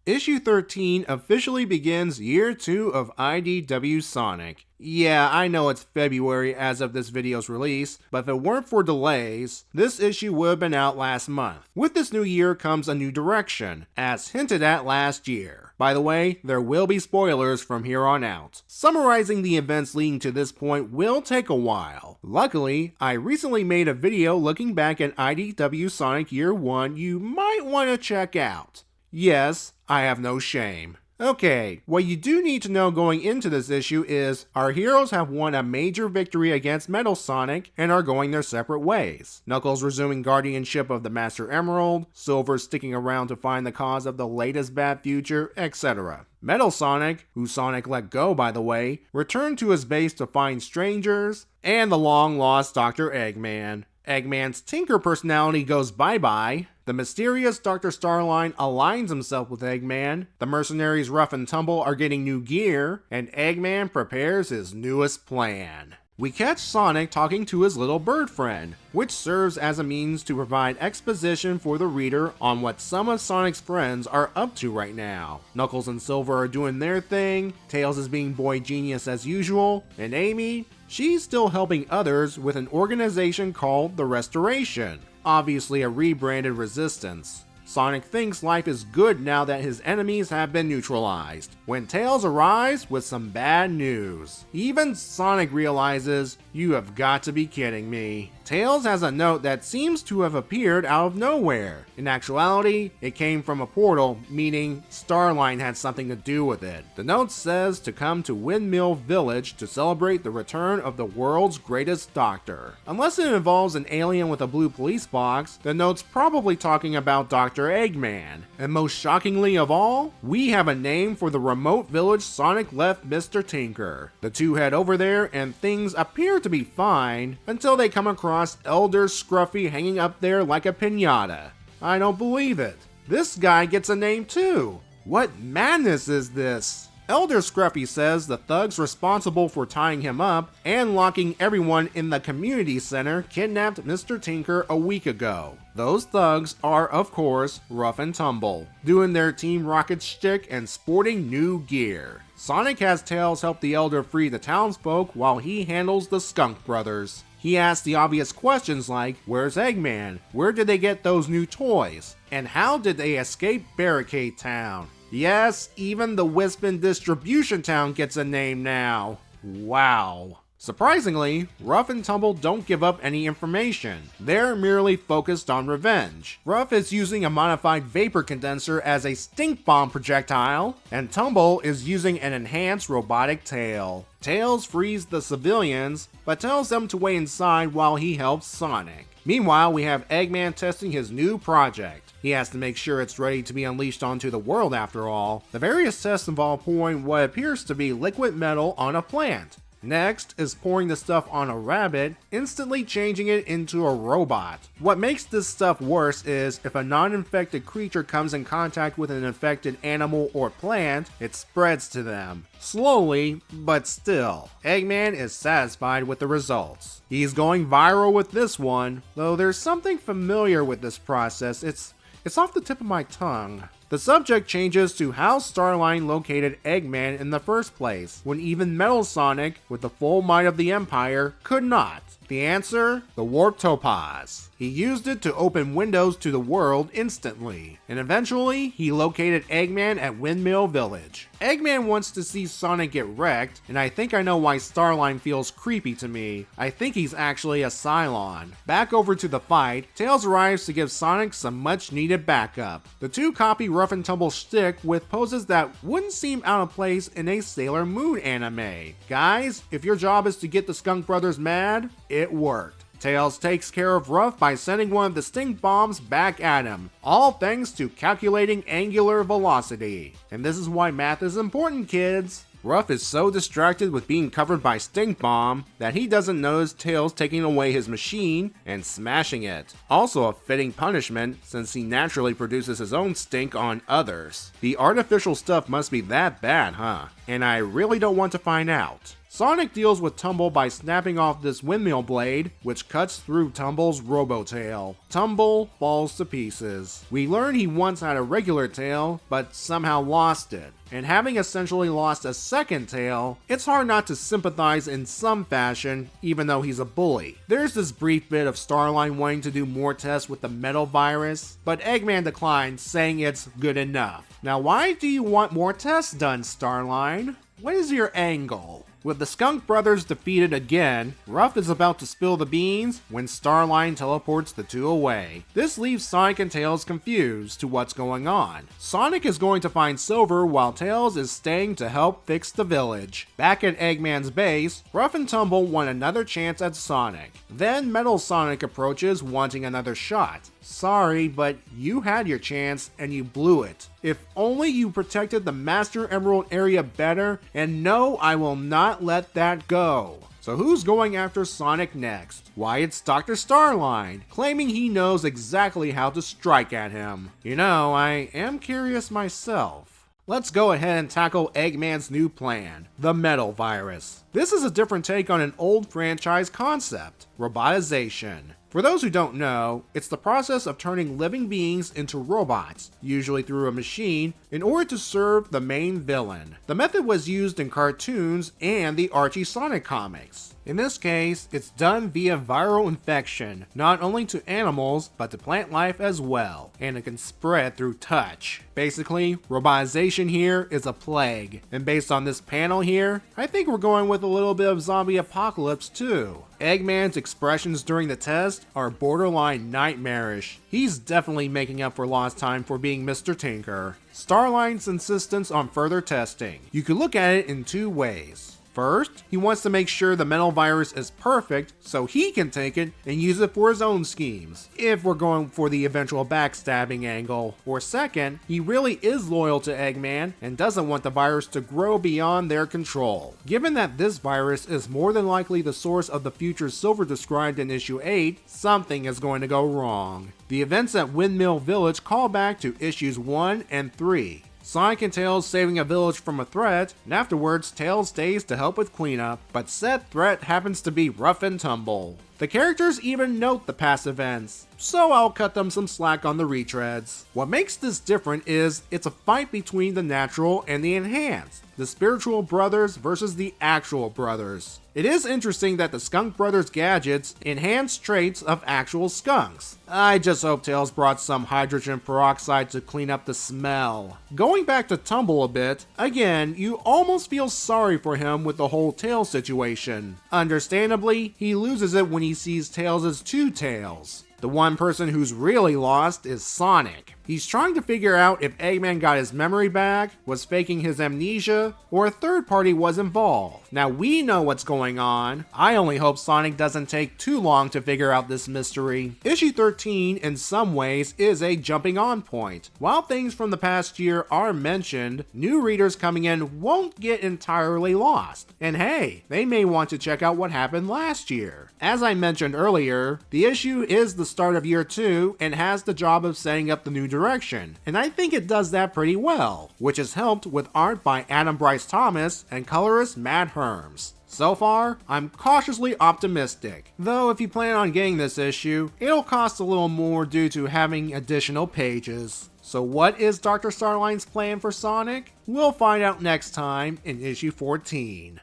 Issue 13 officially begins year 2 of IDW Sonic. Yeah, I know it's February as of this video's release, but if it weren't for delays, this issue would have been out last month. With this new year comes a new direction, as hinted at last year. By the way, there will be spoilers from here on out. Summarizing the events leading to this point will take a while. Luckily, I recently made a video looking back at IDW Sonic Year 1 you might want to check out. Yes, I have no shame. Okay, what you do need to know going into this issue is our heroes have won a major victory against Metal Sonic and are going their separate ways. Knuckles resuming guardianship of the Master Emerald, Silver sticking around to find the cause of the latest bad future, etc. Metal Sonic, who Sonic let go by the way, returned to his base to find strangers, and the long-lost Dr. Eggman. Eggman's Tinker personality goes bye-bye, the mysterious Dr. Starline aligns himself with Eggman, the mercenaries Rough and Tumble are getting new gear, and Eggman prepares his newest plan. We catch Sonic talking to his little bird friend, which serves as a means to provide exposition for the reader on what some of Sonic's friends are up to right now. Knuckles and Silver are doing their thing, Tails is being boy genius as usual, and Amy, she's still helping others with an organization called the Restoration, obviously a rebranded Resistance. Sonic thinks life is good now that his enemies have been neutralized, when Tails arrives with some bad news. Even Sonic realizes, you have got to be kidding me. Tails has a note that seems to have appeared out of nowhere. In actuality, it came from a portal, meaning Starline had something to do with it. The note says to come to Windmill Village to celebrate the return of the world's greatest doctor. Unless it involves an alien with a blue police box, the note's probably talking about Dr. Eggman. And most shockingly of all, we have a name for the remote village Sonic left Mr. Tinker. The two head over there and things appear to be fine until they come across Elder Scruffy hanging up there like a piñata. I don't believe it. This guy gets a name too. What madness is this? Elder Scruffy says the thugs responsible for tying him up and locking everyone in the community center kidnapped Mr. Tinker a week ago. Those thugs are, of course, Rough and Tumble, doing their Team Rocket shtick and sporting new gear. Sonic has Tails help the Elder free the townsfolk while he handles the Skunk Brothers. He asks the obvious questions like, where's Eggman? Where did they get those new toys? And how did they escape Barricade Town? Yes, even the Wispin Distribution Town gets a name now. Wow. Surprisingly, Rough and Tumble don't give up any information. They're merely focused on revenge. Rough is using a modified vapor condenser as a stink bomb projectile, and Tumble is using an enhanced robotic tail. Tails frees the civilians, but tells them to wait inside while he helps Sonic. Meanwhile, we have Eggman testing his new project. He has to make sure it's ready to be unleashed onto the world after all. The various tests involve pouring what appears to be liquid metal on a plant. Next is pouring the stuff on a rabbit, instantly changing it into a robot. What makes this stuff worse is if a non-infected creature comes in contact with an infected animal or plant, it spreads to them. Slowly, but still. Eggman is satisfied with the results. He's going viral with this one, though there's something familiar with this process. It's off the tip of my tongue. The subject changes to how Starline located Eggman in the first place, when even Metal Sonic, with the full might of the Empire, could not. The answer? The Warp Topaz. He used it to open windows to the world instantly, and eventually he located Eggman at Windmill Village. Eggman wants to see Sonic get wrecked, and I think I know why Starline feels creepy to me. I think he's actually a Cylon. Back over to the fight, Tails arrives to give Sonic some much needed backup. The two copy Rough and Tumble shtick with poses that wouldn't seem out of place in a Sailor Moon anime. Guys, if your job is to get the Skunk Brothers mad, it worked. Tails takes care of Rough by sending one of the stink bombs back at him, all thanks to calculating angular velocity. And this is why math is important, kids. Rough is so distracted with being covered by stink bomb that he doesn't notice Tails taking away his machine and smashing it. Also a fitting punishment since he naturally produces his own stink on others. The artificial stuff must be that bad, huh? and I really don't want to find out. Sonic deals with Tumble by snapping off this windmill blade, which cuts through Tumble's robo-tail. Tumble falls to pieces. We learn he once had a regular tail, but somehow lost it. And having essentially lost a second tail, it's hard not to sympathize in some fashion, even though he's a bully. There's this brief bit of Starline wanting to do more tests with the Metal Virus, but Eggman declines, saying it's good enough. Now why do you want more tests done, Starline? What is your angle? With the Skunk Brothers defeated again, Ruff is about to spill the beans when Starline teleports the two away. This leaves Sonic and Tails confused to what's going on. Sonic is going to find Silver while Tails is staying to help fix the village. Back at Eggman's base, Ruff and Tumble want another chance at Sonic. Then Metal Sonic approaches wanting another shot. Sorry, but you had your chance and you blew it. If only you protected the Master Emerald area better, and no, I will not let that go. So who's going after Sonic next? Why, it's Dr. Starline, claiming he knows exactly how to strike at him. You know, I am curious myself. Let's go ahead and tackle Eggman's new plan, the Metal Virus. This is a different take on an old franchise concept, robotization. For those who don't know, it's the process of turning living beings into robots, usually through a machine, in order to serve the main villain. The method was used in cartoons and the Archie Sonic comics. In this case, it's done via viral infection, not only to animals, but to plant life as well, and it can spread through touch. Basically, robotization here is a plague, and based on this panel here, I think we're going with a little bit of zombie apocalypse too. Eggman's expressions during the test are borderline nightmarish. He's definitely making up for lost time for being Mr. Tinker. Starline's insistence on further testing. You could look at it in two ways. First, he wants to make sure the Metal Virus is perfect so he can take it and use it for his own schemes, if we're going for the eventual backstabbing angle. Or second, he really is loyal to Eggman and doesn't want the virus to grow beyond their control. Given that this virus is more than likely the source of the future Silver described in issue 8, something is going to go wrong. The events at Windmill Village call back to issues 1 and 3. Sonic and Tails saving a village from a threat, and afterwards Tails stays to help with cleanup, but said threat happens to be Ruff and Tumble. The characters even note the past events, so I'll cut them some slack on the retreads. What makes this different is it's a fight between the natural and the enhanced, the spiritual brothers versus the actual brothers. It is interesting that the Skunk Brothers gadgets enhance traits of actual skunks. I just hope Tails brought some hydrogen peroxide to clean up the smell. Going back to Tumble a bit, again, you almost feel sorry for him with the whole Tails situation. Understandably, he loses it when he sees Tails' two tails. The one person who's really lost is Sonic. He's trying to figure out if Eggman got his memory back, was faking his amnesia, or a third party was involved. Now we know what's going on. I only hope Sonic doesn't take too long to figure out this mystery. Issue 13 in some ways is a jumping on point. While things from the past year are mentioned, new readers coming in won't get entirely lost. And hey, they may want to check out what happened last year. As I mentioned earlier, the issue is the start of year 2 and has the job of setting up the new direction, and I think it does that pretty well, which is helped with art by Adam Bryce Thomas and colorist Matt Herms. So far, I'm cautiously optimistic, though if you plan on getting this issue, it'll cost a little more due to having additional pages. So what is Dr. Starline's plan for Sonic? We'll find out next time in issue 14.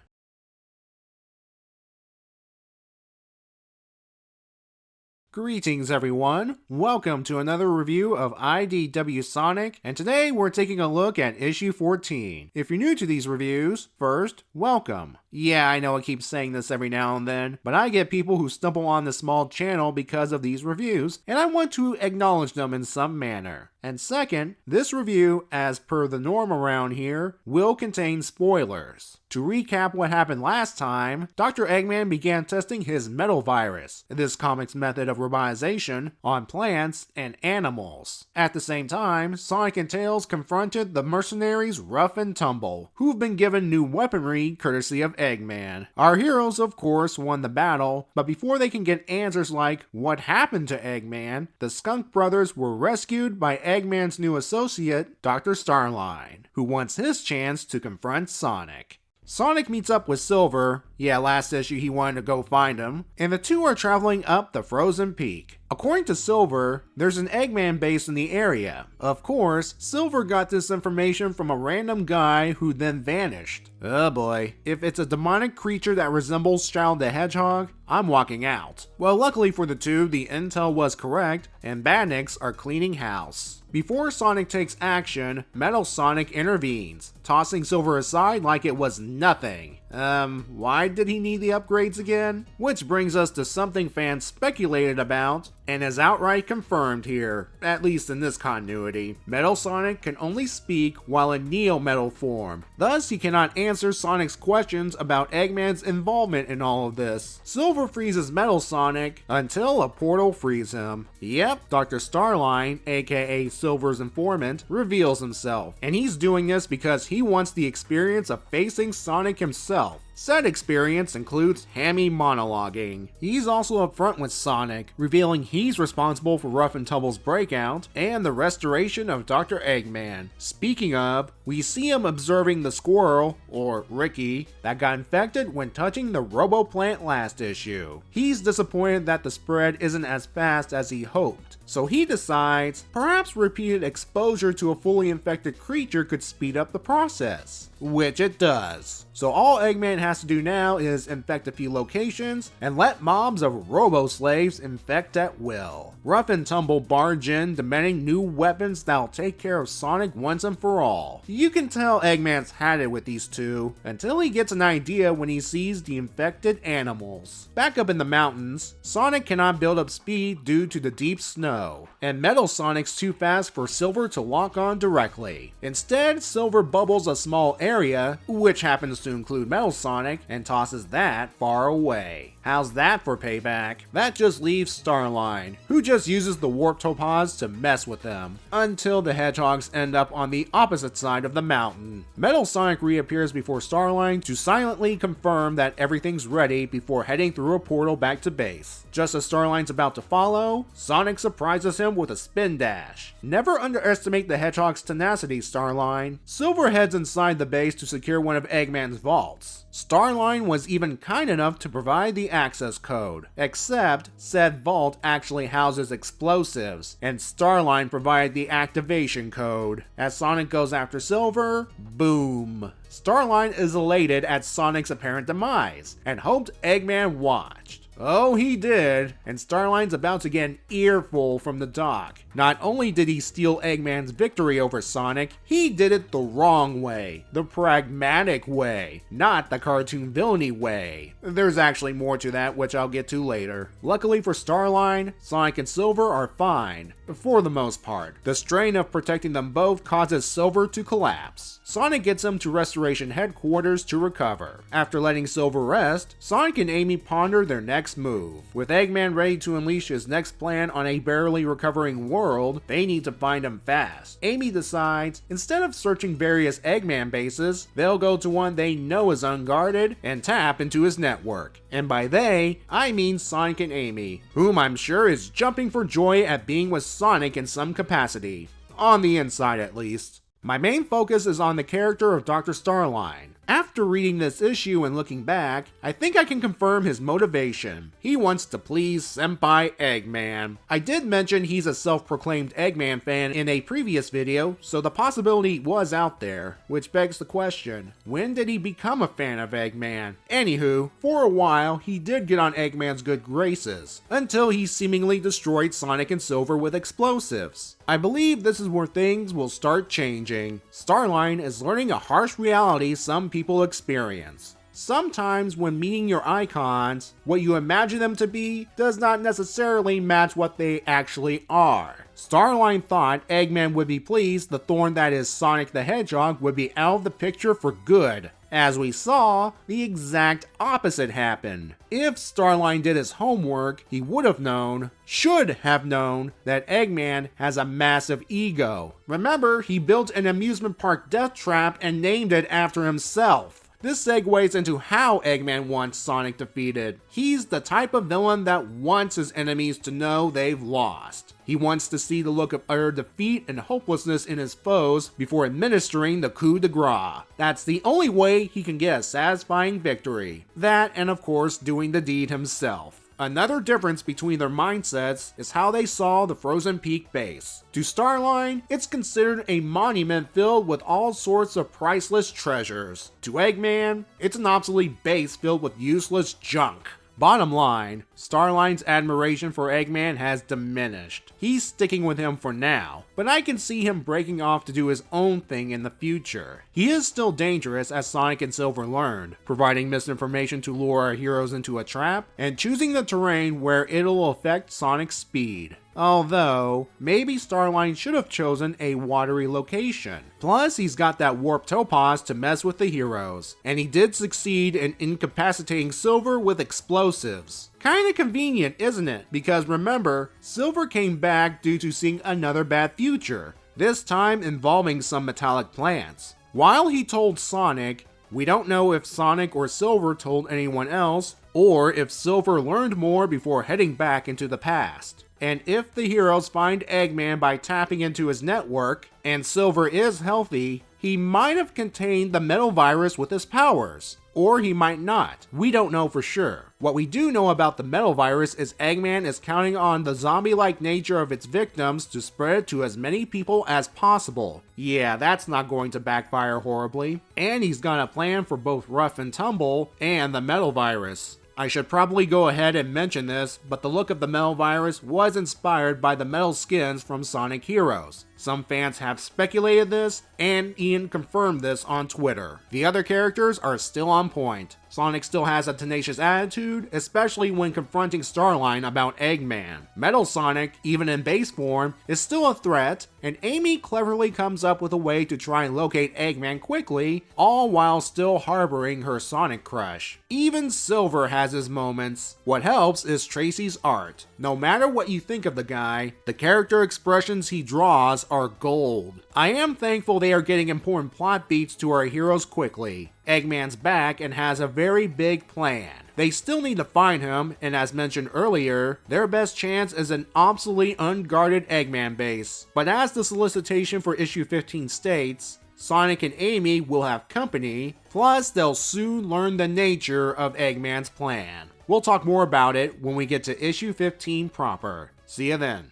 Greetings everyone, welcome to another review of IDW Sonic, and today we're taking a look at issue 14. If you're new to these reviews, first, welcome. Yeah, I know I keep saying this every now and then, but I get people who stumble on this small channel because of these reviews, and I want to acknowledge them in some manner. And second, this review, as per the norm around here, will contain spoilers. To recap what happened last time, Dr. Eggman began testing his Metal Virus, this comic's method of robotization, on plants and animals. At the same time, Sonic and Tails confronted the mercenaries Ruff and Tumble, who've been given new weaponry courtesy of Eggman. Our heroes, of course, won the battle, but before they can get answers like what happened to Eggman, the Skunk Brothers were rescued by Eggman's new associate, Dr. Starline, who wants his chance to confront Sonic. Sonic meets up with Silver, last issue he wanted to go find him, and the two are traveling up the frozen peak. According to Silver, there's an Eggman base in the area. Of course, Silver got this information from a random guy who then vanished. Oh boy, if it's a demonic creature that resembles Shadow the Hedgehog, I'm walking out. Well, luckily for the two, the intel was correct, and Badniks are cleaning house. Before Sonic takes action, Metal Sonic intervenes, tossing Silver aside like it was nothing. Why did he need the upgrades again? Which brings us to something fans speculated about, and is outright confirmed here, at least in this continuity. Metal Sonic can only speak while in Neo-Metal form, thus he cannot answer Sonic's questions about Eggman's involvement in all of this. Silver freezes Metal Sonic until a portal frees him. Yep, Dr. Starline, aka Silver's informant, reveals himself, and he's doing this because he wants the experience of facing Sonic himself. Said experience includes hammy monologuing. He's also upfront with Sonic, revealing he's responsible for Rough and Tubble's breakout and the restoration of Dr. Eggman. Speaking of, we see him observing the squirrel, or Ricky, that got infected when touching the Robo-Plant last issue. He's disappointed that the spread isn't as fast as he hoped, so he decides perhaps repeated exposure to a fully infected creature could speed up the process, which it does. So all Eggman has to do now is infect a few locations and let mobs of robo-slaves infect at will. Rough and Tumble barge in, demanding new weapons that'll take care of Sonic once and for all. You can tell Eggman's had it with these two, until he gets an idea when he sees the infected animals. Back up in the mountains, Sonic cannot build up speed due to the deep snow, and Metal Sonic's too fast for Silver to lock on directly. Instead, Silver bubbles a small area, which happens to include Metal Sonic, and tosses that far away. How's that for payback? That just leaves Starline, who just uses the warp topaz to mess with them, until the hedgehogs end up on the opposite side of the mountain. Metal Sonic reappears before Starline to silently confirm that everything's ready before heading through a portal back to base. Just as Starline's about to follow, Sonic surprises him with a spin dash. Never underestimate the hedgehog's tenacity, Starline. Silver heads inside the base to secure one of Eggman's vaults. Starline was even kind enough to provide the access code, except said vault actually houses explosives, and Starline provided the activation code. As Sonic goes after Silver, boom. Starline is elated at Sonic's apparent demise, and hoped Eggman watched. Oh, he did, and Starline's about to get an earful from the doc. Not only did he steal Eggman's victory over Sonic, he did it the wrong way, the pragmatic way, not the cartoon villainy way. There's actually more to that, which I'll get to later. Luckily for Starline, Sonic and Silver are fine, for the most part. The strain of protecting them both causes Silver to collapse. Sonic gets him to Restoration Headquarters to recover. After letting Silver rest, Sonic and Amy ponder their next move. With Eggman ready to unleash his next plan on a barely recovering world, they need to find him fast. Amy decides, instead of searching various Eggman bases, they'll go to one they know is unguarded and tap into his network. And by they, I mean Sonic and Amy, whom I'm sure is jumping for joy at being with Sonic in some capacity. On the inside, at least. My main focus is on the character of Dr. Starline. After reading this issue and looking back, I think I can confirm his motivation. He wants to please Senpai Eggman. I did mention he's a self-proclaimed Eggman fan in a previous video, so the possibility was out there, which begs the question, when did he become a fan of Eggman? Anywho, for a while, he did get on Eggman's good graces, until he seemingly destroyed Sonic and Silver with explosives. I believe this is where things will start changing. Starline is learning a harsh reality some people experience. Sometimes when meeting your icons, what you imagine them to be does not necessarily match what they actually are. Starline thought Eggman would be pleased the thorn that is Sonic the Hedgehog would be out of the picture for good. As we saw, the exact opposite happened. If Starline did his homework, he would have known, should have known, that Eggman has a massive ego. Remember, he built an amusement park death trap and named it after himself. This segues into how Eggman wants Sonic defeated. He's the type of villain that wants his enemies to know they've lost. He wants to see the look of utter defeat and hopelessness in his foes before administering the coup de grace. That's the only way he can get a satisfying victory. That, and of course, doing the deed himself. Another difference between their mindsets is how they saw the Frozen Peak base. To Starline, it's considered a monument filled with all sorts of priceless treasures. To Eggman, it's an obsolete base filled with useless junk. Bottom line, Starline's admiration for Eggman has diminished. He's sticking with him for now, but I can see him breaking off to do his own thing in the future. He is still dangerous, as Sonic and Silver learned, providing misinformation to lure our heroes into a trap, and choosing the terrain where it'll affect Sonic's speed. Although, maybe Starline should have chosen a watery location. Plus, he's got that warp topaz to mess with the heroes, and he did succeed in incapacitating Silver with explosives. Kinda convenient, isn't it? Because remember, Silver came back due to seeing another bad future, this time involving some metallic plants. While he told Sonic, we don't know if Sonic or Silver told anyone else, or if Silver learned more before heading back into the past. And if the heroes find Eggman by tapping into his network, and Silver is healthy, he might have contained the Metal Virus with his powers. Or he might not. We don't know for sure. What we do know about the Metal Virus is Eggman is counting on the zombie-like nature of its victims to spread it to as many people as possible. Yeah, that's not going to backfire horribly. And he's got a plan for both Rough and Tumble and the Metal Virus. I should probably go ahead and mention this, but the look of the Metal Virus was inspired by the metal skins from Sonic Heroes. Some fans have speculated this, and Ian confirmed this on Twitter. The other characters are still on point. Sonic still has a tenacious attitude, especially when confronting Starline about Eggman. Metal Sonic, even in base form, is still a threat, and Amy cleverly comes up with a way to try and locate Eggman quickly, all while still harboring her Sonic crush. Even Silver has his moments. What helps is Tracy's art. No matter what you think of the guy, the character expressions he draws are gold. I am thankful they are getting important plot beats to our heroes quickly. Eggman's back and has a very big plan. They still need to find him, and as mentioned earlier, their best chance is an obsolete, unguarded Eggman base. But as the solicitation for issue 15 states, Sonic and Amy will have company, plus they'll soon learn the nature of Eggman's plan. We'll talk more about it when we get to issue 15 proper. See you then.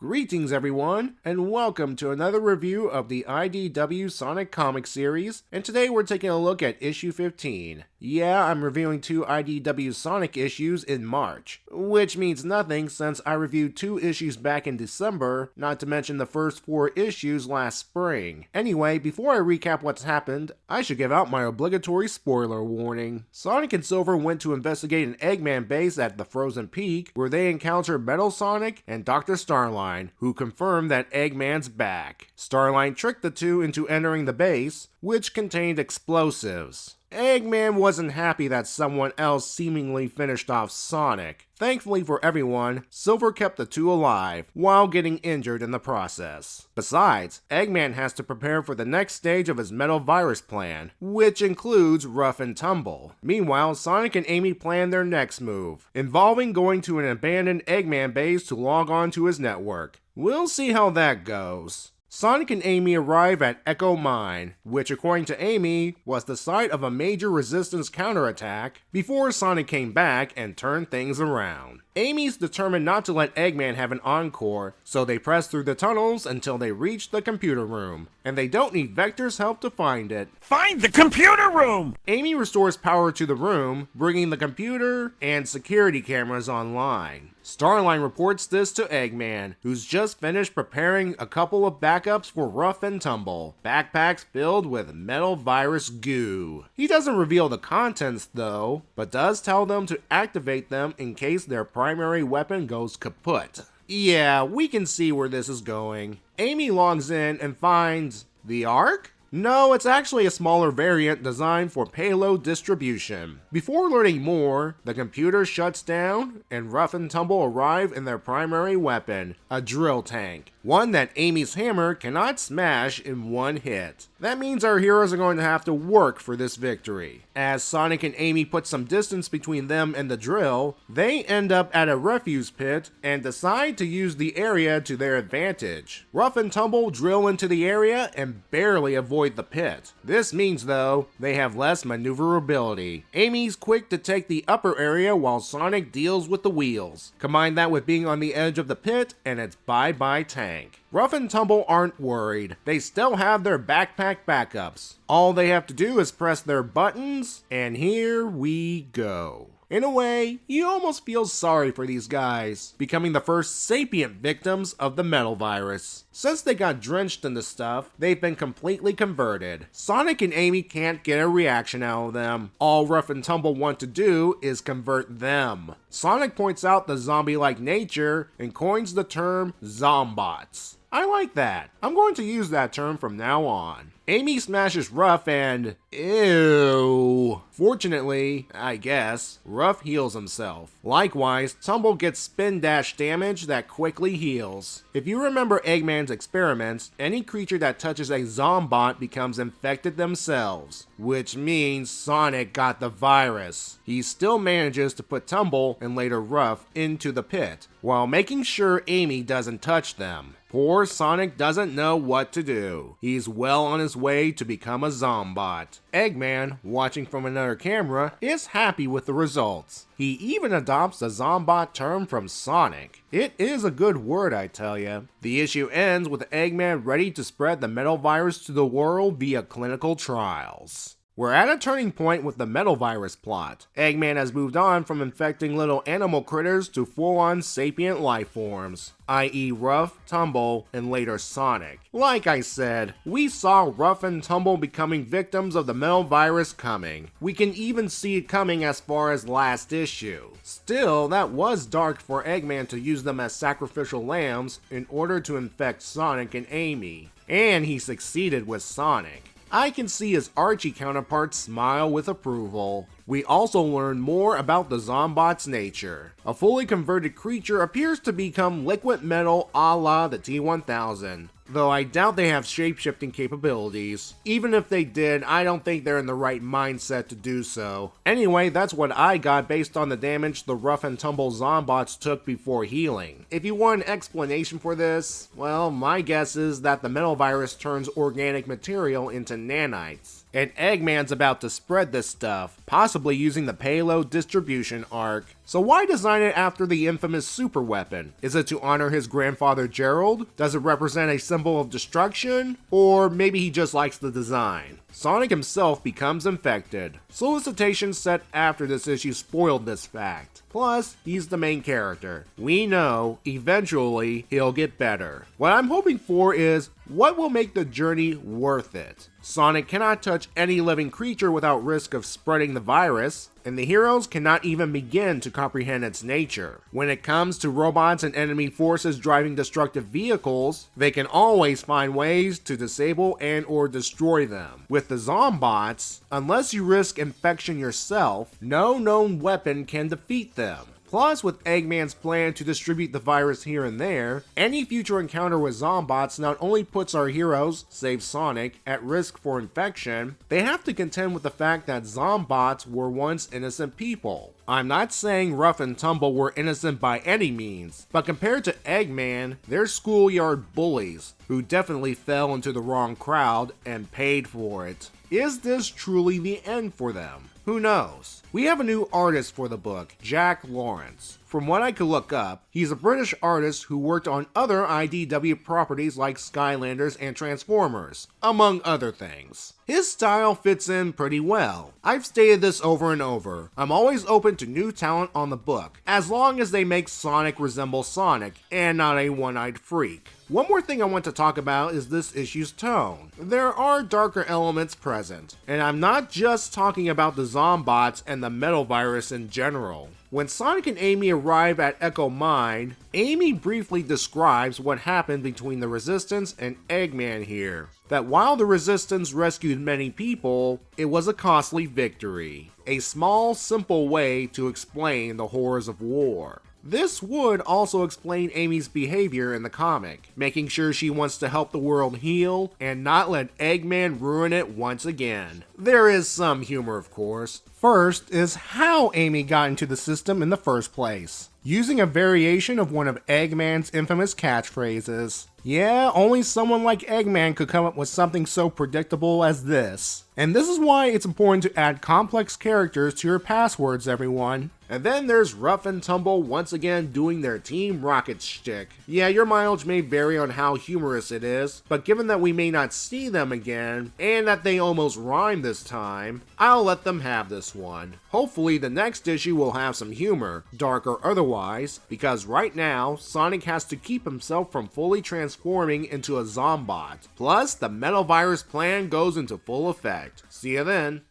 Greetings everyone, and welcome to another review of the IDW Sonic Comic series, and today we're taking a look at issue 15. Yeah, I'm reviewing 2 IDW Sonic issues in March, which means nothing since I reviewed 2 issues back in December, not to mention the first 4 issues last spring. Anyway, before I recap what's happened, I should give out my obligatory spoiler warning. Sonic and Silver went to investigate an Eggman base at the Frozen Peak, where they encountered Metal Sonic and Dr. Starline, who confirmed that Eggman's back. Starline tricked the two into entering the base, which contained explosives. Eggman wasn't happy that someone else seemingly finished off Sonic. Thankfully for everyone, Silver kept the two alive, while getting injured in the process. Besides, Eggman has to prepare for the next stage of his Metal Virus plan, which includes Rough and Tumble. Meanwhile, Sonic and Amy plan their next move, involving going to an abandoned Eggman base to log on to his network. We'll see how that goes. Sonic and Amy arrive at Echo Mine, which according to Amy, was the site of a major resistance counterattack before Sonic came back and turned things around. Amy's determined not to let Eggman have an encore, so they press through the tunnels until they reach the computer room, and they don't need Vector's help to find it. Find the computer room! Amy restores power to the room, bringing the computer and security cameras online. Starline reports this to Eggman, who's just finished preparing a couple of backups for Rough and Tumble, backpacks filled with Metal Virus goo. He doesn't reveal the contents though, but does tell them to activate them in case their primary weapon goes kaput. Yeah, we can see where this is going. Amy logs in and finds the Ark? No, it's actually a smaller variant designed for payload distribution. Before learning more, the computer shuts down and Rough and Tumble arrive in their primary weapon, a drill tank. one that Amy's hammer cannot smash in one hit. That means our heroes are going to have to work for this victory. As Sonic and Amy put some distance between them and the drill, they end up at a refuse pit and decide to use the area to their advantage. Rough and Tumble drill into the area and barely avoid the pit. This means, though, they have less maneuverability. Amy's quick to take the upper area while Sonic deals with the wheels. Combine that with being on the edge of the pit and it's bye-bye tank. Rough and Tumble aren't worried. They still have their backpack backups. All they have to do is press their buttons, and here we go. In a way, you almost feel sorry for these guys, becoming the first sapient victims of the Metal Virus. Since they got drenched in the stuff, they've been completely converted. Sonic and Amy can't get a reaction out of them. All Rough and Tumble want to do is convert them. Sonic points out the zombie-like nature and coins the term Zombots. I like that. I'm going to use that term from now on. Amy smashes Rough and... ew. Fortunately, I guess, Rough heals himself. Likewise, Tumble gets spin dash damage that quickly heals. If you remember Eggman's experiments, any creature that touches a Zombot becomes infected themselves, which means Sonic got the virus. He still manages to put Tumble and later Rough into the pit, while making sure Amy doesn't touch them. Poor Sonic doesn't know what to do. He's well on his way to become a Zombot. Eggman, watching from another camera, is happy with the results. He even adopts the Zombot term from Sonic. It is a good word, I tell ya. The issue ends with Eggman ready to spread the Metal Virus to the world via clinical trials. We're at a turning point with the Metal Virus plot. Eggman has moved on from infecting little animal critters to full-on sapient life forms, i.e. Rough, Tumble, and later Sonic. Like I said, we saw Rough and Tumble becoming victims of the Metal Virus coming. We can even see it coming as far as last issue. Still, that was dark for Eggman to use them as sacrificial lambs in order to infect Sonic and Amy. And he succeeded with Sonic. I can see his Archie counterpart smile with approval. We also learn more about the Zombot's nature. A fully converted creature appears to become liquid metal a la the T-1000, though I doubt they have shapeshifting capabilities. Even if they did, I don't think they're in the right mindset to do so. Anyway, that's what I got based on the damage the Rough and Tumble Zombots took before healing. If you want an explanation for this, well, my guess is that the Metal Virus turns organic material into nanites. And Eggman's about to spread this stuff, possibly using the payload distribution arc. So why design it after the infamous super weapon? Is it to honor his grandfather Gerald? Does it represent a symbol of destruction? Or maybe he just likes the design? Sonic himself becomes infected. Solicitations set after this issue spoiled this fact. Plus, he's the main character. We know, eventually, he'll get better. What I'm hoping for is, what will make the journey worth it? Sonic cannot touch any living creature without risk of spreading the virus, and the heroes cannot even begin to comprehend its nature. When it comes to robots and enemy forces driving destructive vehicles, they can always find ways to disable and or destroy them. With the Zombots, unless you risk infection yourself, no known weapon can defeat them. Plus, with Eggman's plan to distribute the virus here and there, any future encounter with Zombots not only puts our heroes, save Sonic, at risk for infection, they have to contend with the fact that Zombots were once innocent people. I'm not saying Rough and Tumble were innocent by any means, but compared to Eggman, they're schoolyard bullies, who definitely fell into the wrong crowd and paid for it. Is this truly the end for them? Who knows? We have a new artist for the book, Jack Lawrence. From what I could look up, he's a British artist who worked on other IDW properties like Skylanders and Transformers, among other things. His style fits in pretty well. I've stated this over and over. I'm always open to new talent on the book, as long as they make Sonic resemble Sonic and not a one-eyed freak. One more thing I want to talk about is this issue's tone. There are darker elements present, and I'm not just talking about the Zombots and the Metal Virus in general. When Sonic and Amy arrive at Echo Mine, Amy briefly describes what happened between the Resistance and Eggman here. That while the Resistance rescued many people, it was a costly victory. A small, simple way to explain the horrors of war. This would also explain Amy's behavior in the comic, making sure she wants to help the world heal and not let Eggman ruin it once again. There is some humor, of course. First is how Amy got into the system in the first place, using a variation of one of Eggman's infamous catchphrases. Yeah, only someone like Eggman could come up with something so predictable as this. And this is why it's important to add complex characters to your passwords, everyone. And then there's Rough and Tumble once again doing their Team Rocket shtick. Yeah, your mileage may vary on how humorous it is, but given that we may not see them again, and that they almost rhyme this time, I'll let them have this one. Hopefully the next issue will have some humor, dark or otherwise, because right now, Sonic has to keep himself from fully transforming into a Zombot. Plus, the Metal Virus plan goes into full effect. See you then.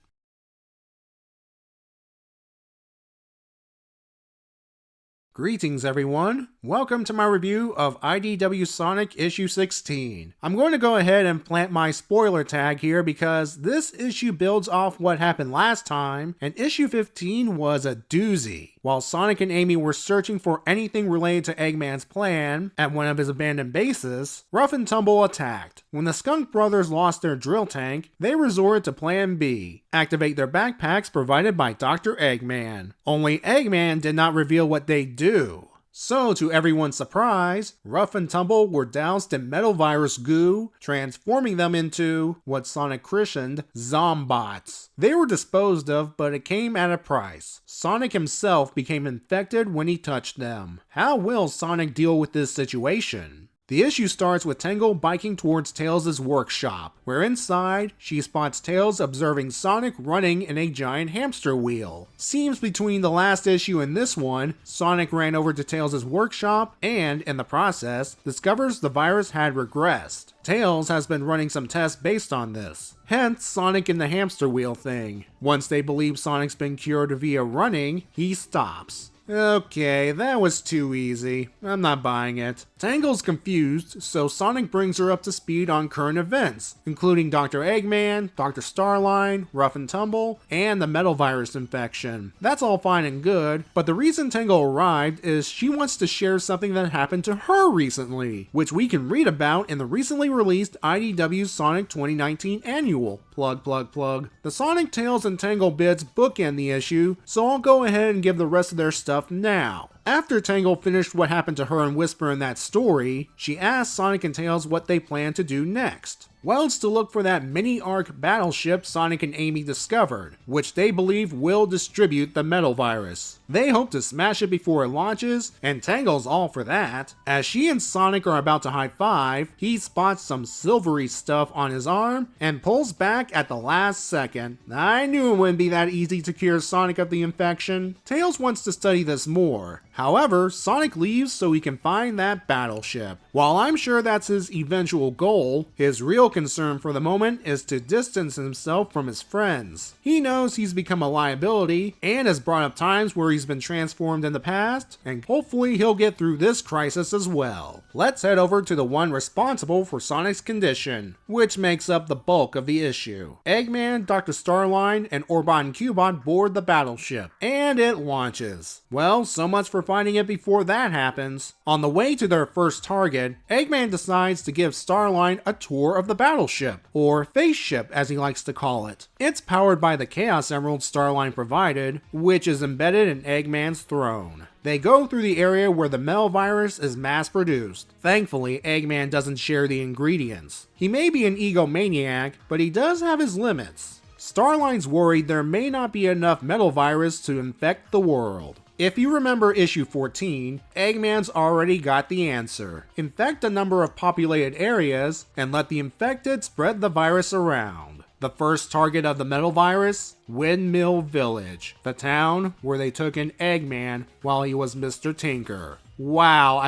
Greetings everyone, welcome to my review of IDW Sonic issue 16. I'm going to go ahead and plant my spoiler tag here because this issue builds off what happened last time, and issue 15 was a doozy. While Sonic and Amy were searching for anything related to Eggman's plan at one of his abandoned bases, Rough and Tumble attacked. When the Skunk Brothers lost their drill tank, they resorted to Plan B, activate their backpacks provided by Dr. Eggman. Only Eggman did not reveal what they do. So, to everyone's surprise, Rough and Tumble were doused in Metal Virus goo, transforming them into what Sonic christened Zombots. They were disposed of, but it came at a price. Sonic himself became infected when he touched them. How will Sonic deal with this situation? The issue starts with Tangle biking towards Tails' workshop, where inside, she spots Tails observing Sonic running in a giant hamster wheel. Seems between the last issue and this one, Sonic ran over to Tails' workshop and, in the process, discovers the virus had regressed. Tails has been running some tests based on this. Hence, Sonic in the hamster wheel thing. Once they believe Sonic's been cured via running, he stops. Okay, that was too easy. I'm not buying it. Tangle's confused, so Sonic brings her up to speed on current events, including Dr. Eggman, Dr. Starline, Rough and Tumble, and the Metal Virus infection. That's all fine and good, but the reason Tangle arrived is she wants to share something that happened to her recently, which we can read about in the recently released IDW Sonic 2019 Annual. Plug. The Sonic, Tails, and Tangle bits bookend the issue, so I'll go ahead and give the rest of their stuff now. After Tangle finished what happened to her and Whisper in that story, she asked Sonic and Tails what they plan to do next. Well, it's to look for that mini-arc battleship Sonic and Amy discovered, which they believe will distribute the Metal Virus. They hope to smash it before it launches, and Tangle's all for that. As she and Sonic are about to high-five, he spots some silvery stuff on his arm and pulls back at the last second. I knew it wouldn't be that easy to cure Sonic of the infection. Tails wants to study this more. However, Sonic leaves so he can find that battleship. While I'm sure that's his eventual goal, his real concern for the moment is to distance himself from his friends. He knows he's become a liability and has brought up times where he's been transformed in the past, and hopefully he'll get through this crisis as well. Let's head over to the one responsible for Sonic's condition, which makes up the bulk of the issue. Eggman, Dr. Starline, and Orbot and Cubot board the battleship, and it launches. Well, so much for finding it before that happens. On the way to their first target, Eggman decides to give Starline a tour of the battleship, or face ship as he likes to call it. It's powered by the Chaos Emerald Starline provided, which is embedded in Eggman's throne. They go through the area where the Metal Virus is mass-produced. Thankfully, Eggman doesn't share the ingredients. He may be an egomaniac, but he does have his limits. Starline's worried there may not be enough Metal Virus to infect the world. If you remember issue 14, Eggman's already got the answer. Infect a number of populated areas, and let the infected spread the virus around. The first target of the Metal Virus? Windmill Village, the town where they took in Eggman while he was Mr. Tinker. Wow.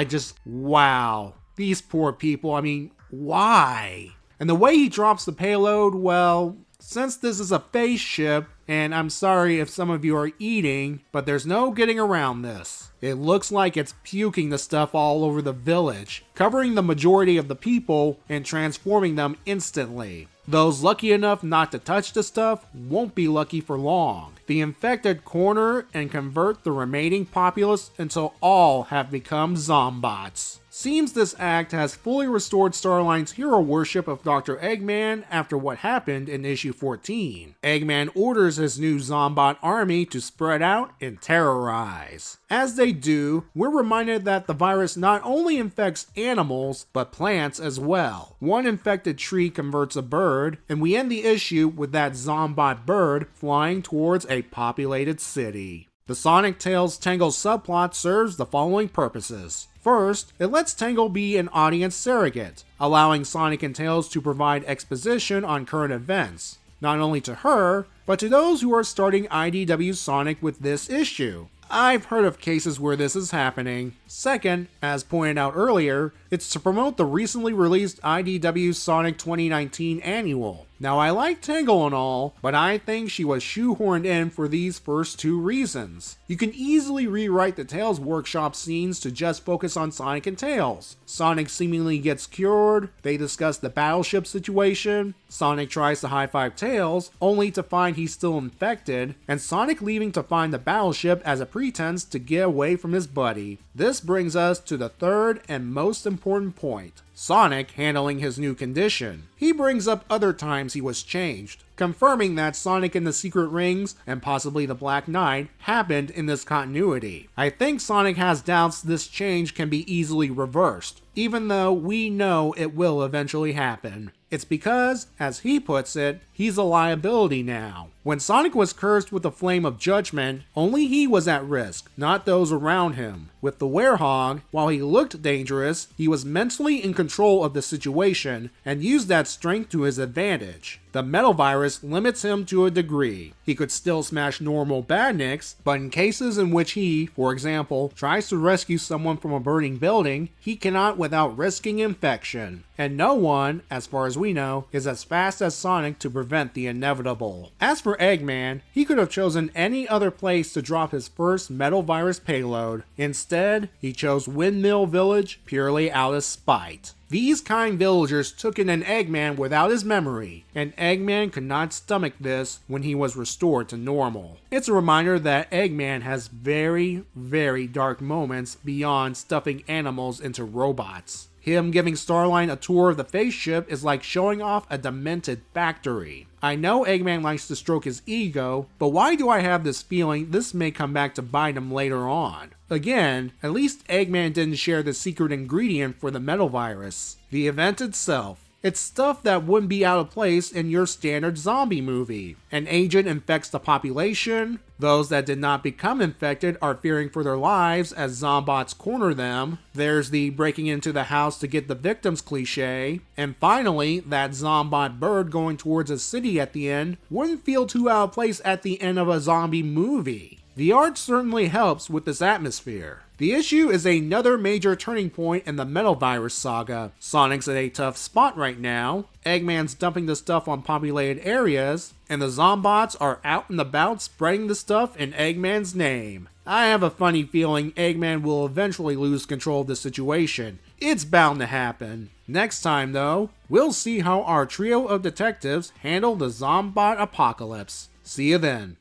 These poor people, why? And the way he drops the payload, well, since this is a face ship, and I'm sorry if some of you are eating, but there's no getting around this. It looks like it's puking the stuff all over the village, covering the majority of the people and transforming them instantly. Those lucky enough not to touch the stuff won't be lucky for long. The infected corner and convert the remaining populace until all have become zombots. Seems this act has fully restored Starline's hero worship of Dr. Eggman after what happened in issue 14. Eggman orders his new Zombot army to spread out and terrorize. As they do, we're reminded that the virus not only infects animals, but plants as well. One infected tree converts a bird, and we end the issue with that Zombot bird flying towards a populated city. The Sonic Tails Tangle subplot serves the following purposes. First, it lets Tangle be an audience surrogate, allowing Sonic and Tails to provide exposition on current events, not only to her, but to those who are starting IDW Sonic with this issue. I've heard of cases where this is happening. Second, as pointed out earlier, it's to promote the recently released IDW Sonic 2019 Annual. Now I like Tangle and all, but I think she was shoehorned in for these first two reasons. You can easily rewrite the Tails workshop scenes to just focus on Sonic and Tails. Sonic seemingly gets cured, they discuss the battleship situation, Sonic tries to high-five Tails, only to find he's still infected, and Sonic leaving to find the battleship as a pretense to get away from his buddy. This brings us to the third and most important point. Sonic handling his new condition. He brings up other times he was changed, confirming that Sonic and the Secret Rings, and possibly the Black Knight, happened in this continuity. I think Sonic has doubts this change can be easily reversed, even though we know it will eventually happen. It's because, as he puts it, he's a liability now. When Sonic was cursed with the Flame of Judgment, only he was at risk, not those around him. With the Werehog, while he looked dangerous, he was mentally in control of the situation and used that strength to his advantage. The Metal Virus limits him to a degree. He could still smash normal badniks, but in cases in which he, for example, tries to rescue someone from a burning building, he cannot without risking infection. And no one, as far as we know, is as fast as Sonic to prevent the inevitable. As for Eggman, he could have chosen any other place to drop his first Metal Virus payload. Instead, he chose Windmill Village purely out of spite. These kind villagers took in an Eggman without his memory, and Eggman could not stomach this when he was restored to normal. It's a reminder that Eggman has very, very dark moments beyond stuffing animals into robots. Him giving Starline a tour of the face ship is like showing off a demented factory. I know Eggman likes to stroke his ego, but why do I have this feeling this may come back to bite him later on? Again, at least Eggman didn't share the secret ingredient for the Metal Virus, the event itself. It's stuff that wouldn't be out of place in your standard zombie movie. An agent infects the population, those that did not become infected are fearing for their lives as zombots corner them, there's the breaking into the house to get the victims cliche, and finally, that zombot bird going towards a city at the end wouldn't feel too out of place at the end of a zombie movie. The art certainly helps with this atmosphere. The issue is another major turning point in the Metal Virus Saga. Sonic's at a tough spot right now, Eggman's dumping the stuff on populated areas, and the Zombots are out and about spreading the stuff in Eggman's name. I have a funny feeling Eggman will eventually lose control of the situation. It's bound to happen. Next time though, we'll see how our trio of detectives handle the Zombot apocalypse. See you then.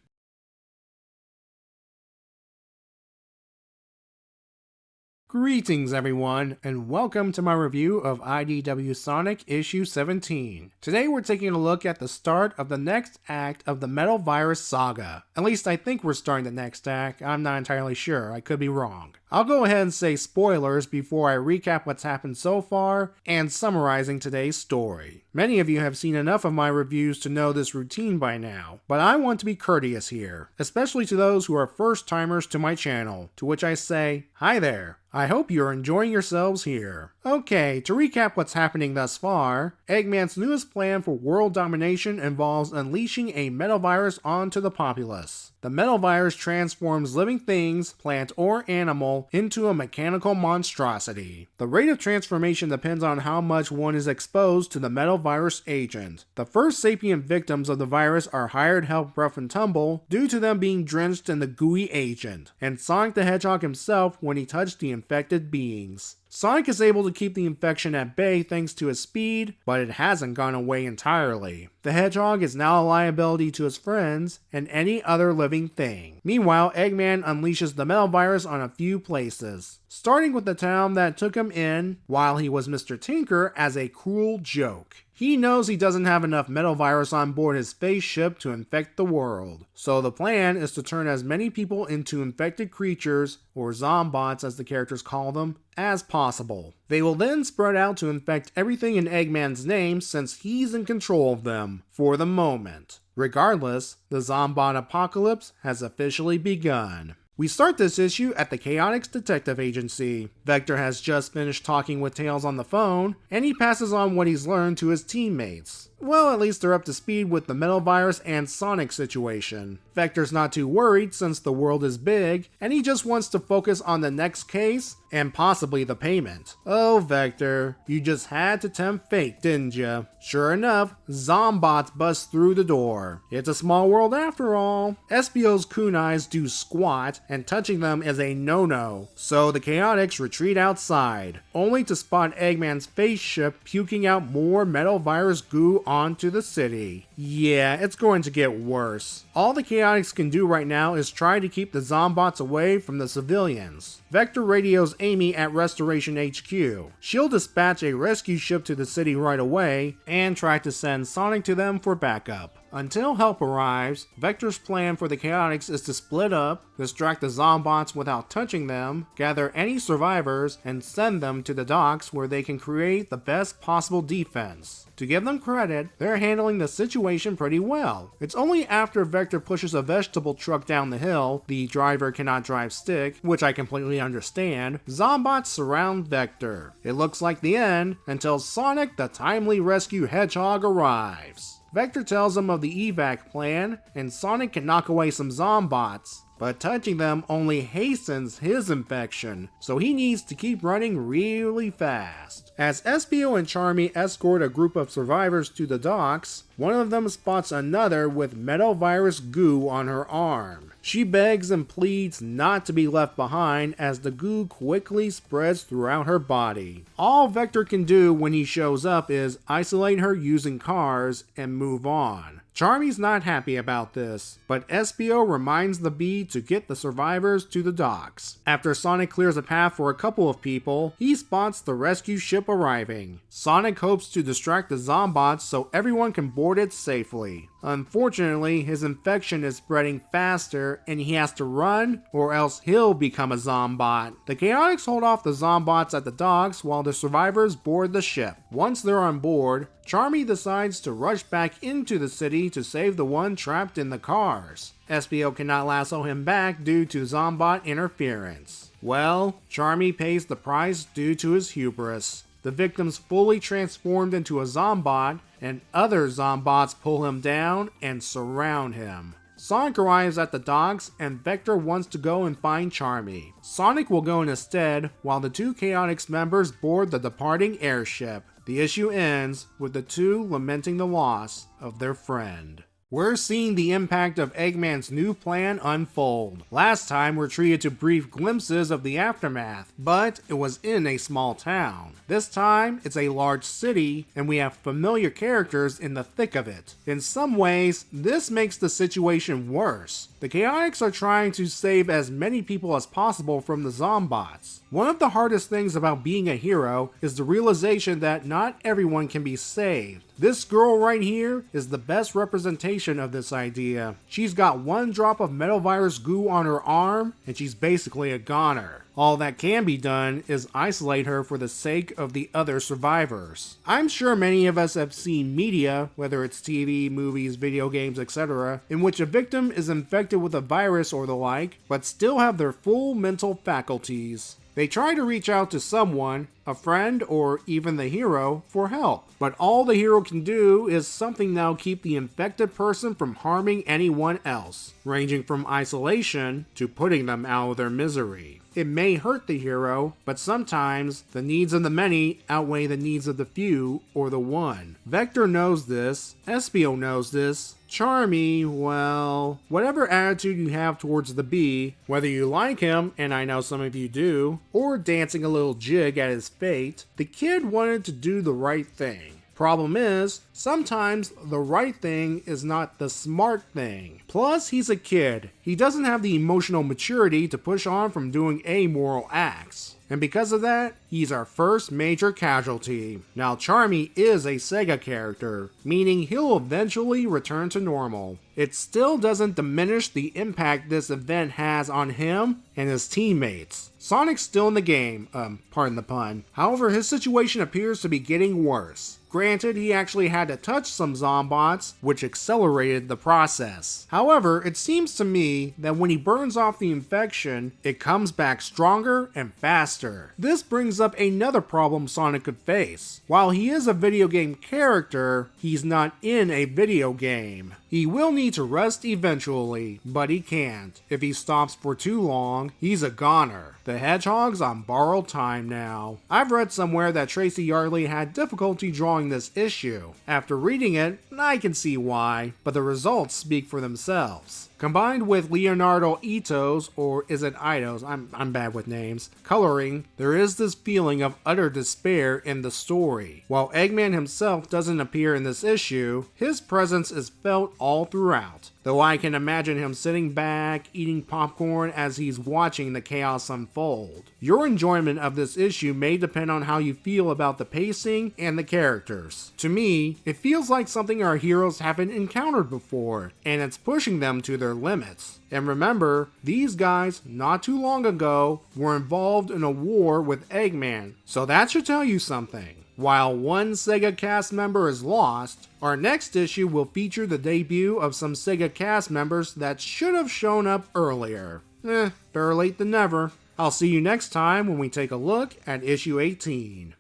Greetings everyone, and welcome to my review of IDW Sonic issue 17. Today we're taking a look at the start of the next act of the Metal Virus Saga. At least I think we're starting the next act, I'm not entirely sure, I could be wrong. I'll go ahead and say spoilers before I recap what's happened so far and summarizing today's story. Many of you have seen enough of my reviews to know this routine by now, but I want to be courteous here, especially to those who are first timers to my channel, to which I say, hi there. I hope you're enjoying yourselves here. Okay, to recap what's happening thus far, Eggman's newest plan for world domination involves unleashing a metal virus onto the populace. The metal virus transforms living things, plant or animal, into a mechanical monstrosity. The rate of transformation depends on how much one is exposed to the metal virus agent. The first sapient victims of the virus are hired help rough and tumble due to them being drenched in the gooey agent, and Sonic the Hedgehog himself when he touched the infected beings. Sonic is able to keep the infection at bay thanks to his speed, but it hasn't gone away entirely. The Hedgehog is now a liability to his friends and any other living thing. Meanwhile, Eggman unleashes the Metal Virus on a few places, starting with the town that took him in while he was Mr. Tinker as a cruel joke. He knows he doesn't have enough Metal Virus on board his spaceship to infect the world, so the plan is to turn as many people into infected creatures, or zombots as the characters call them, as possible. They will then spread out to infect everything in Eggman's name since he's in control of them, for the moment. Regardless, the Zombot apocalypse has officially begun. We start this issue at the Chaotix Detective Agency. Vector has just finished talking with Tails on the phone, and he passes on what he's learned to his teammates. Well, at least they're up to speed with the Metal Virus and Sonic situation. Vector's not too worried since the world is big, and he just wants to focus on the next case and possibly the payment. Oh, Vector, you just had to tempt fate, didn't ya? Sure enough, Zombots bust through the door. It's a small world after all. Espio's kunais do squat, and touching them is a no-no, so the Chaotix retreat outside, only to spot Eggman's spaceship puking out more Metal Virus goo onto the city. Yeah, it's going to get worse. All the Chaotix can do right now is try to keep the Zombots away from the civilians. Vector radios Amy at Restoration HQ. She'll dispatch a rescue ship to the city right away and try to send Sonic to them for backup. Until help arrives, Vector's plan for the Chaotix is to split up, distract the Zombots without touching them, gather any survivors, and send them to the docks where they can create the best possible defense. To give them credit, they're handling the situation pretty well. It's only after Vector pushes a vegetable truck down the hill, the driver cannot drive stick, which I completely understand, Zombots surround Vector. It looks like the end until Sonic the Timely Rescue Hedgehog arrives. Vector tells him of the evac plan, and Sonic can knock away some Zombots, but touching them only hastens his infection, so he needs to keep running really fast. As Espio and Charmy escort a group of survivors to the docks, one of them spots another with Metal Virus goo on her arm. She begs and pleads not to be left behind as the goo quickly spreads throughout her body. All Vector can do when he shows up is isolate her using cars and move on. Charmy's not happy about this, but Espio reminds the Bee to get the survivors to the docks. After Sonic clears a path for a couple of people, he spots the rescue ship arriving. Sonic hopes to distract the Zombots so everyone can board it safely. Unfortunately, his infection is spreading faster and he has to run or else he'll become a Zombot. The Chaotix hold off the Zombots at the docks while the survivors board the ship. Once they're on board, Charmy decides to rush back into the city to save the one trapped in the cars. Espio cannot lasso him back due to Zombot interference. Well, Charmy pays the price due to his hubris. The victim's fully transformed into a Zombot, and other Zombots pull him down and surround him. Sonic arrives at the docks, and Vector wants to go and find Charmy. Sonic will go instead, while the two Chaotix members board the departing airship. The issue ends with the two lamenting the loss of their friend. We're seeing the impact of Eggman's new plan unfold. Last time we're treated to brief glimpses of the aftermath, but it was in a small town. This time it's a large city, and we have familiar characters in the thick of it. In some ways, this makes the situation worse. The Chaotix are trying to save as many people as possible from the Zombots. One of the hardest things about being a hero is the realization that not everyone can be saved. This girl right here is the best representation of this idea. She's got one drop of Metal Virus goo on her arm, and she's basically a goner. All that can be done is isolate her for the sake of the other survivors. I'm sure many of us have seen media, whether it's TV, movies, video games, etc., in which a victim is infected with a virus or the like, but still have their full mental faculties. They try to reach out to someone, a friend, or even the hero, for help. But all the hero can do is something that'll keep the infected person from harming anyone else, ranging from isolation to putting them out of their misery. it may hurt the hero, but sometimes the needs of the many outweigh the needs of the few or the one. Vector knows this, Espio knows this, Charmy, well, whatever attitude you have towards the Bee, whether you like him, and I know some of you do, or dancing a little jig at his fate, the kid wanted to do the right thing. Problem is, sometimes the right thing is not the smart thing. Plus, he's a kid. He doesn't have the emotional maturity to push on from doing amoral acts. And because of that, he's our first major casualty. Now, Charmy is a Sega character, meaning he'll eventually return to normal. It still doesn't diminish the impact this event has on him and his teammates. Sonic's still in the game, pardon the pun. However, his situation appears to be getting worse. Granted, he actually had to touch some Zombots, which accelerated the process. However, it seems to me that when he burns off the infection, it comes back stronger and faster. This brings up another problem Sonic could face. While he is a video game character, he's not in a video game. He will need to rest eventually, but he can't. If he stops for too long, he's a goner. The Hedgehog's on borrowed time now. I've read somewhere that Tracy Yardley had difficulty drawing this issue. After reading it, I can see why, but the results speak for themselves. Combined with Leonardo Ito's, or is it Ito's, I'm bad with names, coloring, there is this feeling of utter despair in the story. While Eggman himself doesn't appear in this issue, his presence is felt all throughout. Though I can imagine him sitting back, eating popcorn as he's watching the chaos unfold. Your enjoyment of this issue may depend on how you feel about the pacing and the characters. To me, it feels like something our heroes haven't encountered before, and it's pushing them to their limits. And remember, these guys, not too long ago, were involved in a war with Eggman, so that should tell you something. While one Sega cast member is lost, our next issue will feature the debut of some Sega cast members that should have shown up earlier. Better late than never. I'll see you next time when we take a look at issue 18.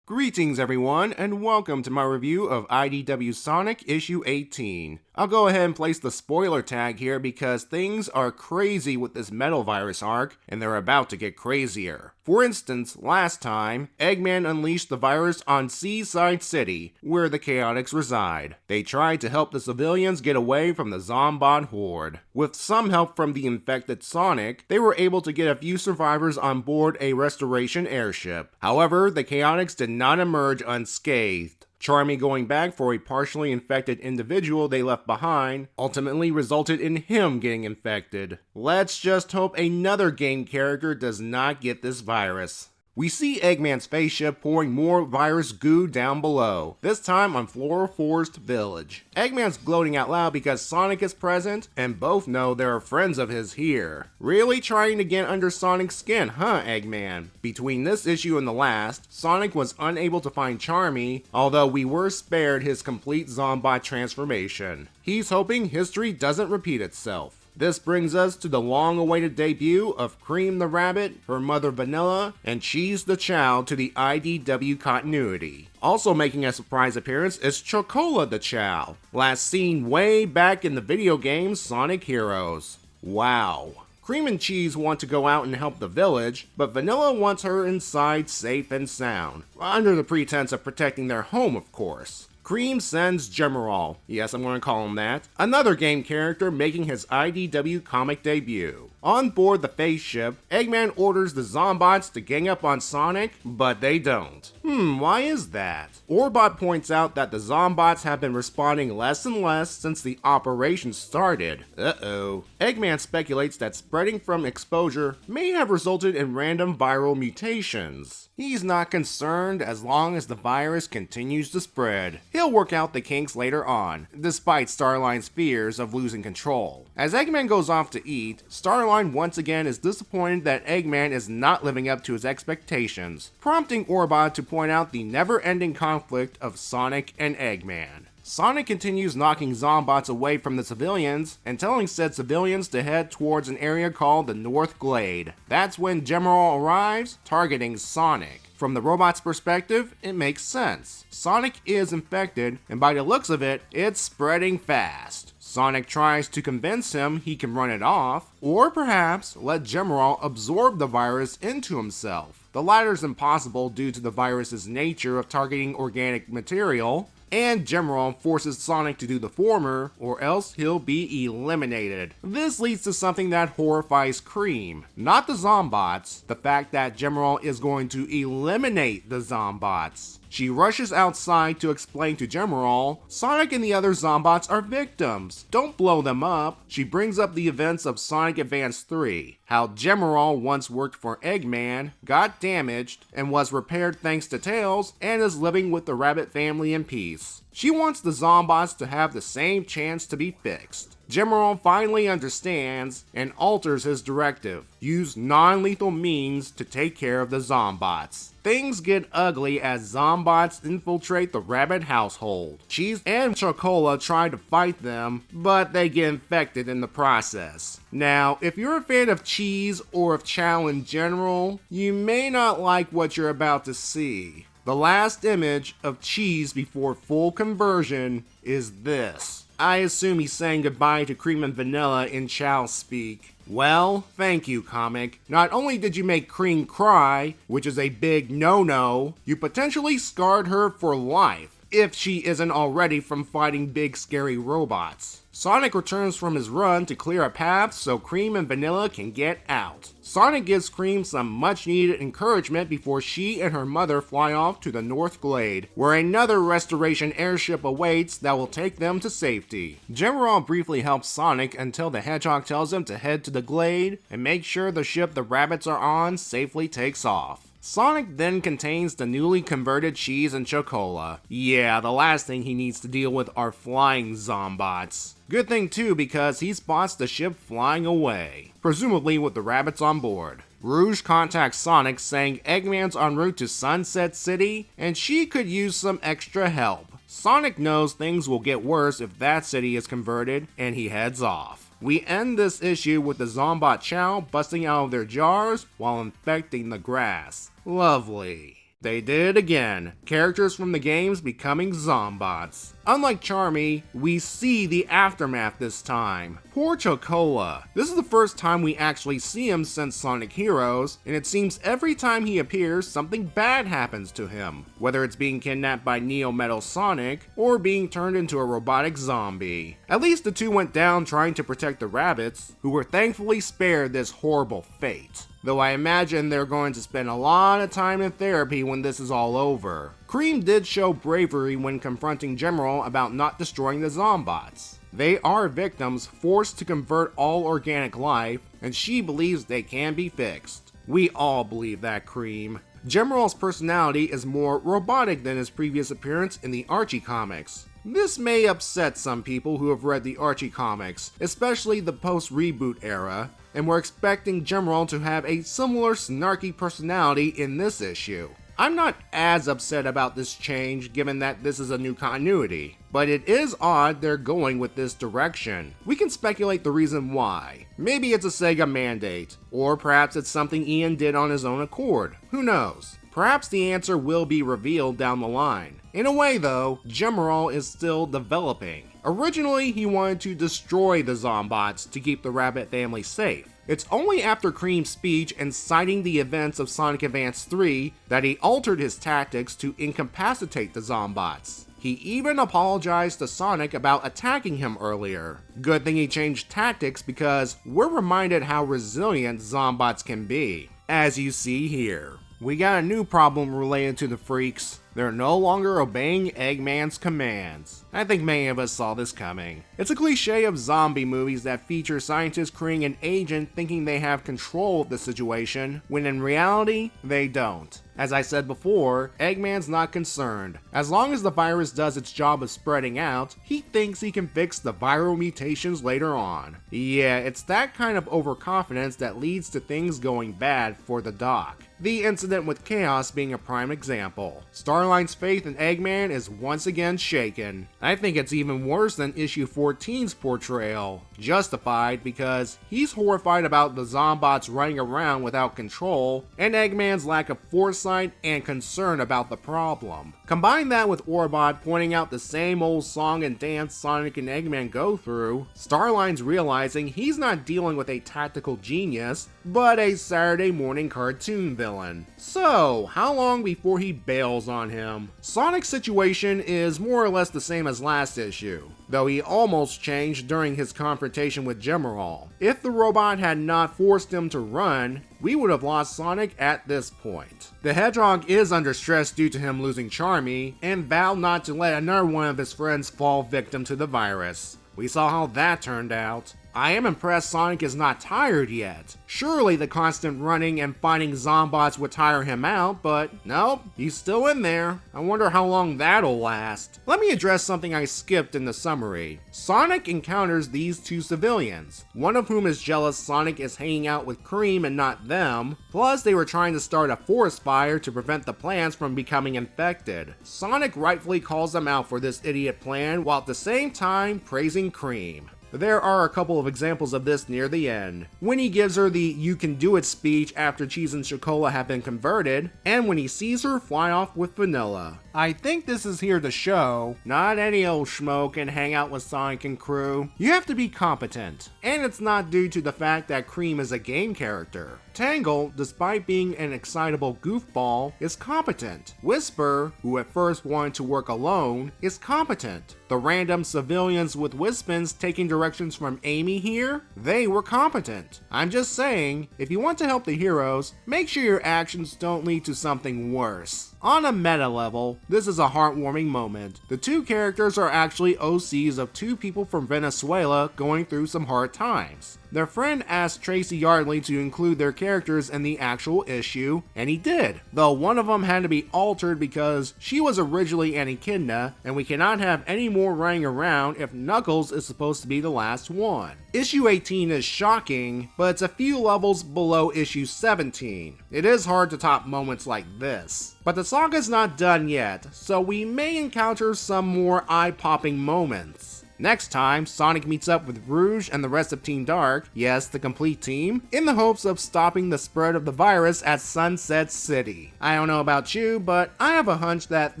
Greetings everyone, and welcome to my review of IDW Sonic issue 18. I'll go ahead and place the spoiler tag here because things are crazy with this Metal Virus arc, and they're about to get crazier. For instance, last time, Eggman unleashed the virus on Seaside City, where the Chaotix reside. They tried to help the civilians get away from the Zombot horde. With some help from the infected Sonic, they were able to get a few survivors on board a restoration airship. However, the Chaotix did not emerge unscathed. Charmy going back for a partially infected individual they left behind ultimately resulted in him getting infected. Let's just hope another game character does not get this virus. We see Eggman's spaceship pouring more virus goo down below, this time on Flora Forest Village. Eggman's gloating out loud because Sonic is present, and both know there are friends of his here. Really trying to get under Sonic's skin, huh, Eggman? Between this issue and the last, Sonic was unable to find Charmy, although we were spared his complete Zombot transformation. He's hoping history doesn't repeat itself. This brings us to the long-awaited debut of Cream the Rabbit, her mother Vanilla, and Cheese the Chow to the IDW continuity. Also making a surprise appearance is Chocola the Chow, last seen way back in the video game Sonic Heroes. Wow. Cream and Cheese want to go out and help the village, but Vanilla wants her inside safe and sound, under the pretense of protecting their home, of course. Cream sends Gemerol, yes, I'm going to call him that, another game character making his IDW comic debut. On board the face ship, Eggman orders the Zombots to gang up on Sonic, but they don't. Why is that? Orbot points out that the Zombots have been responding less and less since the operation started. Uh-oh. Eggman speculates that spreading from exposure may have resulted in random viral mutations. He's not concerned as long as the virus continues to spread. He'll work out the kinks later on, despite Starline's fears of losing control. As Eggman goes off to eat, Starline once again is disappointed that Eggman is not living up to his expectations, prompting Orbot to point out the never-ending conflict of Sonic and Eggman. Sonic continues knocking Zombots away from the civilians and telling said civilians to head towards an area called the North Glade. That's when Gemerol arrives, targeting Sonic. From the robot's perspective, it makes sense. Sonic is infected, and by the looks of it, it's spreading fast. Sonic tries to convince him he can run it off, or perhaps let General absorb the virus into himself. The latter is impossible due to the virus's nature of targeting organic material, and General forces Sonic to do the former, or else he'll be eliminated. This leads to something that horrifies Cream. Not the Zombots, the fact that General is going to eliminate the Zombots. She rushes outside to explain to General, Sonic and the other Zombots are victims, don't blow them up. She brings up the events of Sonic Advance 3, how General once worked for Eggman, got damaged, and was repaired thanks to Tails, and is living with the Rabbit family in peace. She wants the Zombots to have the same chance to be fixed. General finally understands and alters his directive. Use non-lethal means to take care of the Zombots. Things get ugly as Zombots infiltrate the Rabbit household. Cheese and Chocola try to fight them, but they get infected in the process. Now, if you're a fan of Cheese or of Chow in general, you may not like what you're about to see. The last image of Cheese before full conversion is this. I assume he's saying goodbye to Cream and Vanilla in Chow speak. Well, thank you, comic. Not only did you make Cream cry, which is a big no-no, you potentially scarred her for life, if she isn't already from fighting big scary robots. Sonic returns from his run to clear a path so Cream and Vanilla can get out. Sonic gives Cream some much needed encouragement before she and her mother fly off to the North Glade, where another restoration airship awaits that will take them to safety. General briefly helps Sonic until the Hedgehog tells him to head to the Glade and make sure the ship the rabbits are on safely takes off. Sonic then contains the newly converted Cheese and Chocola. Yeah, the last thing he needs to deal with are flying Zombots. Good thing too, because he spots the ship flying away, presumably with the rabbits on board. Rouge contacts Sonic saying Eggman's en route to Sunset City and she could use some extra help. Sonic knows things will get worse if that city is converted, and he heads off. We end this issue with the Zombot Chow busting out of their jars while infecting the grass. Lovely. They did it again. Characters from the games becoming Zombots. Unlike Charmy, we see the aftermath this time. Poor Chocola. This is the first time we actually see him since Sonic Heroes, and it seems every time he appears, something bad happens to him. Whether it's being kidnapped by Neo Metal Sonic, or being turned into a robotic zombie. At least the two went down trying to protect the rabbits, who were thankfully spared this horrible fate. Though I imagine they're going to spend a lot of time in therapy when this is all over. Cream did show bravery when confronting General about not destroying the Zombots. They are victims forced to convert all organic life, and she believes they can be fixed. We all believe that, Cream. General's personality is more robotic than his previous appearance in the Archie comics. This may upset some people who have read the Archie comics, especially the post-reboot era, and were expecting General to have a similar snarky personality in this issue. I'm not as upset about this change given that this is a new continuity, but it is odd they're going with this direction. We can speculate the reason why. Maybe it's a Sega mandate, or perhaps it's something Ian did on his own accord. Who knows? Perhaps the answer will be revealed down the line. In a way though, General is still developing. Originally, he wanted to destroy the Zombots to keep the Rabbit family safe. It's only after Cream's speech and citing the events of Sonic Advance 3 that he altered his tactics to incapacitate the Zombots. He even apologized to Sonic about attacking him earlier. Good thing he changed tactics because we're reminded how resilient Zombots can be, as you see here. We got a new problem related to the freaks. They're no longer obeying Eggman's commands. I think many of us saw this coming. It's a cliche of zombie movies that feature scientists creating an agent thinking they have control of the situation, when in reality, they don't. As I said before, Eggman's not concerned. As long as the virus does its job of spreading out, he thinks he can fix the viral mutations later on. Yeah, it's that kind of overconfidence that leads to things going bad for the Doc. The incident with Chaos being a prime example. Starline's faith in Eggman is once again shaken. I think it's even worse than issue 14's portrayal. Justified because he's horrified about the Zombots running around without control, and Eggman's lack of foresight and concern about the problem. Combine that with Orbot pointing out the same old song and dance Sonic and Eggman go through, Starline's realizing he's not dealing with a tactical genius, but a Saturday morning cartoon villain. So, how long before he bails on him? Sonic's situation is more or less the same as last issue, though he almost changed during his confrontation with Gemerol. If the robot had not forced him to run, we would have lost Sonic at this point. The Hedgehog is under stress due to him losing Charmy, and vowed not to let another one of his friends fall victim to the virus. We saw how that turned out. I am impressed Sonic is not tired yet. Surely the constant running and fighting Zombots would tire him out, but nope, he's still in there. I wonder how long that'll last. Let me address something I skipped in the summary. Sonic encounters these two civilians, one of whom is jealous Sonic is hanging out with Cream and not them, plus they were trying to start a forest fire to prevent the plants from becoming infected. Sonic rightfully calls them out for this idiot plan, while at the same time praising Cream. There are a couple of examples of this near the end. When he gives her the "you can do it" speech after Cheese and Chocola have been converted, and when he sees her fly off with Vanilla. I think this is here to show, not any old schmo can hang out with Sonic and crew. You have to be competent. And it's not due to the fact that Cream is a game character. Tangle, despite being an excitable goofball, is competent. Whisper, who at first wanted to work alone, is competent. The random civilians with Wispins taking directions from Amy here, they were competent. I'm just saying, if you want to help the heroes, make sure your actions don't lead to something worse. On a meta level, this is a heartwarming moment. The two characters are actually OCs of two people from Venezuela going through some hard times. Their friend asked Tracy Yardley to include their characters in the actual issue, and he did, though one of them had to be altered because she was originally an echidna, and we cannot have any more running around if Knuckles is supposed to be the last one. Issue 18 is shocking, but it's a few levels below issue 17. It is hard to top moments like this. But the saga's not done yet, so we may encounter some more eye-popping moments. Next time, Sonic meets up with Rouge and the rest of Team Dark, yes, the complete team, in the hopes of stopping the spread of the virus at Sunset City. I don't know about you, but I have a hunch that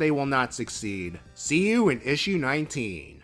they will not succeed. See you in issue 19.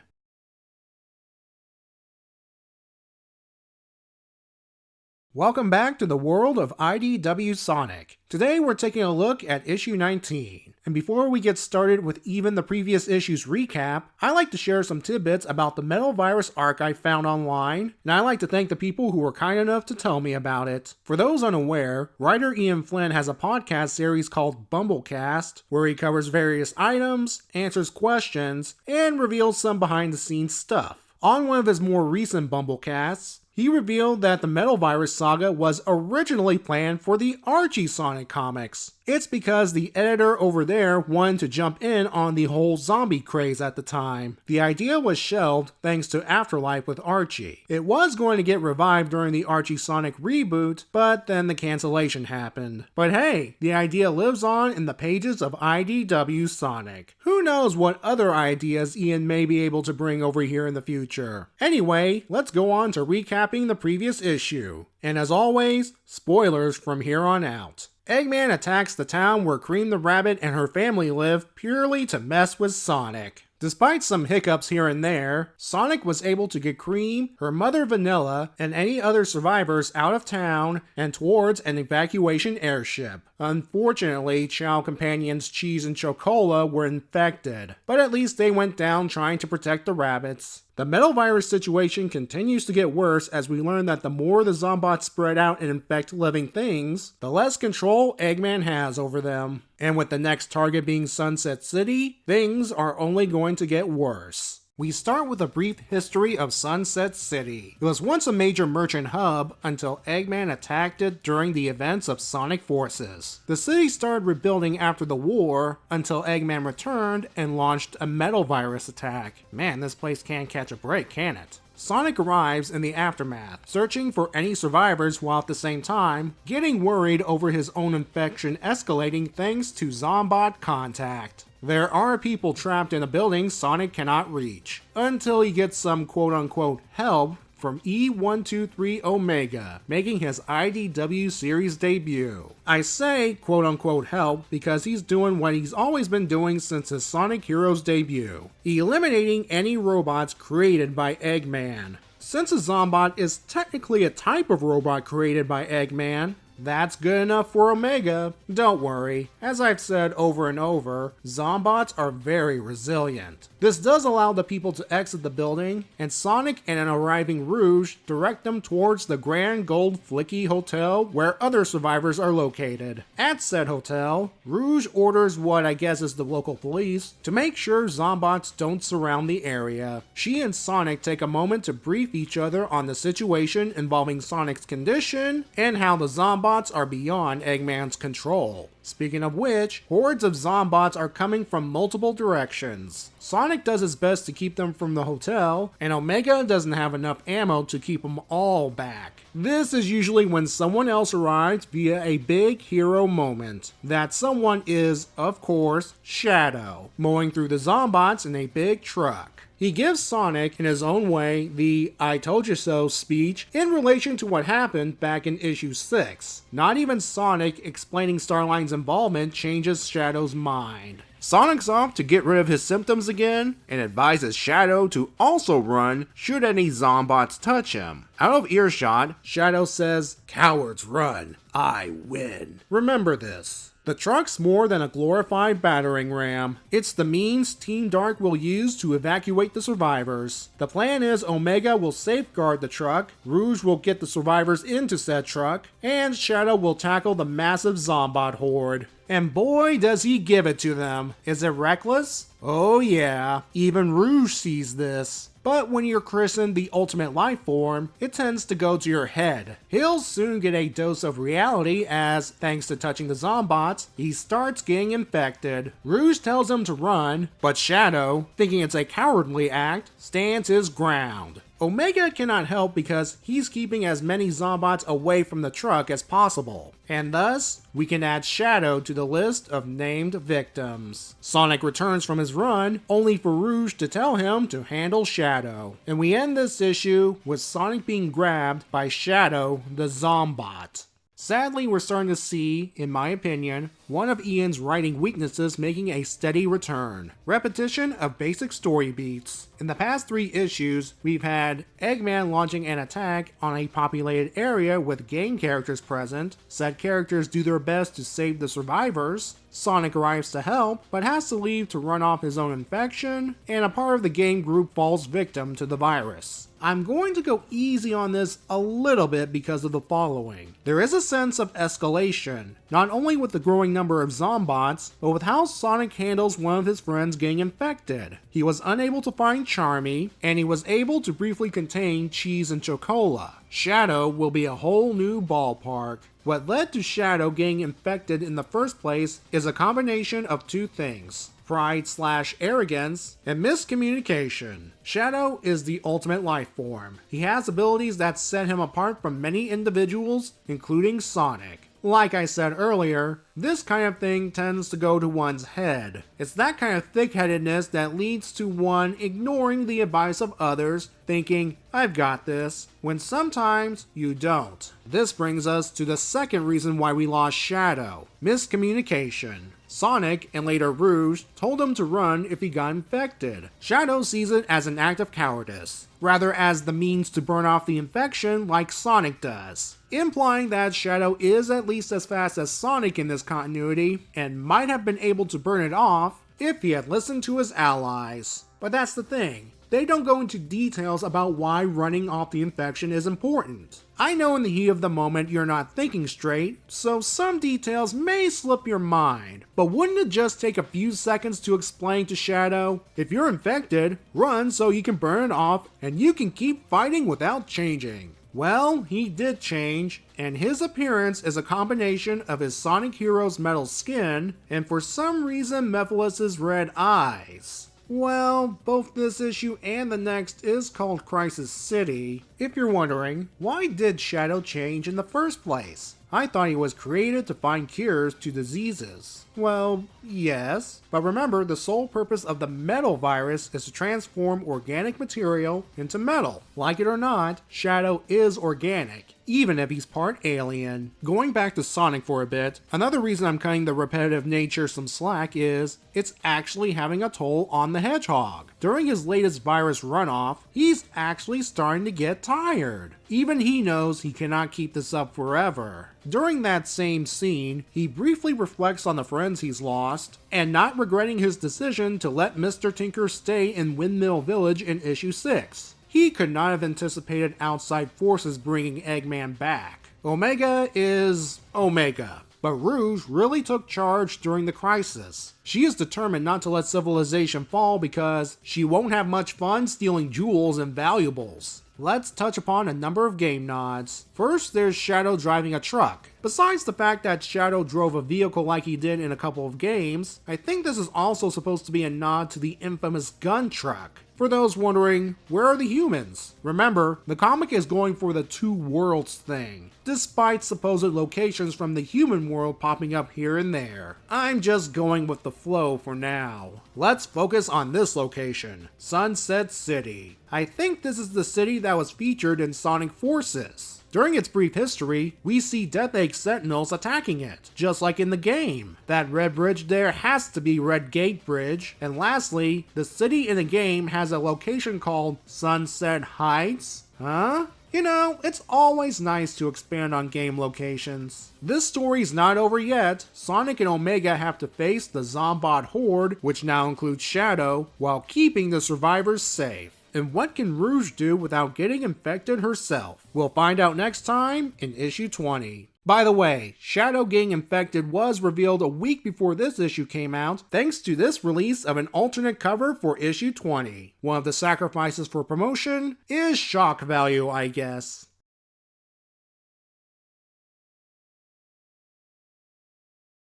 Welcome back to the world of IDW Sonic. Today we're taking a look at issue 19. And before we get started with even the previous issue's recap, I like to share some tidbits about the Metal Virus arc I found online, and I like to thank the people who were kind enough to tell me about it. For those unaware, writer Ian Flynn has a podcast series called Bumblecast, where he covers various items, answers questions, and reveals some behind-the-scenes stuff. On one of his more recent Bumblecasts, he revealed that the Metal Virus Saga was originally planned for the Archie Sonic comics. It's because the editor over there wanted to jump in on the whole zombie craze at the time. The idea was shelved thanks to Afterlife with Archie. It was going to get revived during the Archie Sonic reboot, but then the cancellation happened. But hey, the idea lives on in the pages of IDW Sonic. Who knows what other ideas Ian may be able to bring over here in the future. Anyway, let's go on to recapping the previous issue. And as always, spoilers from here on out. Eggman attacks the town where Cream the Rabbit and her family live purely to mess with Sonic. Despite some hiccups here and there, Sonic was able to get Cream, her mother Vanilla, and any other survivors out of town and towards an evacuation airship. Unfortunately, Chow companions Cheese and Chocola were infected, but at least they went down trying to protect the rabbits. The Metal Virus situation continues to get worse as we learn that the more the Zombots spread out and infect living things, the less control Eggman has over them. And with the next target being Sunset City, things are only going to get worse. We start with a brief history of Sunset City. It was once a major merchant hub until Eggman attacked it during the events of Sonic Forces. The city started rebuilding after the war until Eggman returned and launched a Metal Virus attack. Man, this place can't catch a break, can it? Sonic arrives in the aftermath, searching for any survivors while at the same time getting worried over his own infection escalating thanks to Zombot contact. There are people trapped in a building Sonic cannot reach, until he gets some quote-unquote help from E123 Omega, making his IDW series debut. I say quote-unquote help because he's doing what he's always been doing since his Sonic Heroes debut, eliminating any robots created by Eggman. Since a Zombot is technically a type of robot created by Eggman, that's good enough for Omega. Don't worry, as I've said over and over, Zombots are very resilient. This does allow the people to exit the building, and Sonic and an arriving Rouge direct them towards the Grand Gold Flicky Hotel where other survivors are located. At said hotel, Rouge orders what I guess is the local police to make sure Zombots don't surround the area. She and Sonic take a moment to brief each other on the situation involving Sonic's condition and how the Zombots are beyond Eggman's control. Speaking of which, hordes of Zombots are coming from multiple directions. Sonic does his best to keep them from the hotel, and Omega doesn't have enough ammo to keep them all back. This is usually when someone else arrives via a big hero moment. That someone is, of course, Shadow, mowing through the Zombots in a big truck. He gives Sonic, in his own way, the I told you so speech in relation to what happened back in issue 6. Not even Sonic explaining Starline's involvement changes Shadow's mind. Sonic's off to get rid of his symptoms again and advises Shadow to also run should any Zombots touch him. Out of earshot, Shadow says, "Cowards run, I win." Remember this. The truck's more than a glorified battering ram. It's the means Team Dark will use to evacuate the survivors. The plan is Omega will safeguard the truck, Rouge will get the survivors into said truck, and Shadow will tackle the massive Zombot horde. And boy does he give it to them. Is it reckless? Oh yeah, even Rouge sees this. But when you're christened the ultimate life form, it tends to go to your head. He'll soon get a dose of reality as, thanks to touching the Zombots, he starts getting infected. Rouge tells him to run, but Shadow, thinking it's a cowardly act, stands his ground. Omega cannot help because he's keeping as many Zombots away from the truck as possible, and thus, we can add Shadow to the list of named victims. Sonic returns from his run, only for Rouge to tell him to handle Shadow. And we end this issue with Sonic being grabbed by Shadow the Zombot. Sadly, we're starting to see, in my opinion, one of Ian's writing weaknesses making a steady return. Repetition of basic story beats. In the past 3 issues, we've had Eggman launching an attack on a populated area with game characters present. Said characters do their best to save the survivors. Sonic arrives to help, but has to leave to run off his own infection, and a part of the game group falls victim to the virus. I'm going to go easy on this a little bit because of the following. There is a sense of escalation, not only with the growing number of Zombots, but with how Sonic handles one of his friends getting infected. He was unable to find Charmy, and he was able to briefly contain Cheese and Chocola. Shadow will be a whole new ballpark. What led to Shadow getting infected in the first place is a combination of 2 things: pride/arrogance, and miscommunication. Shadow is the ultimate life form. He has abilities that set him apart from many individuals, including Sonic. Like I said earlier, this kind of thing tends to go to one's head. It's that kind of thick-headedness that leads to one ignoring the advice of others, thinking, "I've got this," when sometimes you don't. This brings us to the second reason why we lost Shadow: miscommunication. Sonic, and later Rouge, told him to run if he got infected. Shadow sees it as an act of cowardice, rather as the means to burn off the infection like Sonic does, implying that Shadow is at least as fast as Sonic in this continuity, and might have been able to burn it off if he had listened to his allies. But that's the thing, they don't go into details about why running off the infection is important. I know in the heat of the moment you're not thinking straight, so some details may slip your mind, but wouldn't it just take a few seconds to explain to Shadow? If you're infected, run so you can burn it off and you can keep fighting without changing. Well, he did change, and his appearance is a combination of his Sonic Hero's metal skin and for some reason Mephiles' red eyes. Well, both this issue and the next is called Crisis City. If you're wondering, why did Shadow change in the first place? I thought he was created to find cures to diseases. Well, yes, but remember the sole purpose of the Metal Virus is to transform organic material into metal. Like it or not, Shadow is organic, even if he's part alien. Going back to Sonic for a bit, another reason I'm cutting the repetitive nature some slack is it's actually having a toll on the Hedgehog. During his latest virus runoff, he's actually starting to get tired. Even he knows he cannot keep this up forever. During that same scene, he briefly reflects on the friends he's lost, and not regretting his decision to let Mr. Tinker stay in Windmill Village in issue 6. He could not have anticipated outside forces bringing Eggman back. Omega is Omega. But Rouge really took charge during the crisis. She is determined not to let civilization fall because she won't have much fun stealing jewels and valuables. Let's touch upon a number of game nods. First, there's Shadow driving a truck. Besides the fact that Shadow drove a vehicle like he did in a couple of games, I think this is also supposed to be a nod to the infamous gun truck. For those wondering, where are the humans? Remember, the comic is going for the two worlds thing, despite supposed locations from the human world popping up here and there. I'm just going with the flow for now. Let's focus on this location, Sunset City. I think this is the city that was featured in Sonic Forces. During its brief history, we see Death Egg Sentinels attacking it, just like in the game. That red bridge there has to be Red Gate Bridge. And lastly, the city in the game has a location called Sunset Heights. Huh? You know, it's always nice to expand on game locations. This story's not over yet. Sonic and Omega have to face the Zombot Horde, which now includes Shadow, while keeping the survivors safe. And what can Rouge do without getting infected herself? We'll find out next time in issue 20. By the way, Shadow getting infected was revealed a week before this issue came out, thanks to this release of an alternate cover for issue 20. One of the sacrifices for promotion is shock value, I guess.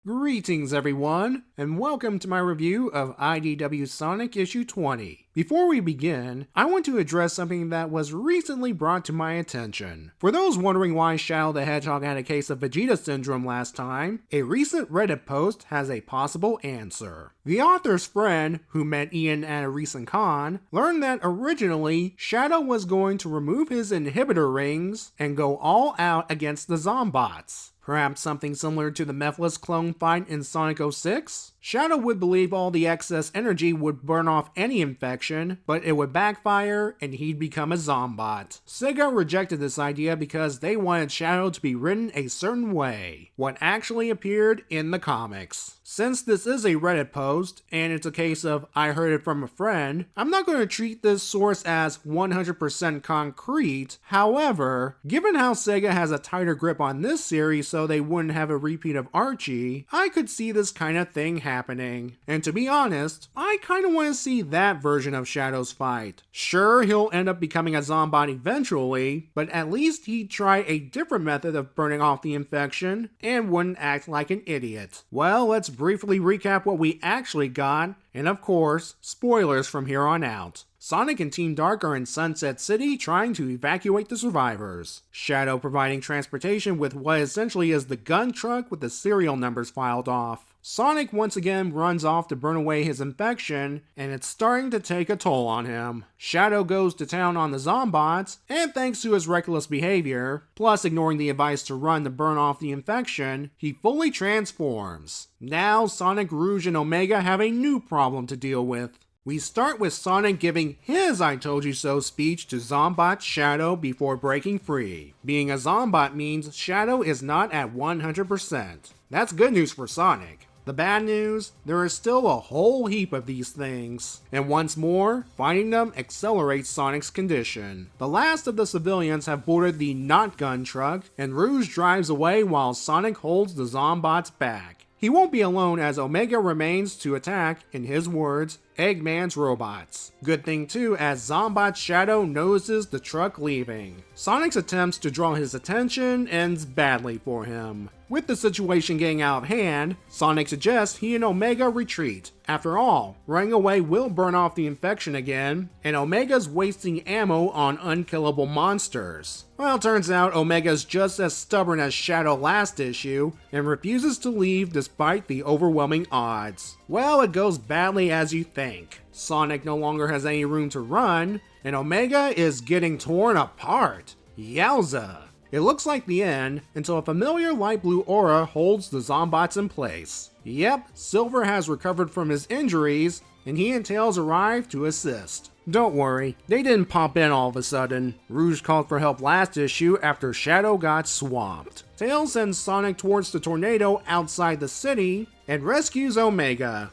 Greetings everyone, and welcome to my review of IDW Sonic issue 20. Before we begin, I want to address something that was recently brought to my attention. For those wondering why Shadow the Hedgehog had a case of Vegeta syndrome last time, a recent Reddit post has a possible answer. The author's friend, who met Ian at a recent con, learned that originally Shadow was going to remove his inhibitor rings and go all out against the Zombots. Perhaps something similar to the Mephiles clone fight in Sonic 06? Shadow would believe all the excess energy would burn off any infection, but it would backfire and he'd become a Zombot. Sega rejected this idea because they wanted Shadow to be written a certain way, what actually appeared in the comics. Since this is a Reddit post, and it's a case of I heard it from a friend, I'm not going to treat this source as 100% concrete. However, given how Sega has a tighter grip on this series so they wouldn't have a repeat of Archie, I could see this kind of thing happening. And to be honest, I kind of want to see that version of Shadow's fight. Sure, he'll end up becoming a Zombot eventually, but at least he'd try a different method of burning off the infection and wouldn't act like an idiot. Well, let's briefly recap what we actually got, and of course, spoilers from here on out. Sonic and Team Dark are in Sunset City trying to evacuate the survivors. Shadow providing transportation with what essentially is the gun truck with the serial numbers filed off. Sonic once again runs off to burn away his infection, and it's starting to take a toll on him. Shadow goes to town on the Zombots, and thanks to his reckless behavior, plus ignoring the advice to run to burn off the infection, he fully transforms. Now Sonic, Rouge, and Omega have a new problem to deal with. We start with Sonic giving his I told you so speech to Zombot Shadow before breaking free. Being a Zombot means Shadow is not at 100%. That's good news for Sonic. The bad news, there is still a whole heap of these things. And once more, finding them accelerates Sonic's condition. The last of the civilians have boarded the not-gun truck, and Rouge drives away while Sonic holds the Zombots back. He won't be alone as Omega remains to attack, in his words, Eggman's robots. Good thing too, as Zombot's shadow notices the truck leaving. Sonic's attempts to draw his attention ends badly for him. With the situation getting out of hand, Sonic suggests he and Omega retreat. After all, running away will burn off the infection again, and Omega's wasting ammo on unkillable monsters. Well, turns out Omega's just as stubborn as Shadow last issue, and refuses to leave despite the overwhelming odds. Well, it goes badly as you think. Sonic no longer has any room to run, and Omega is getting torn apart. Yowza! It looks like the end until a familiar light blue aura holds the Zombots in place. Yep, Silver has recovered from his injuries, and he and Tails arrive to assist. Don't worry, they didn't pop in all of a sudden. Rouge called for help last issue after Shadow got swamped. Tails sends Sonic towards the tornado outside the city and rescues Omega.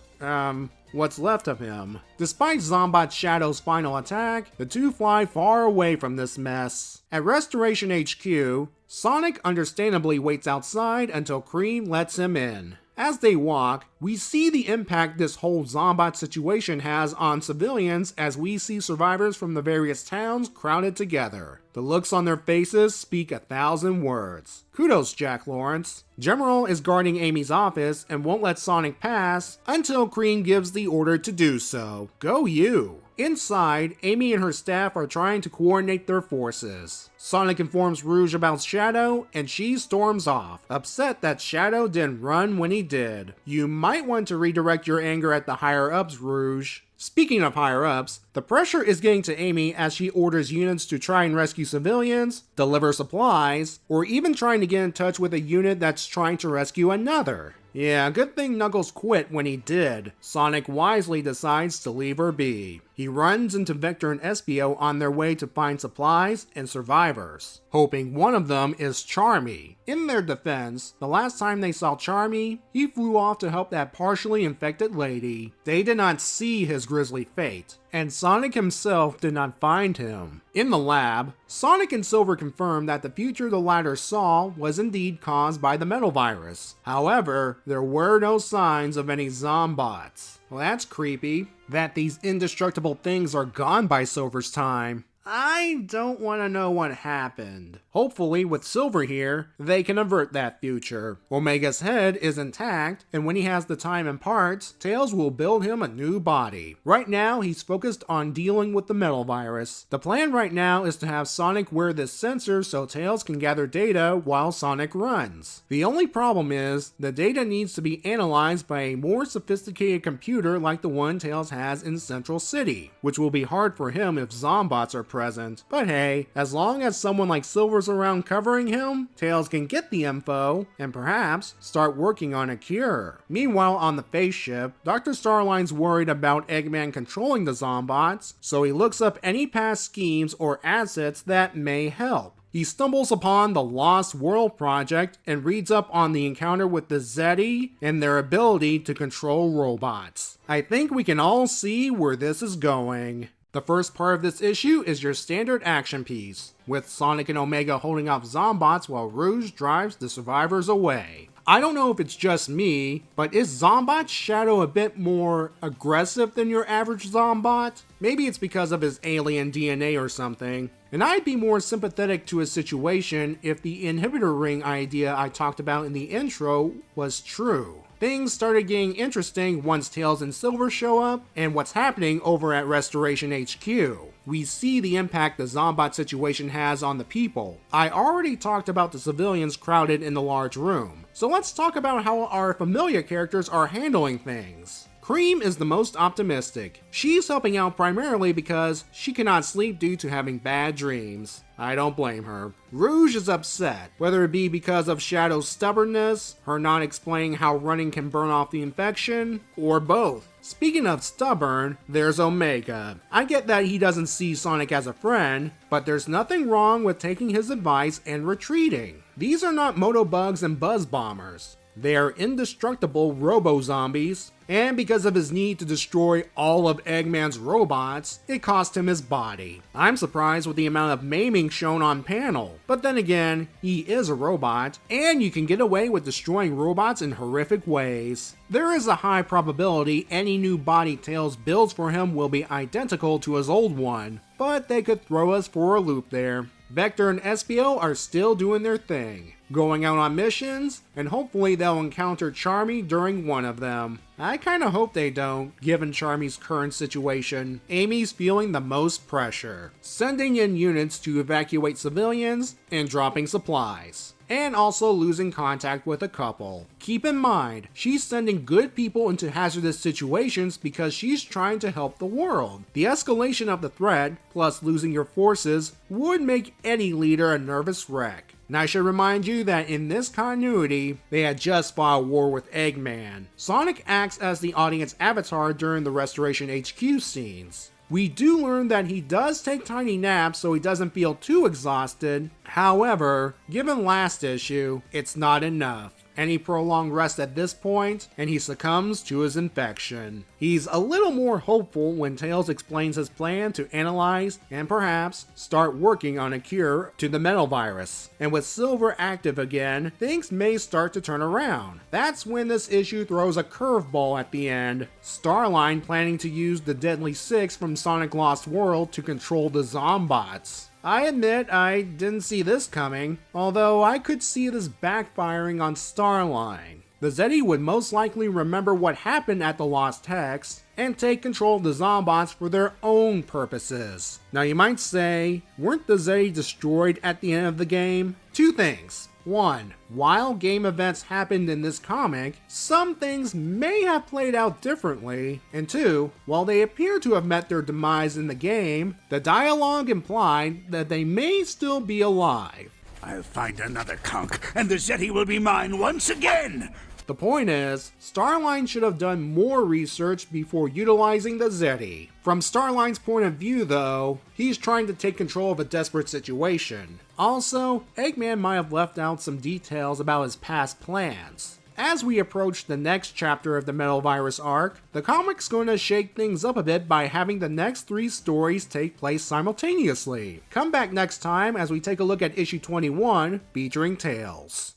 What's left of him. Despite Zombot Shadow's final attack, the two fly far away from this mess. At Restoration HQ, Sonic understandably waits outside until Cream lets him in. As they walk, we see the impact this whole Zombot situation has on civilians as we see survivors from the various towns crowded together. The looks on their faces speak 1,000 words. Kudos, Jack Lawrence. General is guarding Amy's office and won't let Sonic pass until Cream gives the order to do so. Go you! Inside, Amy and her staff are trying to coordinate their forces. Sonic informs Rouge about Shadow, and she storms off, upset that Shadow didn't run when he did. You might want to redirect your anger at the higher-ups, Rouge. Speaking of higher-ups, the pressure is getting to Amy as she orders units to try and rescue civilians, deliver supplies, or even trying to get in touch with a unit that's trying to rescue another. Yeah, good thing Knuckles quit when he did. Sonic wisely decides to leave her be. He runs into Vector and Espio on their way to find supplies and survivors, hoping one of them is Charmy. In their defense, the last time they saw Charmy, he flew off to help that partially infected lady. They did not see his grisly fate, and Sonic himself did not find him. In the lab, Sonic and Silver confirm that the future the latter saw was indeed caused by the Metal Virus. However, there were no signs of any Zombots. Well, that's creepy. That these indestructible things are gone by Silver's time. I don't want to know what happened. Hopefully, with Silver here, they can avert that future. Omega's head is intact, and when he has the time and parts, Tails will build him a new body. Right now, he's focused on dealing with the Metal Virus. The plan right now is to have Sonic wear this sensor so Tails can gather data while Sonic runs. The only problem is, the data needs to be analyzed by a more sophisticated computer like the one Tails has in Central City, which will be hard for him if Zombots are present. But hey, as long as someone like Silver's around covering him, Tails can get the info and perhaps start working on a cure. Meanwhile, on the face ship, Dr. Starline's worried about Eggman controlling the Zombots, so he looks up any past schemes or assets that may help. He stumbles upon the Lost World Project and reads up on the encounter with the Zeti and their ability to control robots. I think we can all see where this is going. The first part of this issue is your standard action piece, with Sonic and Omega holding off Zombots while Rouge drives the survivors away. I don't know if it's just me, but is Zombot's Shadow a bit more aggressive than your average Zombot? Maybe it's because of his alien DNA or something. And I'd be more sympathetic to his situation if the inhibitor ring idea I talked about in the intro was true. Things started getting interesting once Tails and Silver show up, and what's happening over at Restoration HQ. We see the impact the Zombot situation has on the people. I already talked about the civilians crowded in the large room, so let's talk about how our familiar characters are handling things. Cream is the most optimistic. She's helping out primarily because she cannot sleep due to having bad dreams. I don't blame her. Rouge is upset, whether it be because of Shadow's stubbornness, her not explaining how running can burn off the infection, or both. Speaking of stubborn, there's Omega. I get that he doesn't see Sonic as a friend, but there's nothing wrong with taking his advice and retreating. These are not Motobugs and Buzz Bombers. They are indestructible robo-zombies, and because of his need to destroy all of Eggman's robots, it cost him his body. I'm surprised with the amount of maiming shown on panel, but then again, he is a robot, and you can get away with destroying robots in horrific ways. There is a high probability any new body Tails builds for him will be identical to his old one, but they could throw us for a loop there. Vector and Espio are still doing their thing, going out on missions, and hopefully they'll encounter Charmy during one of them. I kinda hope they don't, given Charmy's current situation. Amy's feeling the most pressure, sending in units to evacuate civilians and dropping supplies, and also losing contact with a couple. Keep in mind, she's sending good people into hazardous situations because she's trying to help the world. The escalation of the threat, plus losing your forces, would make any leader a nervous wreck. And I should remind you that in this continuity, they had just fought a war with Eggman. Sonic acts as the audience avatar during the Restoration HQ scenes. We do learn that he does take tiny naps so he doesn't feel too exhausted. However, given last issue, it's not enough. Any prolonged rest at this point, and he succumbs to his infection. He's a little more hopeful when Tails explains his plan to analyze and perhaps start working on a cure to the Metal Virus. And with Silver active again, things may start to turn around. That's when this issue throws a curveball at the end. Starline planning to use the Deadly Six from Sonic Lost World to control the Zombots. I admit I didn't see this coming, although I could see this backfiring on Starline. The Zeti would most likely remember what happened at the Lost Hex and take control of the Zombots for their own purposes. Now you might say, weren't the Zeti destroyed at the end of the game? Two things. One, while game events happened in this comic, some things may have played out differently. And two, while they appear to have met their demise in the game, the dialogue implied that they may still be alive. I'll find another conch, and the Zeti will be mine once again! The point is, Starline should have done more research before utilizing the Zeti. From Starline's point of view though, he's trying to take control of a desperate situation. Also, Eggman might have left out some details about his past plans. As we approach the next chapter of the Metal Virus arc, the comic's going to shake things up a bit by having the next 3 stories take place simultaneously. Come back next time as we take a look at issue 21 featuring Tails.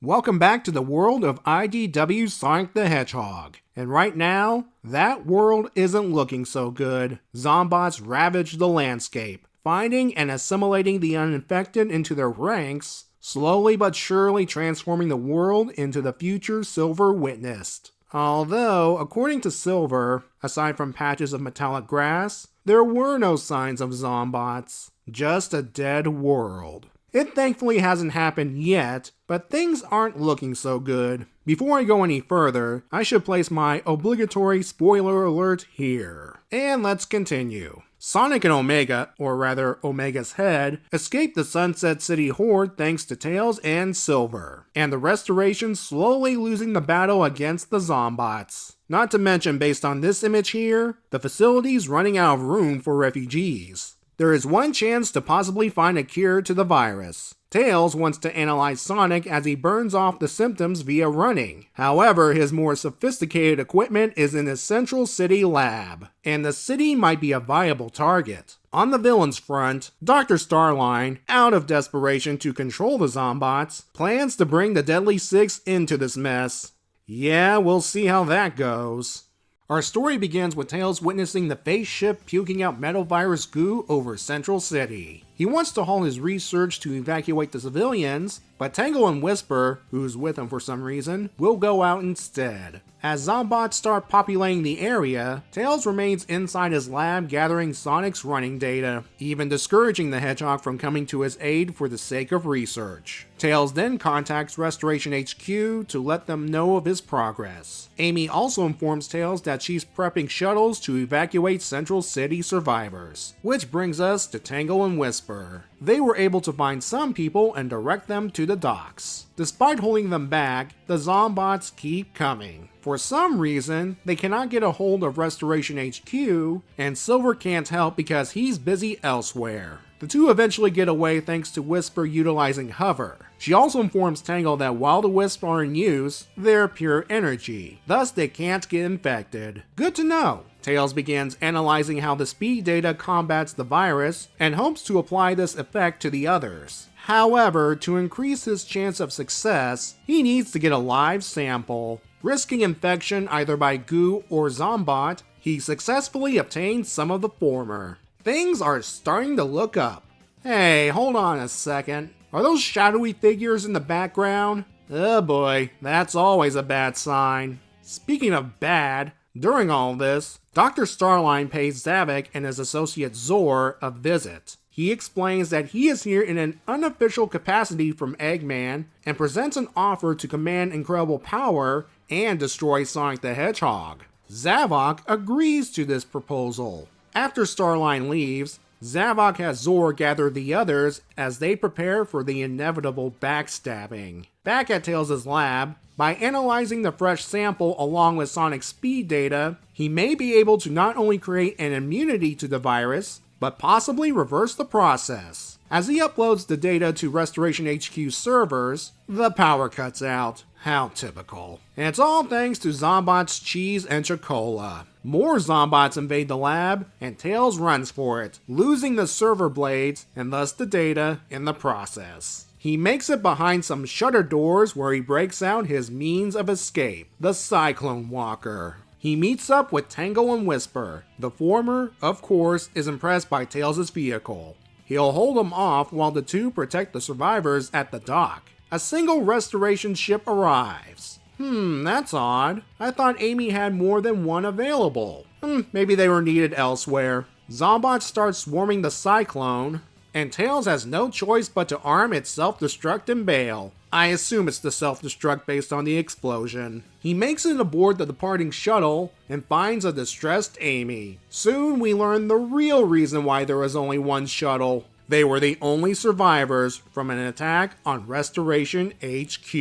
Welcome back to the world of IDW Sonic the Hedgehog. And right now, that world isn't looking so good. Zombots ravage the landscape, finding and assimilating the uninfected into their ranks, slowly but surely transforming the world into the future Silver witnessed. Although, according to Silver, aside from patches of metallic grass, there were no signs of Zombots, just a dead world. It thankfully hasn't happened yet, but things aren't looking so good. Before I go any further, I should place my obligatory spoiler alert here. And let's continue. Sonic and Omega, or rather Omega's head, escaped the Sunset City Horde thanks to Tails and Silver, and the Restoration slowly losing the battle against the Zombots. Not to mention, based on this image here, the facility's running out of room for refugees. There is one chance to possibly find a cure to the virus. Tails wants to analyze Sonic as he burns off the symptoms via running. However, his more sophisticated equipment is in his Central City lab, and the city might be a viable target. On the villain's front, Dr. Starline, out of desperation to control the Zombots, plans to bring the Deadly Six into this mess. Yeah, we'll see how that goes. Our story begins with Tails witnessing the face ship puking out metal virus goo over Central City. He wants to halt his research to evacuate the civilians, but Tangle and Whisper, who's with him for some reason, will go out instead. As Zombots start populating the area, Tails remains inside his lab gathering Sonic's running data, even discouraging the Hedgehog from coming to his aid for the sake of research. Tails then contacts Restoration HQ to let them know of his progress. Amy also informs Tails that she's prepping shuttles to evacuate Central City survivors. Which brings us to Tangle and Whisper. They were able to find some people and direct them to the docks. Despite holding them back, the Zombots keep coming. For some reason, they cannot get a hold of Restoration HQ, and Silver can't help because he's busy elsewhere. The two eventually get away thanks to Whisper utilizing Hover. She also informs Tangle that while the Wisps are in use, they're pure energy, thus they can't get infected. Good to know. Tails begins analyzing how the speed data combats the virus and hopes to apply this effect to the others. However, to increase his chance of success, he needs to get a live sample. Risking infection either by goo or Zombot, he successfully obtains some of the former. Things are starting to look up. Hey, hold on a second. Are those shadowy figures in the background? Oh boy, that's always a bad sign. Speaking of bad, during all this, Dr. Starline pays Zavok and his associate Zor a visit. He explains that he is here in an unofficial capacity from Eggman and presents an offer to command incredible power and destroy Sonic the Hedgehog. Zavok agrees to this proposal. After Starline leaves, Zavok has Zor gather the others as they prepare for the inevitable backstabbing. Back at Tails' lab, by analyzing the fresh sample along with Sonic's speed data, he may be able to not only create an immunity to the virus, but possibly reverse the process. As he uploads the data to Restoration HQ servers, the power cuts out. How typical. And it's all thanks to Zombot's cheese and Chocola. More Zombots invade the lab, and Tails runs for it, losing the server blades and thus the data in the process. He makes it behind some shutter doors where he breaks out his means of escape, the Cyclone Walker. He meets up with Tangle and Whisper. The former, of course, is impressed by Tails' vehicle. He'll hold him off while the two protect the survivors at the dock. A single restoration ship arrives. That's odd. I thought Amy had more than one available. Maybe they were needed elsewhere. Zombot starts swarming the Cyclone, and Tails has no choice but to arm its self-destruct and bail. I assume it's the self-destruct based on the explosion. He makes it aboard the departing shuttle and finds a distressed Amy. Soon we learn the real reason why there was only one shuttle. They were the only survivors from an attack on Restoration HQ.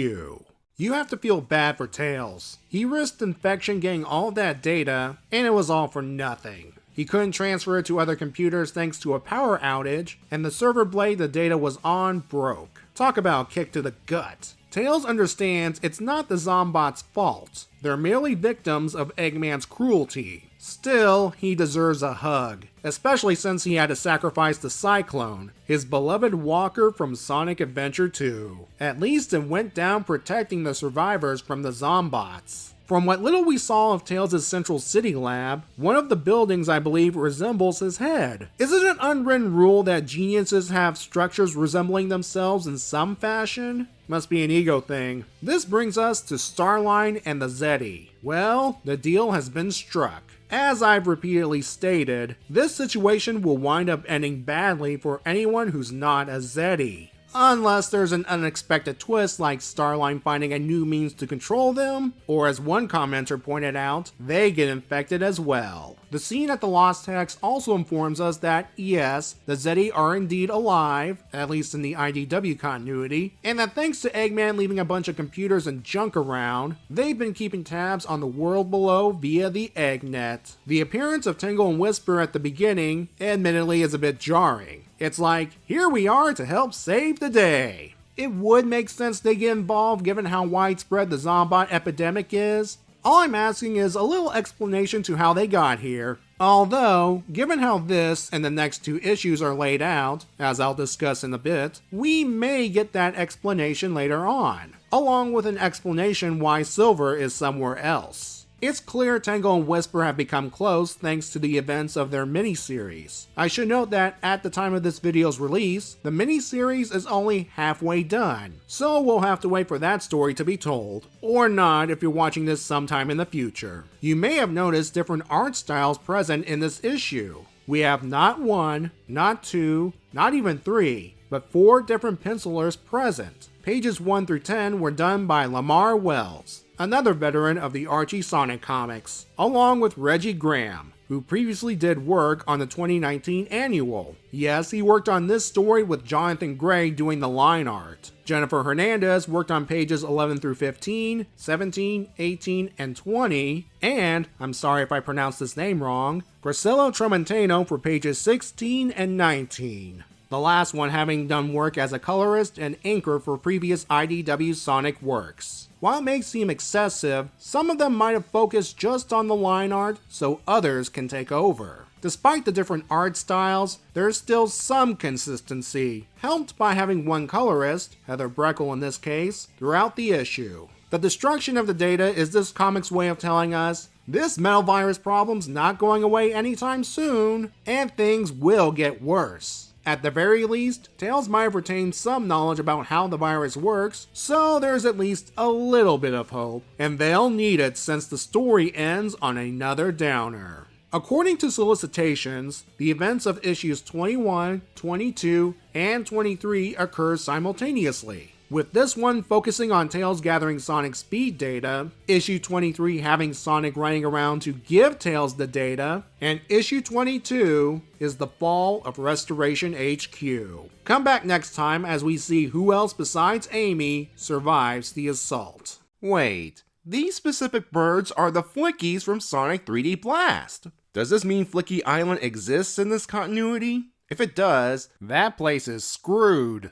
You have to feel bad for Tails. He risked infection getting all that data, and it was all for nothing. He couldn't transfer it to other computers thanks to a power outage, and the server blade the data was on broke. Talk about a kick to the gut. Tails understands it's not the Zombot's fault. They're merely victims of Eggman's cruelty. Still, he deserves a hug, especially since he had to sacrifice the Cyclone, his beloved walker from Sonic Adventure 2. At least it went down protecting the survivors from the Zombots. From what little we saw of Tails' Central City lab, one of the buildings I believe resembles his head. Is it an unwritten rule that geniuses have structures resembling themselves in some fashion? Must be an ego thing. This brings us to Starline and the Zeddy. Well, the deal has been struck. As I've repeatedly stated, this situation will wind up ending badly for anyone who's not a Zeddy. Unless there's an unexpected twist like Starline finding a new means to control them, or as one commenter pointed out, they get infected as well. The scene at the Lost Hex also informs us that, yes, the Zeddy are indeed alive, at least in the IDW continuity, and that thanks to Eggman leaving a bunch of computers and junk around, they've been keeping tabs on the world below via the Eggnet. The appearance of Tangle and Whisper at the beginning, admittedly, is a bit jarring. It's like, here we are to help save the day. It would make sense they get involved given how widespread the Zombot epidemic is. All I'm asking is a little explanation to how they got here. Although, given how this and the next two issues are laid out, as I'll discuss in a bit, we may get that explanation later on, along with an explanation why Silver is somewhere else. It's clear Tangle and Whisper have become close thanks to the events of their miniseries. I should note that at the time of this video's release, the miniseries is only halfway done, so we'll have to wait for that story to be told, or not if you're watching this sometime in the future. You may have noticed different art styles present in this issue. We have not one, not two, not even three, but 4 different pencilers present. Pages 1 through 10 were done by Lamar Wells, another veteran of the Archie Sonic comics, along with Reggie Graham, who previously did work on the 2019 annual. Yes, he worked on this story with Jonathan Gray doing the line art. Jennifer Hernandez worked on pages 11 through 15, 17, 18, and 20, and, I'm sorry if I pronounced this name wrong, Priscilla Tramontano for pages 16 and 19. the last one having done work as a colorist and inker for previous IDW Sonic works. While it may seem excessive, some of them might have focused just on the line art so others can take over. Despite the different art styles, there's still some consistency, helped by having one colorist, Heather Breckel in this case, throughout the issue. The destruction of the data is this comic's way of telling us this Metal Virus problem's not going away anytime soon, and things will get worse. At the very least, Tails might have retained some knowledge about how the virus works, so there's at least a little bit of hope, and they'll need it since the story ends on another downer. According to solicitations, the events of issues 21, 22, and 23 occur simultaneously, with this one focusing on Tails gathering Sonic speed data, issue 23 having Sonic running around to give Tails the data, and issue 22 is the fall of Restoration HQ. Come back next time as we see who else besides Amy survives the assault. Wait, these specific birds are the Flickies from Sonic 3D Blast. Does this mean Flicky Island exists in this continuity? If it does, that place is screwed.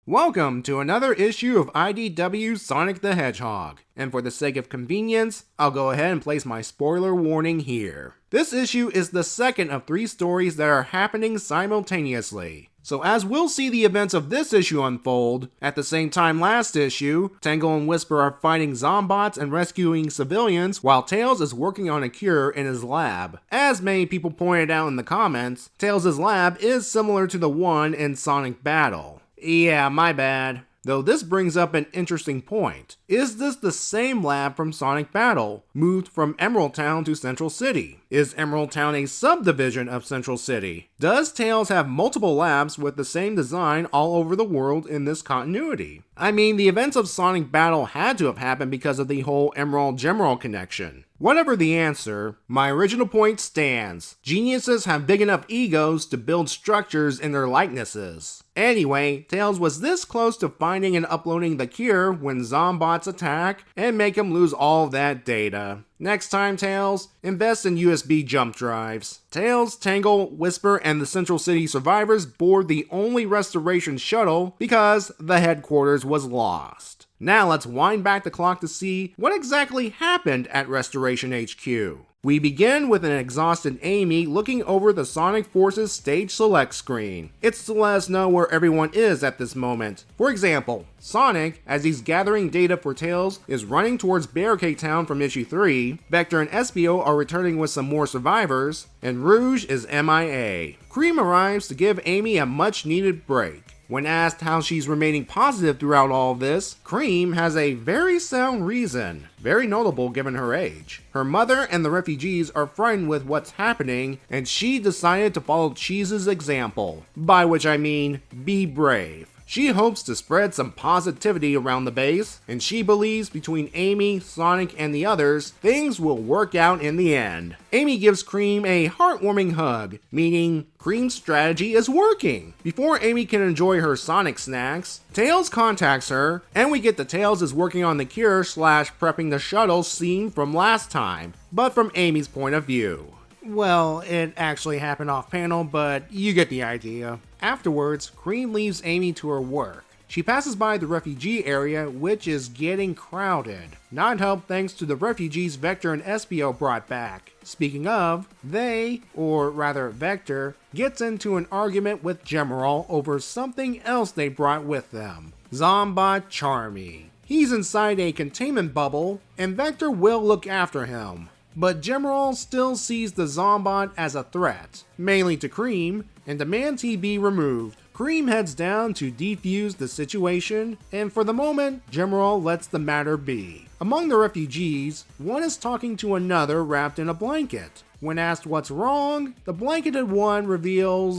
Welcome to another issue of IDW Sonic the Hedgehog, and for the sake of convenience, I'll go ahead and place my spoiler warning here. This issue is the second of 3 stories that are happening simultaneously. So as we'll see the events of this issue unfold, at the same time last issue, Tangle and Whisper are fighting Zombots and rescuing civilians while Tails is working on a cure in his lab. As many people pointed out in the comments, Tails' lab is similar to the one in Sonic Battle. Yeah, my bad. Though this brings up an interesting point. Is this the same lab from Sonic Battle, moved from Emerald Town to Central City? Is Emerald Town a subdivision of Central City? Does Tails have multiple labs with the same design all over the world in this continuity? I mean, the events of Sonic Battle had to have happened because of the whole Emerald-Gemerald connection. Whatever the answer, my original point stands. Geniuses have big enough egos to build structures in their likenesses. Anyway, Tails was this close to finding and uploading the cure when Zombots attack and make him lose all that data. Next time, Tails, invest in USB jump drives. Tails, Tangle, Whisper, and the Central City survivors board the only restoration shuttle because the headquarters was lost. Now let's wind back the clock to see what exactly happened at Restoration HQ. We begin with an exhausted Amy looking over the Sonic Forces stage select screen. It's to let us know where everyone is at this moment. For example, Sonic, as he's gathering data for Tails, is running towards Barricade Town from issue 3, Vector and Espio are returning with some more survivors, and Rouge is MIA. Cream arrives to give Amy a much needed break. When asked how she's remaining positive throughout all of this, Cream has a very sound reason, very notable given her age. Her mother and the refugees are frightened with what's happening, and she decided to follow Cheese's example, by which I mean, be brave. She hopes to spread some positivity around the base, and she believes between Amy, Sonic, and the others, things will work out in the end. Amy gives Cream a heartwarming hug, meaning Cream's strategy is working. Before Amy can enjoy her Sonic snacks, Tails contacts her, and we get the Tails is working on the cure / prepping the shuttle scene from last time, but from Amy's point of view. Well, it actually happened off panel, but you get the idea. Afterwards, Cream leaves Amy to her work. She passes by the refugee area, which is getting crowded. Not helped thanks to the refugees Vector and Espio brought back. Speaking of, they, or rather Vector, gets into an argument with Gemerald over something else they brought with them. Zombot Charmy. He's inside a containment bubble, and Vector will look after him. But Gemerald still sees the Zombot as a threat, mainly to Cream, and demands he be removed. Cream heads down to defuse the situation, and for the moment, Gemerald lets the matter be. Among the refugees, one is talking to another wrapped in a blanket. When asked what's wrong, the blanketed one reveals,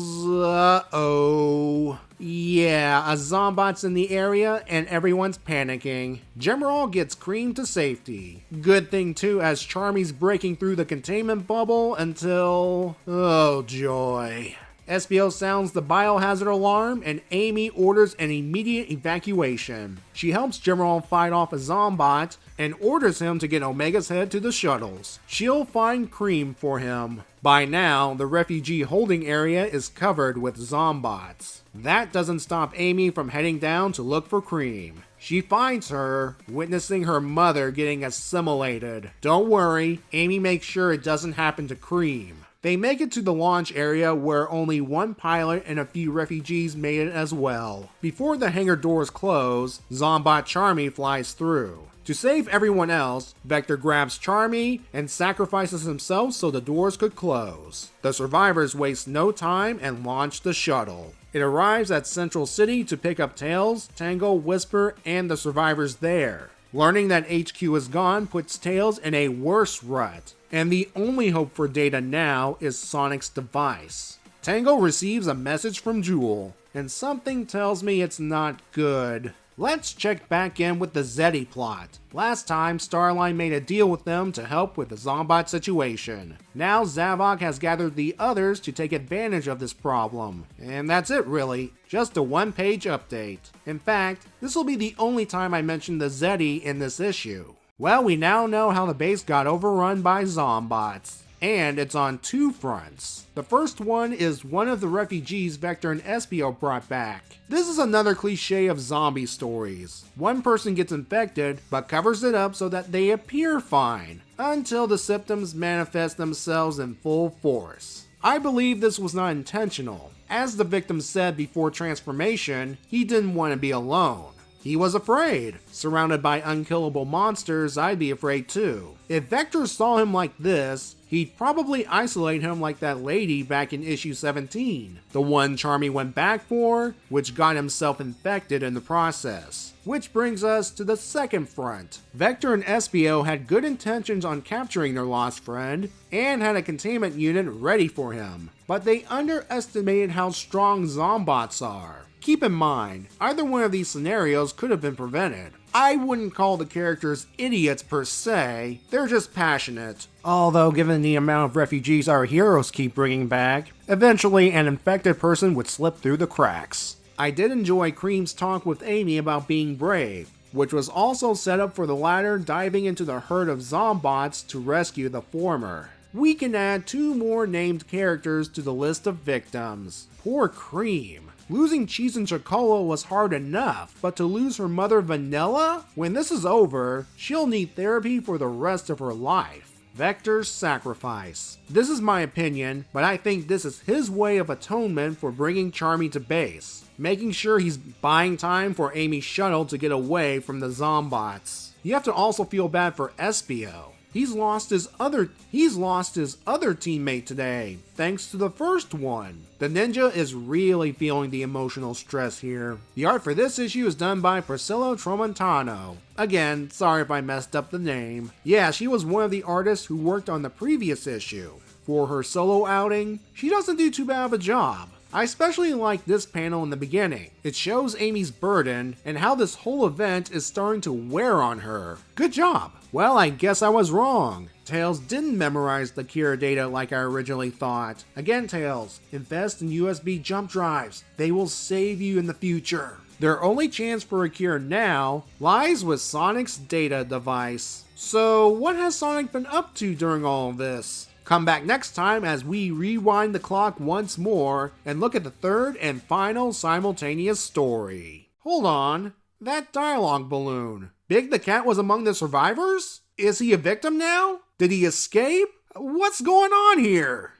yeah, a Zombot's in the area and everyone's panicking. Gemerald gets Cream to safety. Good thing too, as Charmy's breaking through the containment bubble until, oh joy. SBO sounds the biohazard alarm and Amy orders an immediate evacuation. She helps General fight off a Zombot and orders him to get Omega's head to the shuttles. She'll find Cream for him. By now, the refugee holding area is covered with Zombots. That doesn't stop Amy from heading down to look for Cream. She finds her, witnessing her mother getting assimilated. Don't worry, Amy makes sure it doesn't happen to Cream. They make it to the launch area where only one pilot and a few refugees made it as well. Before the hangar doors close, Zombot Charmy flies through. To save everyone else, Vector grabs Charmy and sacrifices himself so the doors could close. The survivors waste no time and launch the shuttle. It arrives at Central City to pick up Tails, Tango, Whisper, and the survivors there. Learning that HQ is gone puts Tails in a worse rut, and the only hope for Data now is Sonic's device. Tango receives a message from Jewel, and something tells me it's not good. Let's check back in with the Zeddy plot. Last time, Starline made a deal with them to help with the Zombot situation. Now Zavok has gathered the others to take advantage of this problem. And that's it really, just a one-page update. In fact, this will be the only time I mention the Zeddy in this issue. Well, we now know how the base got overrun by Zombots. And it's on two fronts. The first one is one of the refugees Vector and Espio brought back. This is another cliche of zombie stories. One person gets infected, but covers it up so that they appear fine, until the symptoms manifest themselves in full force. I believe this was not intentional. As the victim said before transformation, he didn't want to be alone. He was afraid. Surrounded by unkillable monsters, I'd be afraid too. If Vector saw him like this, he'd probably isolate him like that lady back in issue 17. The one Charmy went back for, which got himself infected in the process. Which brings us to the second front. Vector and Espio had good intentions on capturing their lost friend, and had a containment unit ready for him. But they underestimated how strong Zombots are. Keep in mind, either one of these scenarios could have been prevented. I wouldn't call the characters idiots per se, they're just passionate. Although given the amount of refugees our heroes keep bringing back, eventually an infected person would slip through the cracks. I did enjoy Cream's talk with Amy about being brave, which was also set up for the latter diving into the herd of Zombots to rescue the former. We can add two more named characters to the list of victims. Poor Cream. Losing Cheese and Chocola was hard enough, but to lose her mother Vanilla? When this is over, she'll need therapy for the rest of her life. Vector's sacrifice. This is my opinion, but I think this is his way of atonement for bringing Charmy to base, making sure he's buying time for Amy's shuttle to get away from the Zombots. You have to also feel bad for Espio. He's lost his other teammate today, thanks to the first one. The ninja is really feeling the emotional stress here. The art for this issue is done by Priscilla Tramontano. Again, sorry if I messed up the name. Yeah, she was one of the artists who worked on the previous issue. For her solo outing, she doesn't do too bad of a job. I especially like this panel in the beginning. It shows Amy's burden and how this whole event is starting to wear on her. Good job! Well, I guess I was wrong. Tails didn't memorize the Kira data like I originally thought. Again, Tails, invest in USB jump drives. They will save you in the future. Their only chance for a cure now lies with Sonic's data device. So, what has Sonic been up to during all of this? Come back next time as we rewind the clock once more and look at the third and final simultaneous story. Hold on, that dialogue balloon. Big the Cat was among the survivors? Is he a victim now? Did he escape? What's going on here?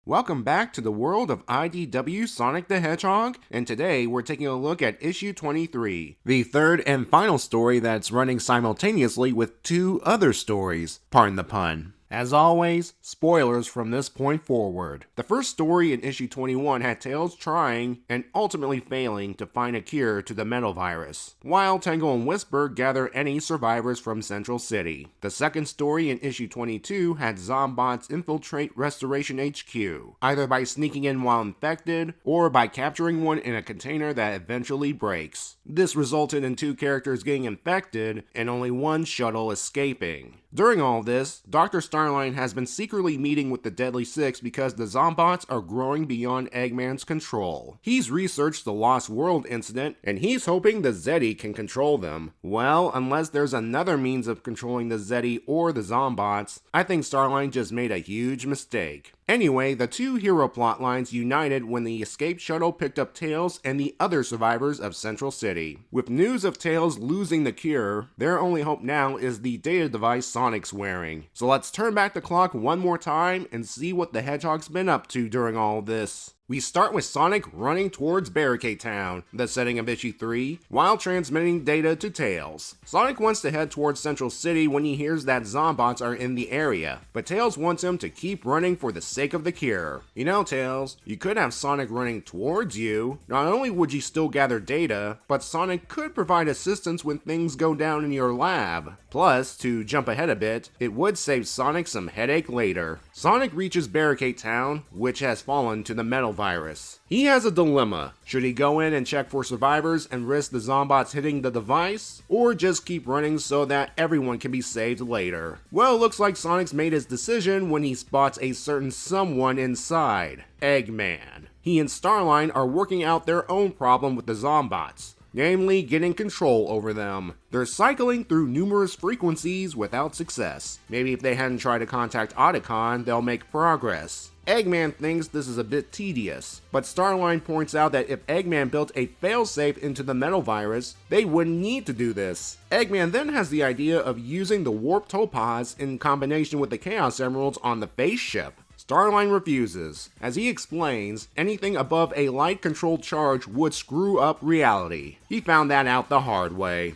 Welcome back to the world of IDW Sonic the Hedgehog, and today we're taking a look at issue 23, the third and final story that's running simultaneously with two other stories, pardon the pun. As always, spoilers from this point forward. The first story in issue 21 had Tails trying, and ultimately failing, to find a cure to the Metal Virus, while Tango and Whisper gather any survivors from Central City. The second story in issue 22 had Zombots infiltrate Restoration HQ, either by sneaking in while infected, or by capturing one in a container that eventually breaks. This resulted in 2 characters getting infected and only 1 shuttle escaping. During all this, Dr. Starline has been secretly meeting with the Deadly Six because the Zombots are growing beyond Eggman's control. He's researched the Lost World incident, and he's hoping the Zeti can control them. Well, unless there's another means of controlling the Zeti or the Zombots, I think Starline just made a huge mistake. Anyway, the 2 hero plotlines united when the escaped shuttle picked up Tails and the other survivors of Central City. With news of Tails losing the cure, their only hope now is the data device Sonic's wearing. So let's turn back the clock one more time and see what the Hedgehog's been up to during all this. We start with Sonic running towards Barricade Town, the setting of issue 3, while transmitting data to Tails. Sonic wants to head towards Central City when he hears that Zombots are in the area, but Tails wants him to keep running for the sake of the cure. You know, Tails, you could have Sonic running towards you. Not only would you still gather data, but Sonic could provide assistance when things go down in your lab. Plus, to jump ahead a bit, it would save Sonic some headache later. Sonic reaches Barricade Town, which has fallen to the Metal Virus. He has a dilemma. Should he go in and check for survivors and risk the Zombots hitting the device, or just keep running so that everyone can be saved later? Well, looks like Sonic's made his decision when he spots a certain someone inside, Eggman. He and Starline are working out their own problem with the Zombots, namely getting control over them. They're cycling through numerous frequencies without success. Maybe if they hadn't tried to contact Otacon, they'll make progress. Eggman thinks this is a bit tedious, but Starline points out that if Eggman built a failsafe into the Metal Virus, they wouldn't need to do this. Eggman then has the idea of using the Warp Topaz in combination with the Chaos Emeralds on the face ship. Starline refuses. As he explains, anything above a light-controlled charge would screw up reality. He found that out the hard way.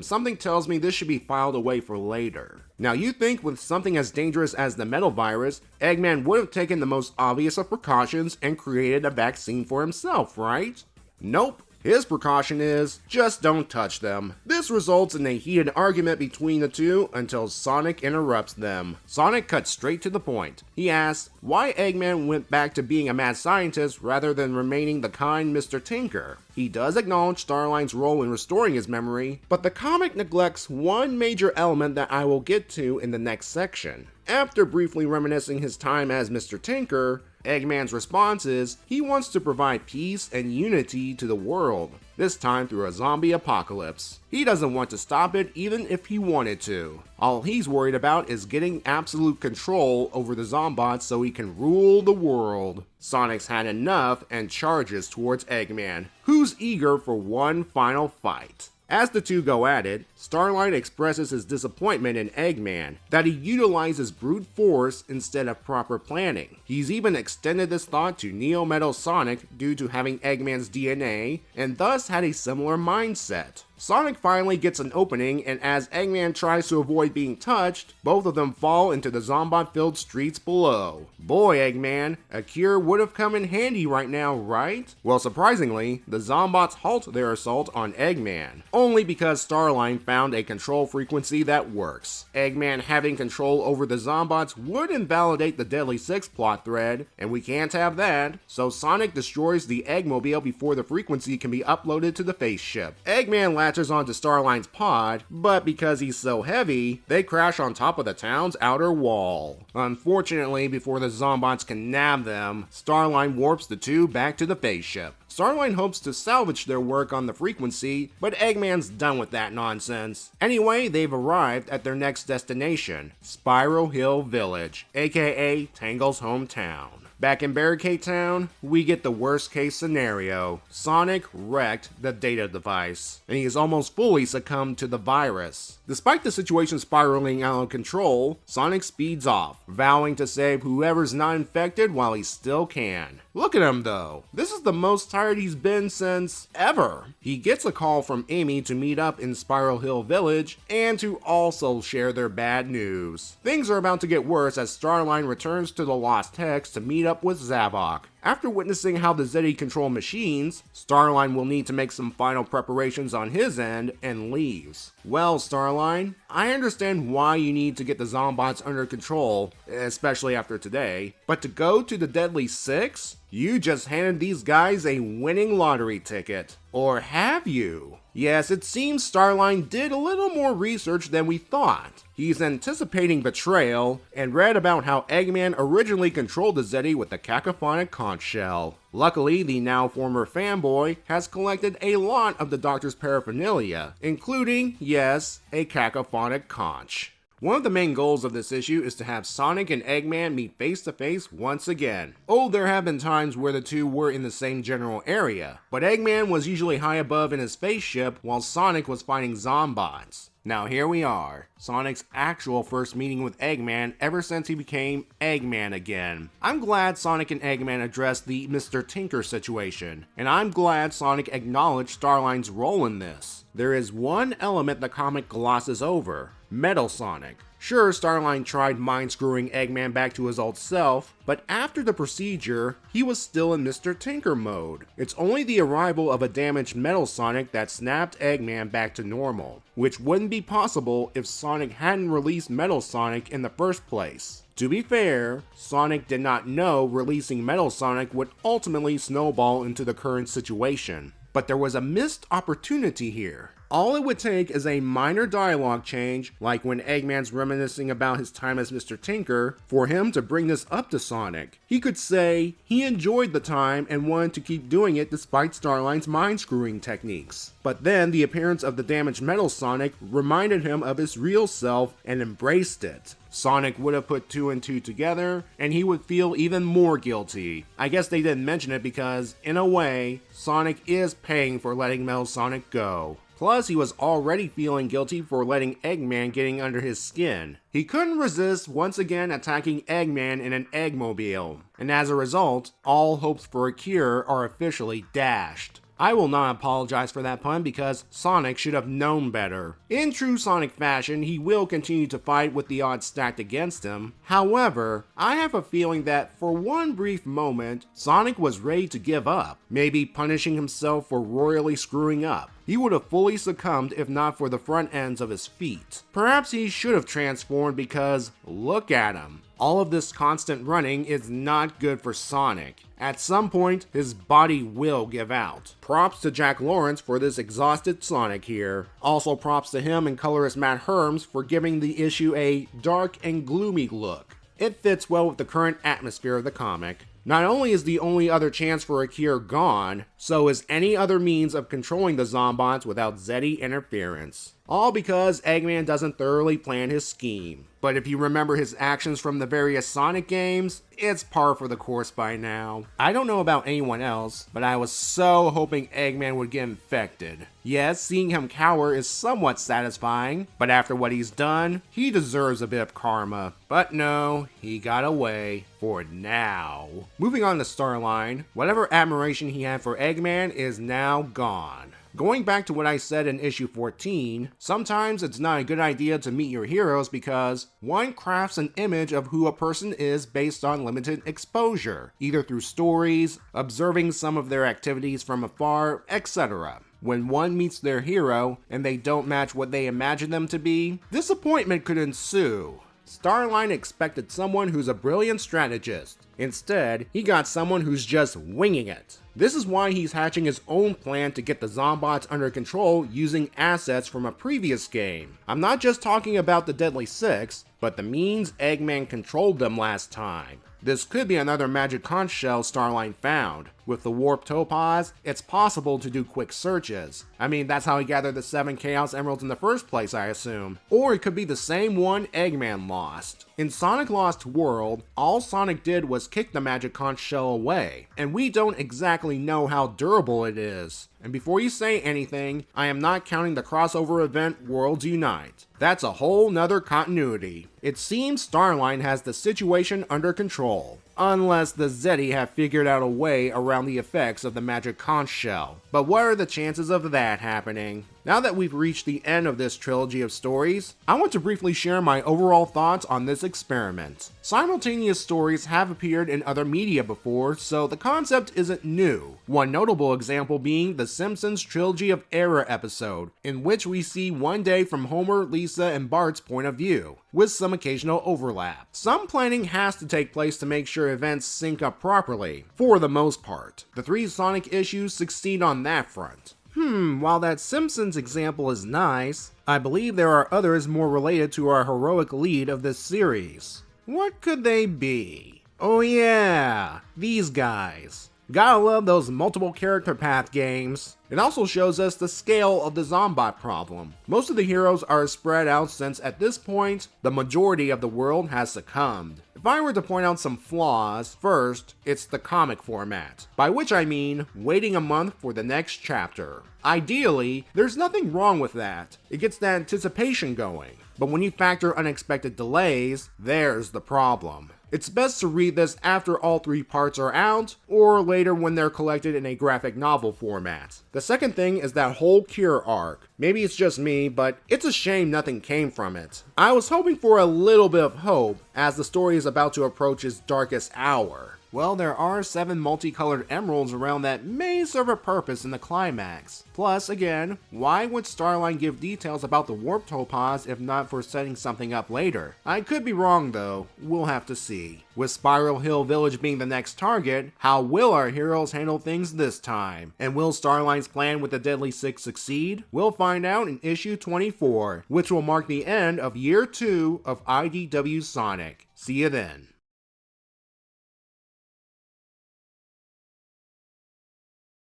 Something tells me this should be filed away for later. Now you think with something as dangerous as the Metal Virus, Eggman would have taken the most obvious of precautions and created a vaccine for himself, right? Nope. His precaution is, just don't touch them. This results in a heated argument between the two until Sonic interrupts them. Sonic cuts straight to the point. He asks why Eggman went back to being a mad scientist rather than remaining the kind Mr. Tinker. He does acknowledge Starline's role in restoring his memory, but the comic neglects one major element that I will get to in the next section. After briefly reminiscing his time as Mr. Tinker, Eggman's response is he wants to provide peace and unity to the world, this time through a zombie apocalypse. He doesn't want to stop it even if he wanted to. All he's worried about is getting absolute control over the Zombots so he can rule the world. Sonic's had enough and charges towards Eggman, who's eager for one final fight. As the two go at it, Starline expresses his disappointment in Eggman, that he utilizes brute force instead of proper planning. He's even extended this thought to Neo Metal Sonic due to having Eggman's DNA, and thus had a similar mindset. Sonic finally gets an opening, and as Eggman tries to avoid being touched, both of them fall into the Zombot-filled streets below. Boy, Eggman, a cure would have come in handy right now, right? Well, surprisingly, the Zombots halt their assault on Eggman, only because Starline found a control frequency that works. Eggman having control over the Zombots would invalidate the Deadly Six plot thread, and we can't have that, so Sonic destroys the Eggmobile before the frequency can be uploaded to the face ship. Eggman latches onto Starline's pod, but because he's so heavy, they crash on top of the town's outer wall. Unfortunately, before the Zombots can nab them, Starline warps the two back to the face ship. Starline hopes to salvage their work on the frequency, but Eggman's done with that nonsense. Anyway, they've arrived at their next destination, Spiral Hill Village, aka Tangle's hometown. Back in Barricade Town, we get the worst case scenario. Sonic wrecked the data device, and he has almost fully succumbed to the virus. Despite the situation spiraling out of control, Sonic speeds off, vowing to save whoever's not infected while he still can. Look at him though. This is the most tired he's been since ever. He gets a call from Amy to meet up in Spiral Hill Village and to also share their bad news. Things are about to get worse as Starline returns to the Lost Hex to meet up with Zavok. After witnessing how the Zeti control machines, Starline will need to make some final preparations on his end and leaves. Well, Starline, I understand why you need to get the Zombots under control, especially after today, but to go to the Deadly Six? You just handed these guys a winning lottery ticket. Or have you? Yes, it seems Starline did a little more research than we thought. He's anticipating betrayal, and read about how Eggman originally controlled the Zeti with the cacophonic conch shell. Luckily, the now former fanboy has collected a lot of the Doctor's paraphernalia, including, yes, a cacophonic conch. One of the main goals of this issue is to have Sonic and Eggman meet face to face once again. Oh, there have been times where the two were in the same general area, but Eggman was usually high above in his spaceship while Sonic was fighting Zombots. Now here we are, Sonic's actual first meeting with Eggman ever since he became Eggman again. I'm glad Sonic and Eggman addressed the Mr. Tinker situation, and I'm glad Sonic acknowledged Starline's role in this. There is one element the comic glosses over: Metal Sonic. Sure, Starline tried mind-screwing Eggman back to his old self, but after the procedure, he was still in Mr. Tinker mode. It's only the arrival of a damaged Metal Sonic that snapped Eggman back to normal, which wouldn't be possible if Sonic hadn't released Metal Sonic in the first place. To be fair, Sonic did not know releasing Metal Sonic would ultimately snowball into the current situation. But there was a missed opportunity here. All it would take is a minor dialogue change, like when Eggman's reminiscing about his time as Mr. Tinker, for him to bring this up to Sonic. He could say he enjoyed the time and wanted to keep doing it despite Starline's mind-screwing techniques. But then the appearance of the damaged Metal Sonic reminded him of his real self and embraced it. Sonic would have put 2 and 2 together, and he would feel even more guilty. I guess they didn't mention it because, in a way, Sonic is paying for letting Metal Sonic go. Plus, he was already feeling guilty for letting Eggman getting under his skin. He couldn't resist once again attacking Eggman in an Eggmobile, and as a result, all hopes for a cure are officially dashed. I will not apologize for that pun because Sonic should have known better. In true Sonic fashion, he will continue to fight with the odds stacked against him. However, I have a feeling that for one brief moment, Sonic was ready to give up, maybe punishing himself for royally screwing up. He would have fully succumbed if not for the front ends of his feet. Perhaps he should have transformed because, look at him. All of this constant running is not good for Sonic. At some point, his body will give out. Props to Jack Lawrence for this exhausted Sonic here. Also props to him and colorist Matt Herms for giving the issue a dark and gloomy look. It fits well with the current atmosphere of the comic. Not only is the only other chance for a cure gone, so is any other means of controlling the Zombots without Zeti interference. All because Eggman doesn't thoroughly plan his scheme. But if you remember his actions from the various Sonic games, it's par for the course by now. I don't know about anyone else, but I was so hoping Eggman would get infected. Yes, seeing him cower is somewhat satisfying, but after what he's done, he deserves a bit of karma. But no, he got away for now. Moving on to Starline, whatever admiration he had for Eggman is now gone. Going back to what I said in issue 14, sometimes it's not a good idea to meet your heroes because one crafts an image of who a person is based on limited exposure, either through stories, observing some of their activities from afar, etc. When one meets their hero and they don't match what they imagine them to be, disappointment could ensue. Starline expected someone who's a brilliant strategist. Instead, he got someone who's just winging it. This is why he's hatching his own plan to get the Zombots under control using assets from a previous game. I'm not just talking about the Deadly Six, but the means Eggman controlled them last time. This could be another magic conch shell Starline found. With the Warp Topaz, it's possible to do quick searches. I mean, that's how he gathered the 7 Chaos Emeralds in the first place, I assume. Or it could be the same one Eggman lost. In Sonic Lost World, all Sonic did was kick the magic conch shell away, and we don't exactly know how durable it is. And before you say anything, I am not counting the crossover event Worlds Unite. That's a whole nother continuity. It seems Starline has the situation under control. Unless the Zeti have figured out a way around the effects of the magic conch shell. But what are the chances of that happening? Now that we've reached the end of this trilogy of stories, I want to briefly share my overall thoughts on this experiment. Simultaneous stories have appeared in other media before, so the concept isn't new. One notable example being the Simpsons Trilogy of Error episode, in which we see one day from Homer, Lisa, and Bart's point of view, with some occasional overlap. Some planning has to take place to make sure events sync up properly, for the most part. The 3 Sonic issues succeed on that front. While that Simpsons example is nice, I believe there are others more related to our heroic lead of this series. What could they be? Oh yeah, these guys. Gotta love those multiple character path games. It also shows us the scale of the Zombot problem. Most of the heroes are spread out since at this point, the majority of the world has succumbed. If I were to point out some flaws, first, it's the comic format, by which I mean waiting a month for the next chapter. Ideally, there's nothing wrong with that. It gets the anticipation going. But when you factor unexpected delays, there's the problem. It's best to read this after all 3 parts are out, or later when they're collected in a graphic novel format. The second thing is that whole Cure arc. Maybe it's just me, but it's a shame nothing came from it. I was hoping for a little bit of hope, as the story is about to approach its darkest hour. Well, there are 7 multicolored emeralds around that may serve a purpose in the climax. Plus, again, why would Starline give details about the warp topaz if not for setting something up later? I could be wrong though, we'll have to see. With Spiral Hill Village being the next target, how will our heroes handle things this time? And will Starline's plan with the Deadly Six succeed? We'll find out in issue 24, which will mark the end of year 2 of IDW Sonic. See you then.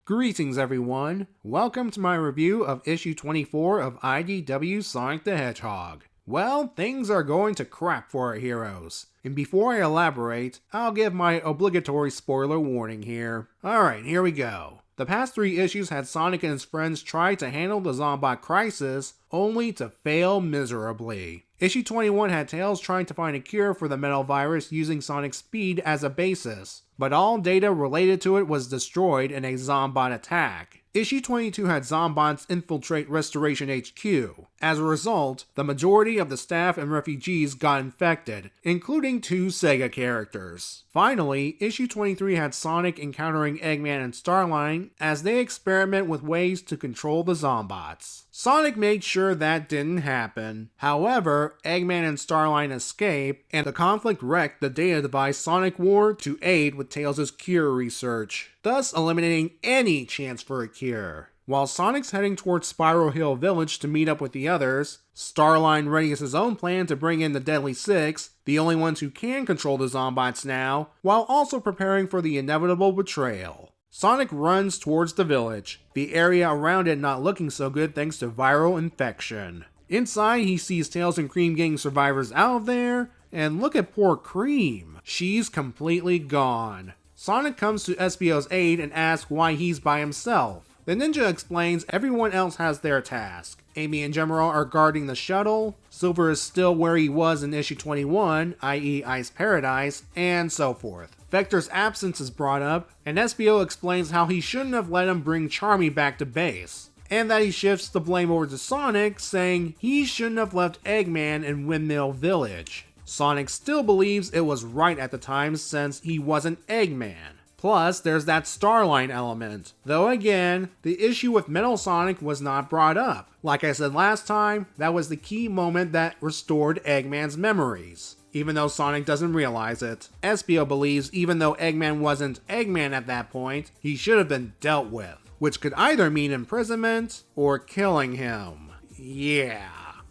Greetings everyone, welcome to my review of issue 24 of IDW Sonic the Hedgehog. Well, things are going to crap for our heroes. And before I elaborate, I'll give my obligatory spoiler warning here. Alright, here we go. The past 3 issues had Sonic and his friends try to handle the Zombot crisis, only to fail miserably. Issue 21 had Tails trying to find a cure for the metal virus using Sonic's speed as a basis, but all data related to it was destroyed in a Zombot attack. Issue 22 had Zombots infiltrate Restoration HQ. As a result, the majority of the staff and refugees got infected, including 2 Sega characters. Finally, issue 23 had Sonic encountering Eggman and Starline as they experiment with ways to control the Zombots. Sonic made sure that didn't happen. However, Eggman and Starline escape, and the conflict wrecked the data device Sonic wore to aid with Tails' cure research, thus eliminating any chance for a cure. While Sonic's heading towards Spiral Hill Village to meet up with the others, Starline readies his own plan to bring in the Deadly Six, the only ones who can control the Zombots now, while also preparing for the inevitable betrayal. Sonic runs towards the village, the area around it not looking so good thanks to viral infection. Inside, he sees Tails and Cream getting survivors out of there, and look at poor Cream. She's completely gone. Sonic comes to Espio's aid and asks why he's by himself. The ninja explains everyone else has their task. Amy and Gemeral are guarding the shuttle, Silver is still where he was in issue 21, i.e. Ice Paradise, and so forth. Vector's absence is brought up, and Espio explains how he shouldn't have let him bring Charmy back to base, and that he shifts the blame over to Sonic, saying he shouldn't have left Eggman in Windmill Village. Sonic still believes it was right at the time since he wasn't Eggman. Plus, there's that Starline element. Though again, the issue with Metal Sonic was not brought up. Like I said last time, that was the key moment that restored Eggman's memories, even though Sonic doesn't realize it. Espio believes even though Eggman wasn't Eggman at that point, he should have been dealt with, which could either mean imprisonment or killing him. Yeah.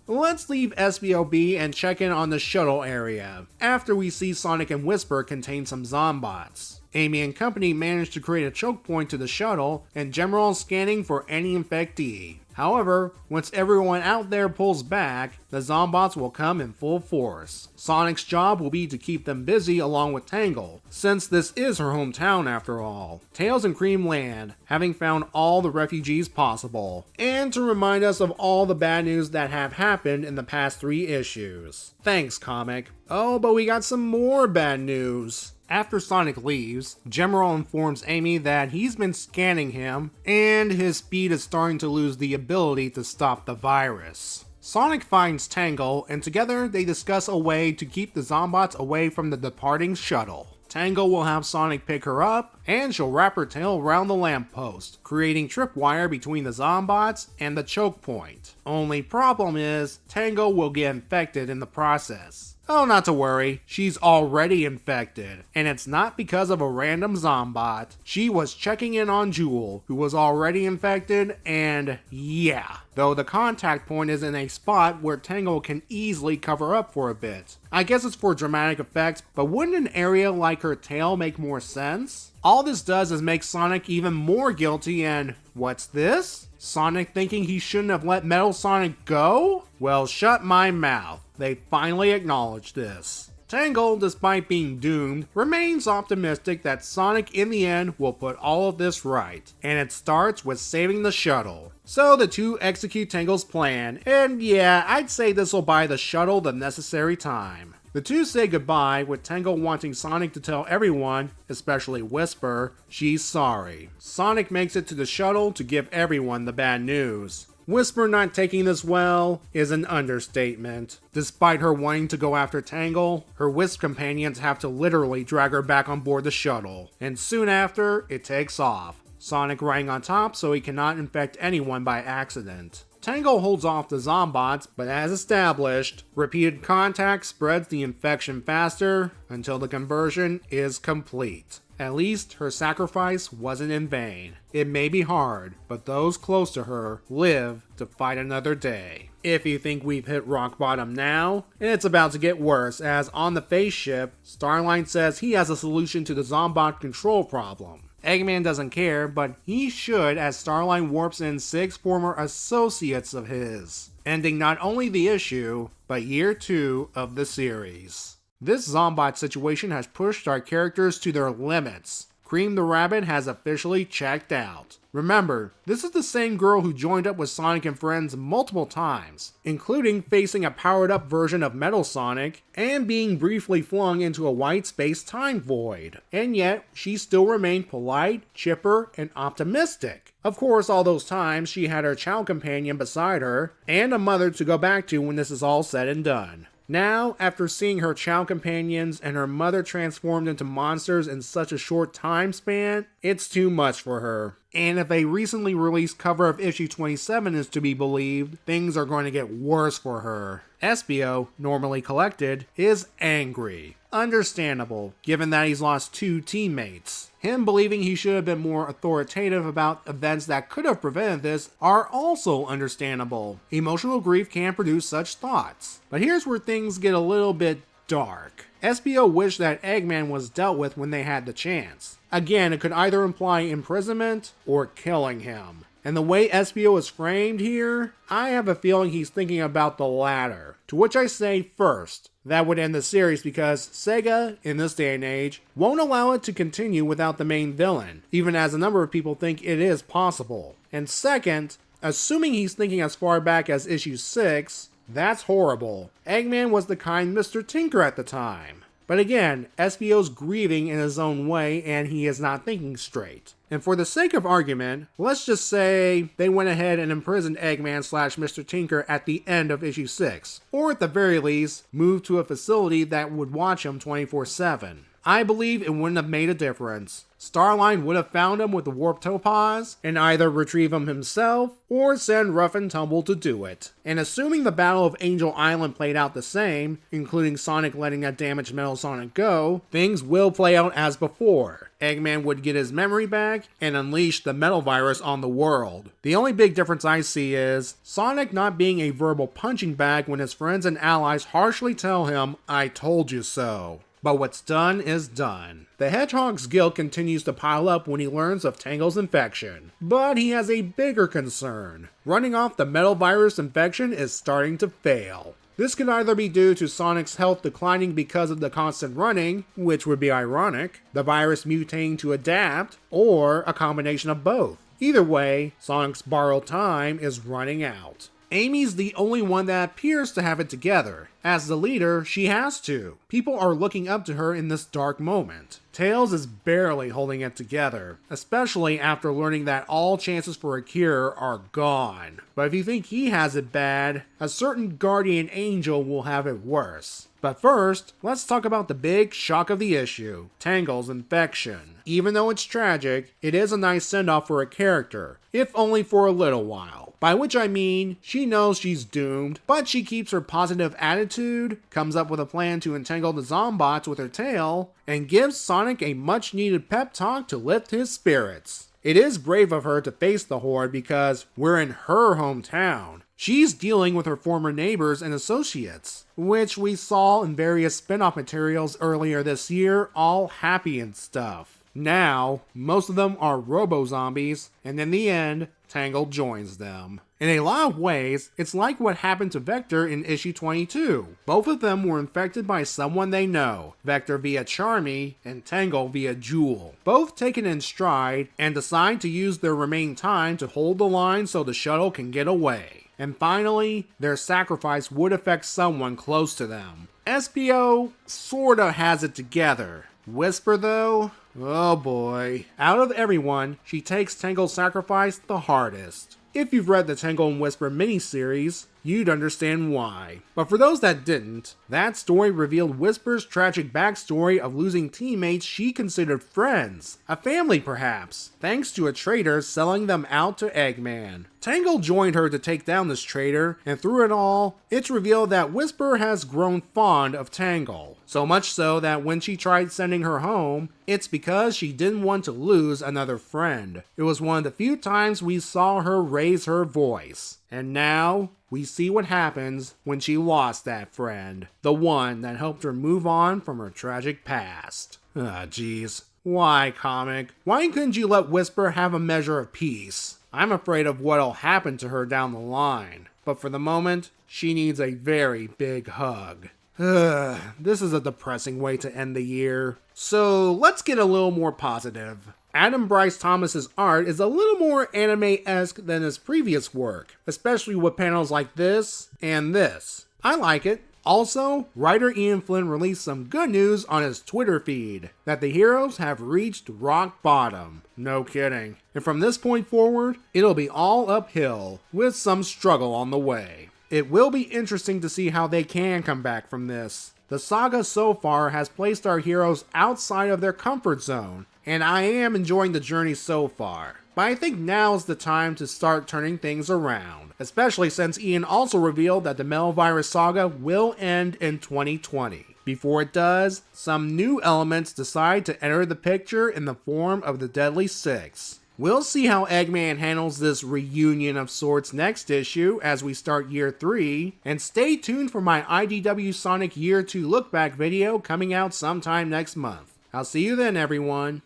Let's leave Espio be and check in on the shuttle area, after we see Sonic and Whisper contain some Zombots. Amy and company manage to create a choke point to the shuttle, and Gemeral is scanning for any infectee. However, once everyone out there pulls back, the Zombots will come in full force. Sonic's job will be to keep them busy along with Tangle, since this is her hometown after all. Tails and Cream land, having found all the refugees possible, and to remind us of all the bad news that have happened in the past 3 issues. Thanks, comic. Oh, but we got some more bad news. After Sonic leaves, Gemeral informs Amy that he's been scanning him, and his speed is starting to lose the ability to stop the virus. Sonic finds Tangle, and together they discuss a way to keep the Zombots away from the departing shuttle. Tangle will have Sonic pick her up, and she'll wrap her tail around the lamppost, creating tripwire between the Zombots and the choke point. Only problem is, Tangle will get infected in the process. Oh, not to worry, she's already infected, and it's not because of a random zombot. She was checking in on Jewel, who was already infected, and yeah. Though the contact point is in a spot where Tangle can easily cover up for a bit. I guess it's for dramatic effect, but wouldn't an area like her tail make more sense? All this does is make Sonic even more guilty, and what's this? Sonic thinking he shouldn't have let Metal Sonic go? Well, shut my mouth. They finally acknowledged this. Tangle, despite being doomed, remains optimistic that Sonic in the end will put all of this right, and it starts with saving the shuttle. So the two execute Tangle's plan, and yeah, I'd say this will buy the shuttle the necessary time. The two say goodbye, with Tangle wanting Sonic to tell everyone, especially Whisper, she's sorry. Sonic makes it to the shuttle to give everyone the bad news. Whisper not taking this well is an understatement. Despite her wanting to go after Tangle, her Wisp companions have to literally drag her back on board the shuttle, and soon after, it takes off. Sonic riding on top so he cannot infect anyone by accident. Tangle holds off the Zombots, but as established, repeated contact spreads the infection faster until the conversion is complete. At least her sacrifice wasn't in vain. It may be hard, but those close to her live to fight another day. If you think we've hit rock bottom now, it's about to get worse, as on the face ship, Starline says he has a solution to the Zombot control problem. Eggman doesn't care, but he should, as Starline warps in 6 former associates of his, ending not only the issue, but year 2 of the series. This Zombot situation has pushed our characters to their limits. Cream the Rabbit has officially checked out. Remember, this is the same girl who joined up with Sonic and friends multiple times, including facing a powered-up version of Metal Sonic and being briefly flung into a white space-time void. And yet, she still remained polite, chipper, and optimistic. Of course, all those times she had her child companion beside her, and a mother to go back to when this is all said and done. Now, after seeing her child companions and her mother transformed into monsters in such a short time span, it's too much for her. And if a recently released cover of issue 27 is to be believed, things are going to get worse for her. Espio, normally collected, is angry. Understandable, given that he's lost 2 teammates. Him believing he should have been more authoritative about events that could have prevented this are also understandable. Emotional grief can produce such thoughts. But here's where things get a little bit dark. Espio wished that Eggman was dealt with when they had the chance. Again, it could either imply imprisonment or killing him. And the way Espio is framed here, I have a feeling he's thinking about the latter. To which I say first, that would end the series because Sega, in this day and age, won't allow it to continue without the main villain, even as a number of people think it is possible. And second, assuming he's thinking as far back as issue 6, that's horrible. Eggman was the kind Mr. Tinker at the time. But again, Espio's grieving in his own way and he is not thinking straight. And for the sake of argument, let's just say they went ahead and imprisoned Eggman / Mr. Tinker at the end of issue 6. Or at the very least, moved to a facility that would watch him 24/7. I believe it wouldn't have made a difference. Starline would have found him with the Warp Topaz and either retrieve him himself or send Rough and Tumble to do it. And assuming the Battle of Angel Island played out the same, including Sonic letting that damaged Metal Sonic go, things will play out as before. Eggman would get his memory back and unleash the Metal Virus on the world. The only big difference I see is Sonic not being a verbal punching bag when his friends and allies harshly tell him, "I told you so." But what's done is done. The Hedgehog's guilt continues to pile up when he learns of Tangle's infection. But he has a bigger concern. Running off the Metal Virus infection is starting to fail. This could either be due to Sonic's health declining because of the constant running, which would be ironic, the virus mutating to adapt, or a combination of both. Either way, Sonic's borrowed time is running out. Amy's the only one that appears to have it together. As the leader, she has to. People are looking up to her in this dark moment. Tails is barely holding it together, especially after learning that all chances for a cure are gone. But if you think he has it bad, a certain guardian angel will have it worse. But first, let's talk about the big shock of the issue, Tangle's infection. Even though it's tragic, it is a nice send-off for a character, if only for a little while. By which I mean, she knows she's doomed, but she keeps her positive attitude attitude, comes up with a plan to entangle the Zombots with her tail, and gives Sonic a much needed pep talk to lift his spirits. It is brave of her to face the Horde because we're in her hometown. She's dealing with her former neighbors and associates, which we saw in various spin-off materials earlier this year, all happy and stuff. Now, most of them are robo-zombies, and in the end, Tangle joins them. In a lot of ways, it's like what happened to Vector in issue 22. Both of them were infected by someone they know, Vector via Charmy and Tangle via Jewel. Both taken in stride and decide to use their remaining time to hold the line so the shuttle can get away. And finally, their sacrifice would affect someone close to them. SPO sorta has it together. Whisper though? Oh boy. Out of everyone, she takes Tangle's sacrifice the hardest. If you've read the Tangle and Whisper miniseries, you'd understand why. But for those that didn't, that story revealed Whisper's tragic backstory of losing teammates she considered friends, a family perhaps, thanks to a traitor selling them out to Eggman. Tangle joined her to take down this traitor, and through it all, it's revealed that Whisper has grown fond of Tangle. So much so that when she tried sending her home, it's because she didn't want to lose another friend. It was one of the few times we saw her raise her voice. And now, we see what happens when she lost that friend. The one that helped her move on from her tragic past. Jeez. Why, comic? Why couldn't you let Whisper have a measure of peace? I'm afraid of what'll happen to her down the line. But for the moment, she needs a very big hug. This is a depressing way to end the year. So let's get a little more positive. Adam Bryce Thomas's art is a little more anime-esque than his previous work, especially with panels like this and this. I like it. Also, writer Ian Flynn released some good news on his Twitter feed, that the heroes have reached rock bottom. No kidding. And from this point forward, it'll be all uphill, with some struggle on the way. It will be interesting to see how they can come back from this. The saga so far has placed our heroes outside of their comfort zone, and I am enjoying the journey so far. But I think now's the time to start turning things around, especially since Ian also revealed that the Metal Virus Saga will end in 2020. Before it does, some new elements decide to enter the picture in the form of the Deadly Six. We'll see how Eggman handles this reunion of sorts next issue as we start year 3, and stay tuned for my IDW Sonic Year 2 look back video coming out sometime next month. I'll see you then, everyone.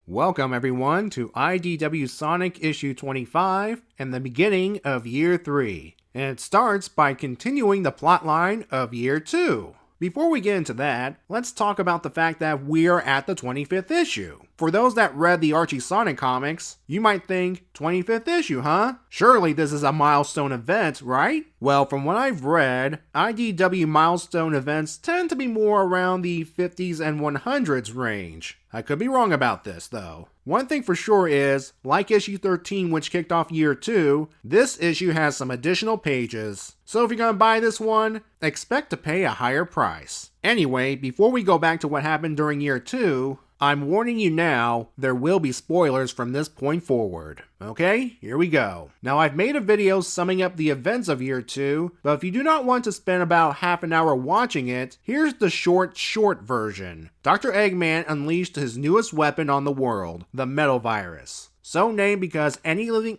Welcome everyone to IDW Sonic issue 25 and the beginning of year 3. And it starts by continuing the plotline of year 2. Before we get into that, let's talk about the fact that we're at the 25th issue. For those that read the Archie Sonic comics, you might think, 25th issue, huh? Surely this is a milestone event, right? Well, from what I've read, IDW milestone events tend to be more around the 50s and 100s range. I could be wrong about this, though. One thing for sure is, like issue 13 which kicked off year 2, this issue has some additional pages. So if you're gonna buy this one, expect to pay a higher price. Anyway, before we go back to what happened during year 2, I'm warning you now, there will be spoilers from this point forward. Okay, here we go. Now I've made a video summing up the events of year 2, but if you do not want to spend about half an hour watching it, here's the short version. Dr. Eggman unleashed his newest weapon on the world, the Metal Virus. So named because any living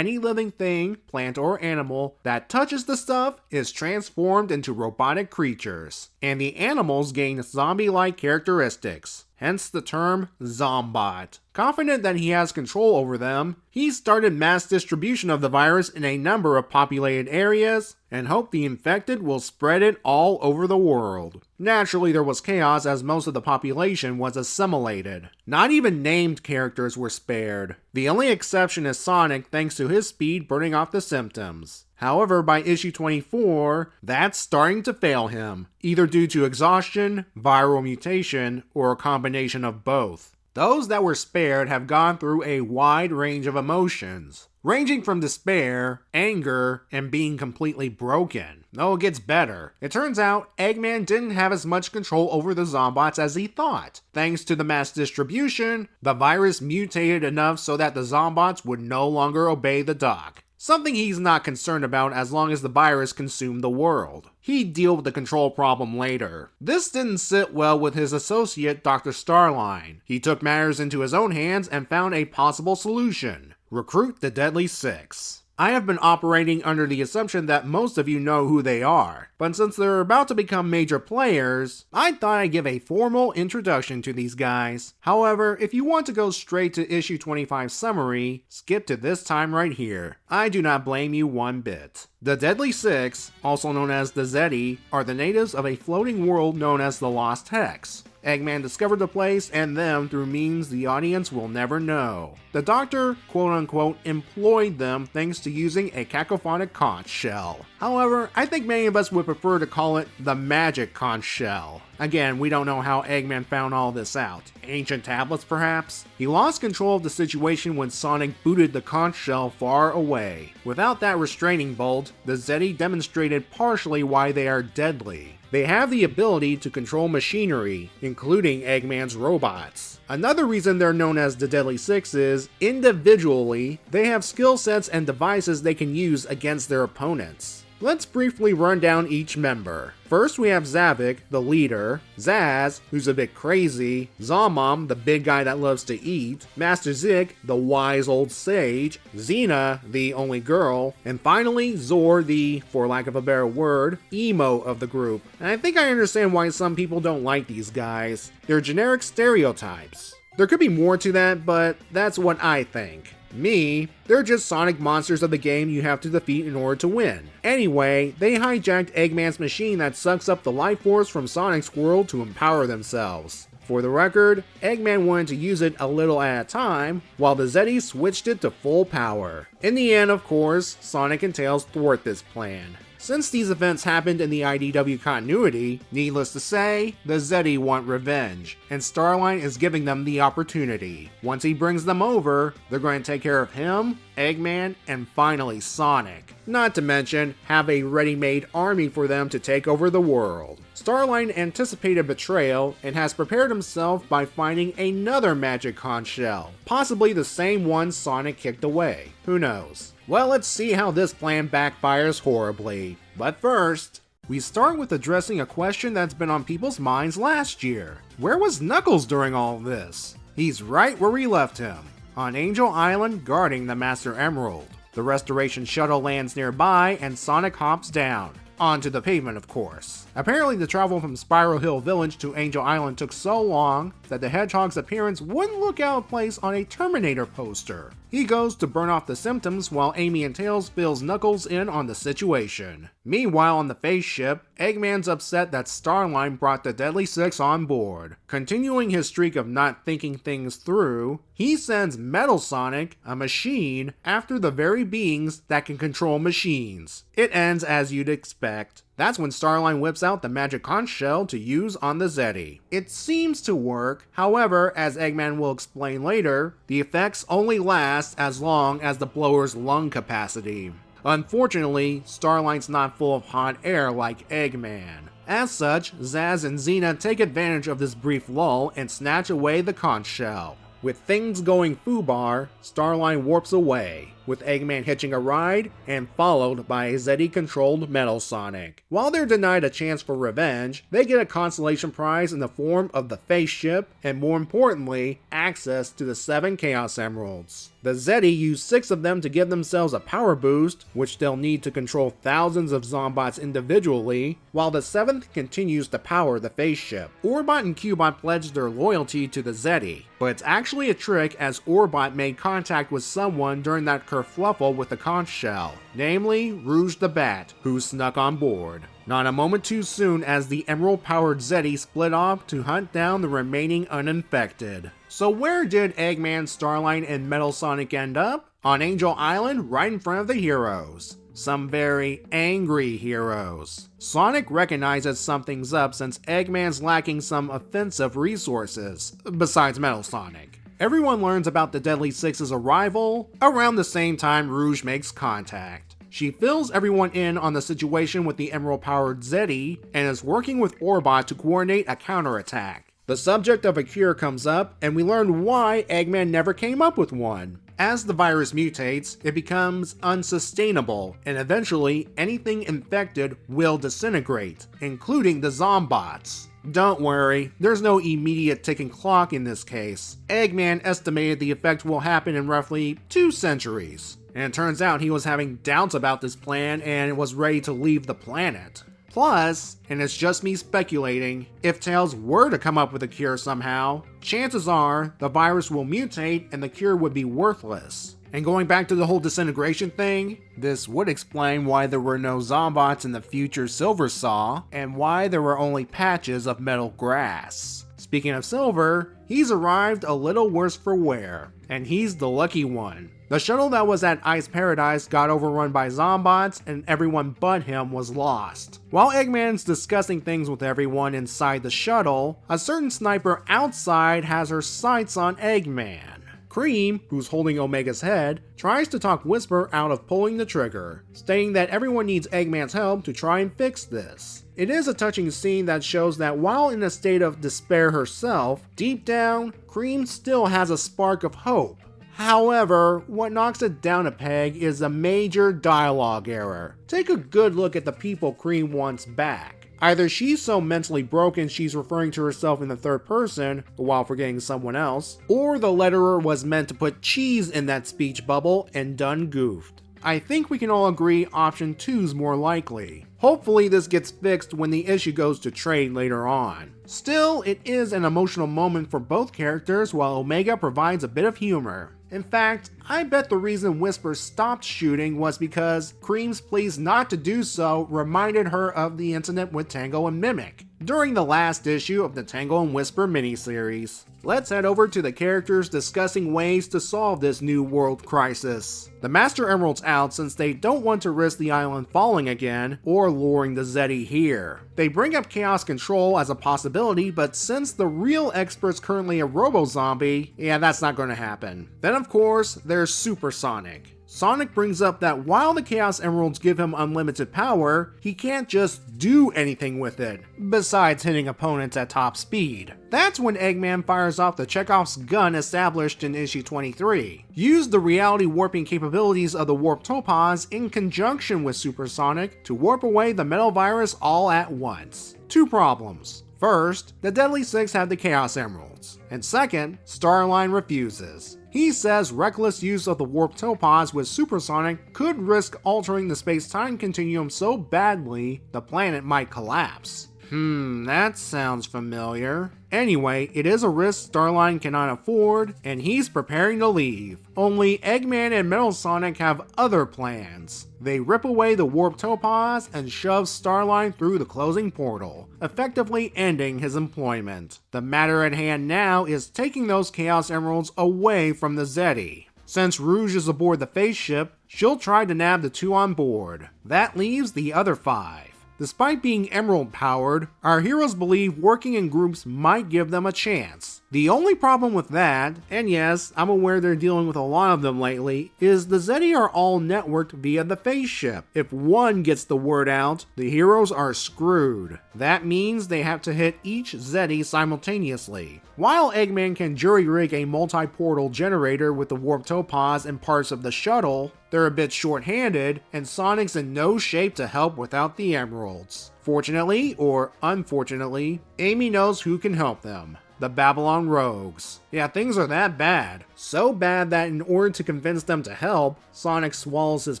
thing, plant or animal, that touches the stuff is transformed into robotic creatures, and the animals gain zombie-like characteristics, hence the term Zombot. Confident that he has control over them, he started mass distribution of the virus in a number of populated areas, and hoped the infected will spread it all over the world. Naturally, there was chaos as most of the population was assimilated. Not even named characters were spared. The only exception is Sonic, thanks to his speed burning off the symptoms. However, by issue 24, that's starting to fail him, either due to exhaustion, viral mutation, or a combination of both. Those that were spared have gone through a wide range of emotions, ranging from despair, anger, and being completely broken. Oh, it gets better. It turns out Eggman didn't have as much control over the Zombots as he thought. Thanks to the mass distribution, the virus mutated enough so that the Zombots would no longer obey the doc. Something he's not concerned about as long as the virus consumed the world. He'd deal with the control problem later. This didn't sit well with his associate, Dr. Starline. He took matters into his own hands and found a possible solution. Recruit the Deadly Six. I have been operating under the assumption that most of you know who they are, but since they're about to become major players, I thought I'd give a formal introduction to these guys. However, if you want to go straight to issue 25 summary, skip to this time right here. I do not blame you one bit. The Deadly Six, also known as the Zeti, are the natives of a floating world known as the Lost Hex. Eggman discovered the place and them through means the audience will never know. The Doctor, quote-unquote, employed them thanks to using a cacophonic conch shell. However, I think many of us would prefer to call it the magic conch shell. Again, we don't know how Eggman found all this out. Ancient tablets, perhaps? He lost control of the situation when Sonic booted the conch shell far away. Without that restraining bolt, the Zeti demonstrated partially why they are deadly. They have the ability to control machinery, including Eggman's robots. Another reason they're known as the Deadly Six is, individually, they have skill sets and devices they can use against their opponents. Let's briefly run down each member. First we have Zavik, the leader, Zaz, who's a bit crazy, Zomom, the big guy that loves to eat, Master Zik, the wise old sage, Xena, the only girl, and finally Zor, the, for lack of a better word, emo of the group. And I think I understand why some people don't like these guys. They're generic stereotypes. There could be more to that, but that's what I think. They're just Sonic monsters of the game you have to defeat in order to win. Anyway, they hijacked Eggman's machine that sucks up the life force from Sonic's world to empower themselves. For the record, Eggman wanted to use it a little at a time, while the Zeti switched it to full power. In the end, of course, Sonic and Tails thwart this plan. Since these events happened in the IDW continuity, needless to say, the Zeti want revenge, and Starline is giving them the opportunity. Once he brings them over, they're going to take care of him, Eggman, and finally Sonic. Not to mention, have a ready-made army for them to take over the world. Starline anticipated betrayal and has prepared himself by finding another magic conch shell, possibly the same one Sonic kicked away. Who knows? Well, let's see how this plan backfires horribly. But first, we start with addressing a question that's been on people's minds last year. Where was Knuckles during all of this? He's right where we left him, on Angel Island guarding the Master Emerald. The Restoration shuttle lands nearby and Sonic hops down. Onto the pavement, of course. Apparently the travel from Spiral Hill Village to Angel Island took so long that the Hedgehog's appearance wouldn't look out of place on a Terminator poster. He goes to burn off the symptoms while Amy and Tails fills Knuckles in on the situation. Meanwhile on the face ship, Eggman's upset that Starline brought the Deadly Six on board. Continuing his streak of not thinking things through, he sends Metal Sonic, a machine, after the very beings that can control machines. It ends as you'd expect. That's when Starline whips out the magic conch shell to use on the Zeti. It seems to work, however, as Eggman will explain later, the effects only last as long as the blower's lung capacity. Unfortunately, Starline's not full of hot air like Eggman. As such, Zaz and Xena take advantage of this brief lull and snatch away the conch shell. With things going foobar, Starline warps away, with Eggman hitching a ride, and followed by a Zeti-controlled Metal Sonic. While they're denied a chance for revenge, they get a consolation prize in the form of the face ship, and more importantly, access to the 7 Chaos Emeralds. The Zeti use 6 of them to give themselves a power boost, which they'll need to control thousands of Zombots individually, while the 7th continues to power the face ship. Orbot and Cubot pledged their loyalty to the Zeti, but it's actually a trick as Orbot made contact with someone during that kerfluffle with the conch shell, namely Rouge the Bat, who snuck on board. Not a moment too soon as the emerald-powered Zeti split off to hunt down the remaining uninfected. So where did Eggman, Starline, and Metal Sonic end up? On Angel Island, right in front of the heroes. some very angry heroes. Sonic recognizes something's up since Eggman's lacking some offensive resources, besides Metal Sonic. Everyone learns about the Deadly Six's arrival around the same time Rouge makes contact. She fills everyone in on the situation with the Emerald-powered Zeddy and is working with Orbot to coordinate a counterattack. The subject of a cure comes up, and we learn why Eggman never came up with one. As the virus mutates, it becomes unsustainable, and eventually anything infected will disintegrate, including the Zombots. Don't worry, there's no immediate ticking clock in this case. Eggman estimated the effect will happen in roughly 2 centuries. And it turns out he was having doubts about this plan and was ready to leave the planet. Plus, and it's just me speculating, if Tails were to come up with a cure somehow, chances are the virus will mutate and the cure would be worthless. And going back to the whole disintegration thing, this would explain why there were no Zombots in the future Silver Saw, and why there were only patches of metal grass. Speaking of Silver, he's arrived a little worse for wear, and he's the lucky one. The shuttle that was at Ice Paradise got overrun by Zombots, and everyone but him was lost. While Eggman's discussing things with everyone inside the shuttle, a certain sniper outside has her sights on Eggman. Cream, who's holding Omega's head, tries to talk Whisper out of pulling the trigger, stating that everyone needs Eggman's help to try and fix this. It is a touching scene that shows that while in a state of despair herself, deep down, Cream still has a spark of hope. However, what knocks it down a peg is a major dialogue error. Take a good look at the people Cream wants back. Either she's so mentally broken she's referring to herself in the third person, while forgetting someone else, or the letterer was meant to put cheese in that speech bubble and done goofed. I think we can all agree option 2's more likely. Hopefully this gets fixed when the issue goes to trade later on. Still, it is an emotional moment for both characters while Omega provides a bit of humor. In fact, I bet the reason Whisper stopped shooting was because Cream's pleas not to do so reminded her of the incident with Tango and Mimic during the last issue of the Tango and Whisper miniseries. Let's head over to the characters discussing ways to solve this new world crisis. The Master Emerald's out since they don't want to risk the island falling again or luring the Zeddy here. They bring up Chaos Control as a possibility, but since the real expert's currently a robo-zombie, yeah, that's not going to happen. Then of course, there's Super Sonic. Sonic brings up that while the Chaos Emeralds give him unlimited power, he can't just do anything with it, besides hitting opponents at top speed. That's when Eggman fires off the Chekhov's gun established in issue 23. Use the reality warping capabilities of the Warp Topaz in conjunction with Super Sonic to warp away the Metal Virus all at once. 2 problems. First, the Deadly Six have the Chaos Emeralds, and second, Starline refuses. He says reckless use of the Warp Topaz with Super Sonic could risk altering the space-time continuum so badly the planet might collapse. That sounds familiar. Anyway, it is a risk Starline cannot afford, and he's preparing to leave. Only Eggman and Metal Sonic have other plans. They rip away the Warp Topaz and shove Starline through the closing portal, effectively ending his employment. The matter at hand now is taking those Chaos Emeralds away from the Zeddy. Since Rouge is aboard the face ship, she'll try to nab the 2 on board. That leaves the other 5. Despite being Emerald powered, our heroes believe working in groups might give them a chance. The only problem with that, and yes, I'm aware they're dealing with a lot of them lately, is the Zeddy are all networked via the face ship. If one gets the word out, the heroes are screwed. That means they have to hit each Zeddy simultaneously. While Eggman can jury-rig a multi-portal generator with the Warp Topaz and parts of the shuttle, they're a bit short-handed, and Sonic's in no shape to help without the Emeralds. Fortunately, or unfortunately, Amy knows who can help them. The Babylon Rogues. Yeah, things are that bad. So bad that in order to convince them to help, Sonic swallows his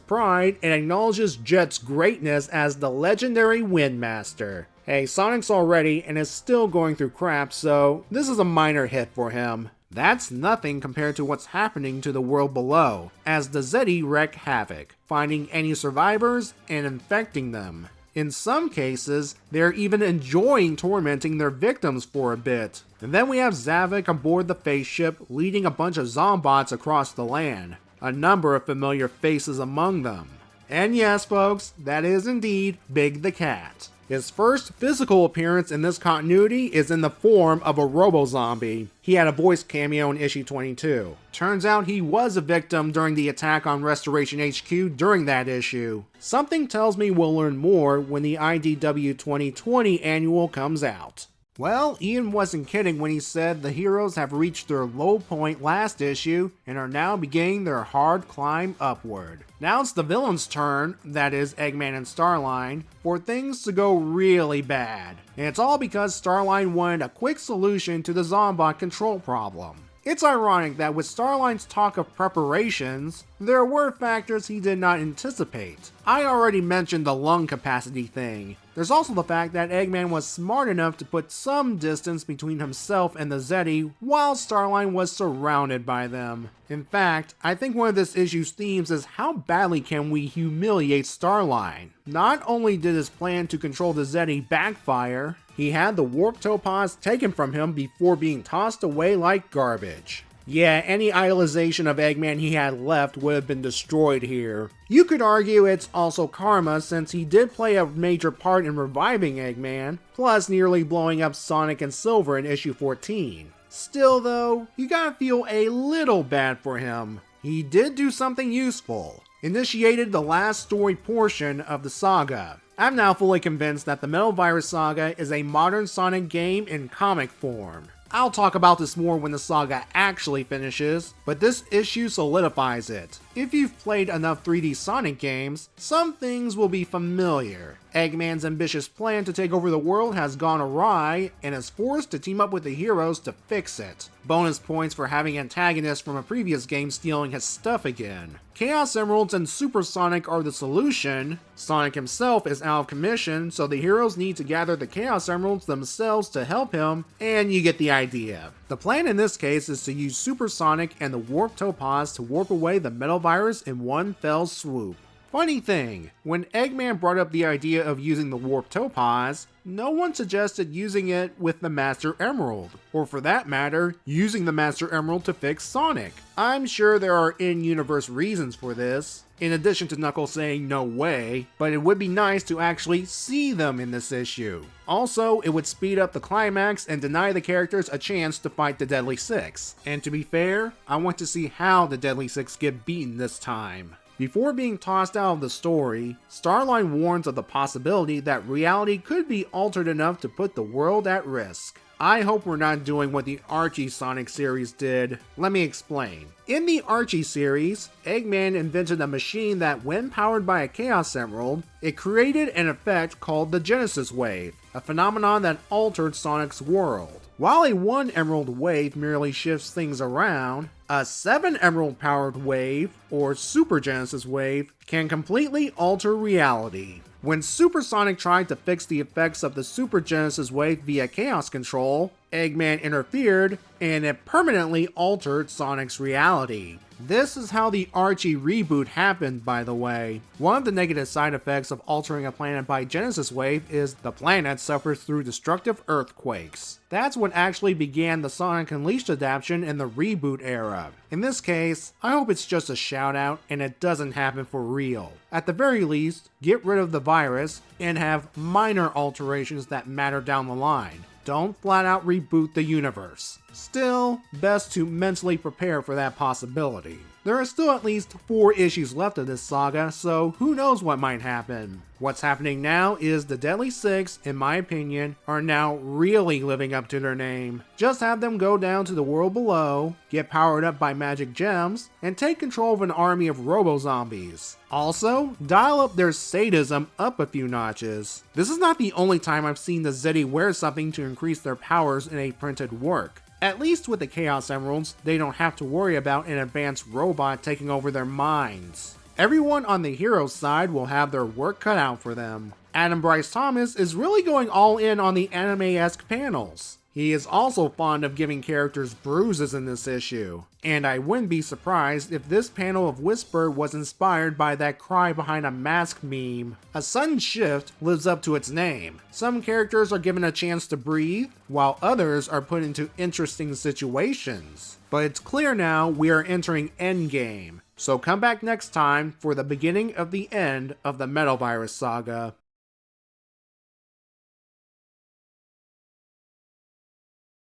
pride and acknowledges Jet's greatness as the legendary Windmaster. Hey, Sonic's already and is still going through crap, so this is a minor hit for him. That's nothing compared to what's happening to the world below, as the Zeddy wreak havoc, finding any survivors and infecting them. In some cases, they're even enjoying tormenting their victims for a bit. And then we have Zavik aboard the face ship leading a bunch of Zombots across the land, a number of familiar faces among them. And yes, folks, that is indeed Big the Cat. His first physical appearance in this continuity is in the form of a robo-zombie. He had a voice cameo in issue 22. Turns out he was a victim during the attack on Restoration HQ during that issue. Something tells me we'll learn more when the IDW 2020 annual comes out. Well, Ian wasn't kidding when he said the heroes have reached their low point last issue and are now beginning their hard climb upward. Now it's the villain's turn, that is Eggman and Starline, for things to go really bad. And it's all because Starline wanted a quick solution to the Zombot control problem. It's ironic that with Starline's talk of preparations, there were factors he did not anticipate. I already mentioned the lung capacity thing. There's also the fact that Eggman was smart enough to put some distance between himself and the Zeti while Starline was surrounded by them. In fact, I think one of this issue's themes is how badly can we humiliate Starline. Not only did his plan to control the Zeti backfire, he had the warp topaz taken from him before being tossed away like garbage. Yeah, any idolization of Eggman he had left would have been destroyed here. You could argue it's also karma since he did play a major part in reviving Eggman, plus nearly blowing up Sonic and Silver in issue 14. Still though, you gotta feel a little bad for him. He did do something useful. Initiated the last story portion of the saga. I'm now fully convinced that the Metal Virus Saga is a modern Sonic game in comic form. I'll talk about this more when the saga actually finishes, but this issue solidifies it. If you've played enough 3D Sonic games, some things will be familiar. Eggman's ambitious plan to take over the world has gone awry, and is forced to team up with the heroes to fix it. Bonus points for having antagonists from a previous game stealing his stuff again. Chaos Emeralds and Super Sonic are the solution. Sonic himself is out of commission, so the heroes need to gather the Chaos Emeralds themselves to help him, and you get the idea. The plan in this case is to use Super Sonic and the Warp Topaz to warp away the Metal Virus in one fell swoop. Funny thing, when Eggman brought up the idea of using the Warp Topaz, no one suggested using it with the Master Emerald, or for that matter, using the Master Emerald to fix Sonic. I'm sure there are in-universe reasons for this, in addition to Knuckles saying no way, but it would be nice to actually see them in this issue. Also, it would speed up the climax and deny the characters a chance to fight the Deadly Six. And to be fair, I want to see how the Deadly Six get beaten this time. Before being tossed out of the story, Starline warns of the possibility that reality could be altered enough to put the world at risk. I hope we're not doing what the Archie Sonic series did. Let me explain. In the Archie series, Eggman invented a machine that, when powered by a Chaos Emerald, it created an effect called the Genesis Wave, a phenomenon that altered Sonic's world. While a 1 Emerald wave merely shifts things around, a 7 Emerald powered wave, or Super Genesis Wave, can completely alter reality. When Super Sonic tried to fix the effects of the Super Genesis Wave via Chaos Control, Eggman interfered, and it permanently altered Sonic's reality. This is how the Archie reboot happened, by the way. One of the negative side effects of altering a planet by Genesis Wave is the planet suffers through destructive earthquakes. That's what actually began the Sonic Unleashed adaptation in the reboot era. In this case, I hope it's just a shout out and it doesn't happen for real. At the very least, get rid of the virus and have minor alterations that matter down the line. Don't flat out reboot the universe. Still, best to mentally prepare for that possibility. There are still at least 4 issues left of this saga, so who knows what might happen. What's happening now is the Deadly Six, in my opinion, are now really living up to their name. Just have them go down to the world below, get powered up by magic gems, and take control of an army of robo-zombies. Also, dial up their sadism up a few notches. This is not the only time I've seen the Zeti wear something to increase their powers in a printed work. At least with the Chaos Emeralds, they don't have to worry about an advanced robot taking over their minds. Everyone on the hero's side will have their work cut out for them. Adam Bryce Thomas is really going all in on the anime-esque panels. He is also fond of giving characters bruises in this issue, and I wouldn't be surprised if this panel of Whisper was inspired by that cry behind a mask meme. A sudden shift lives up to its name. Some characters are given a chance to breathe, while others are put into interesting situations. But it's clear now we are entering Endgame. So come back next time for the beginning of the end of the Metal Virus Saga.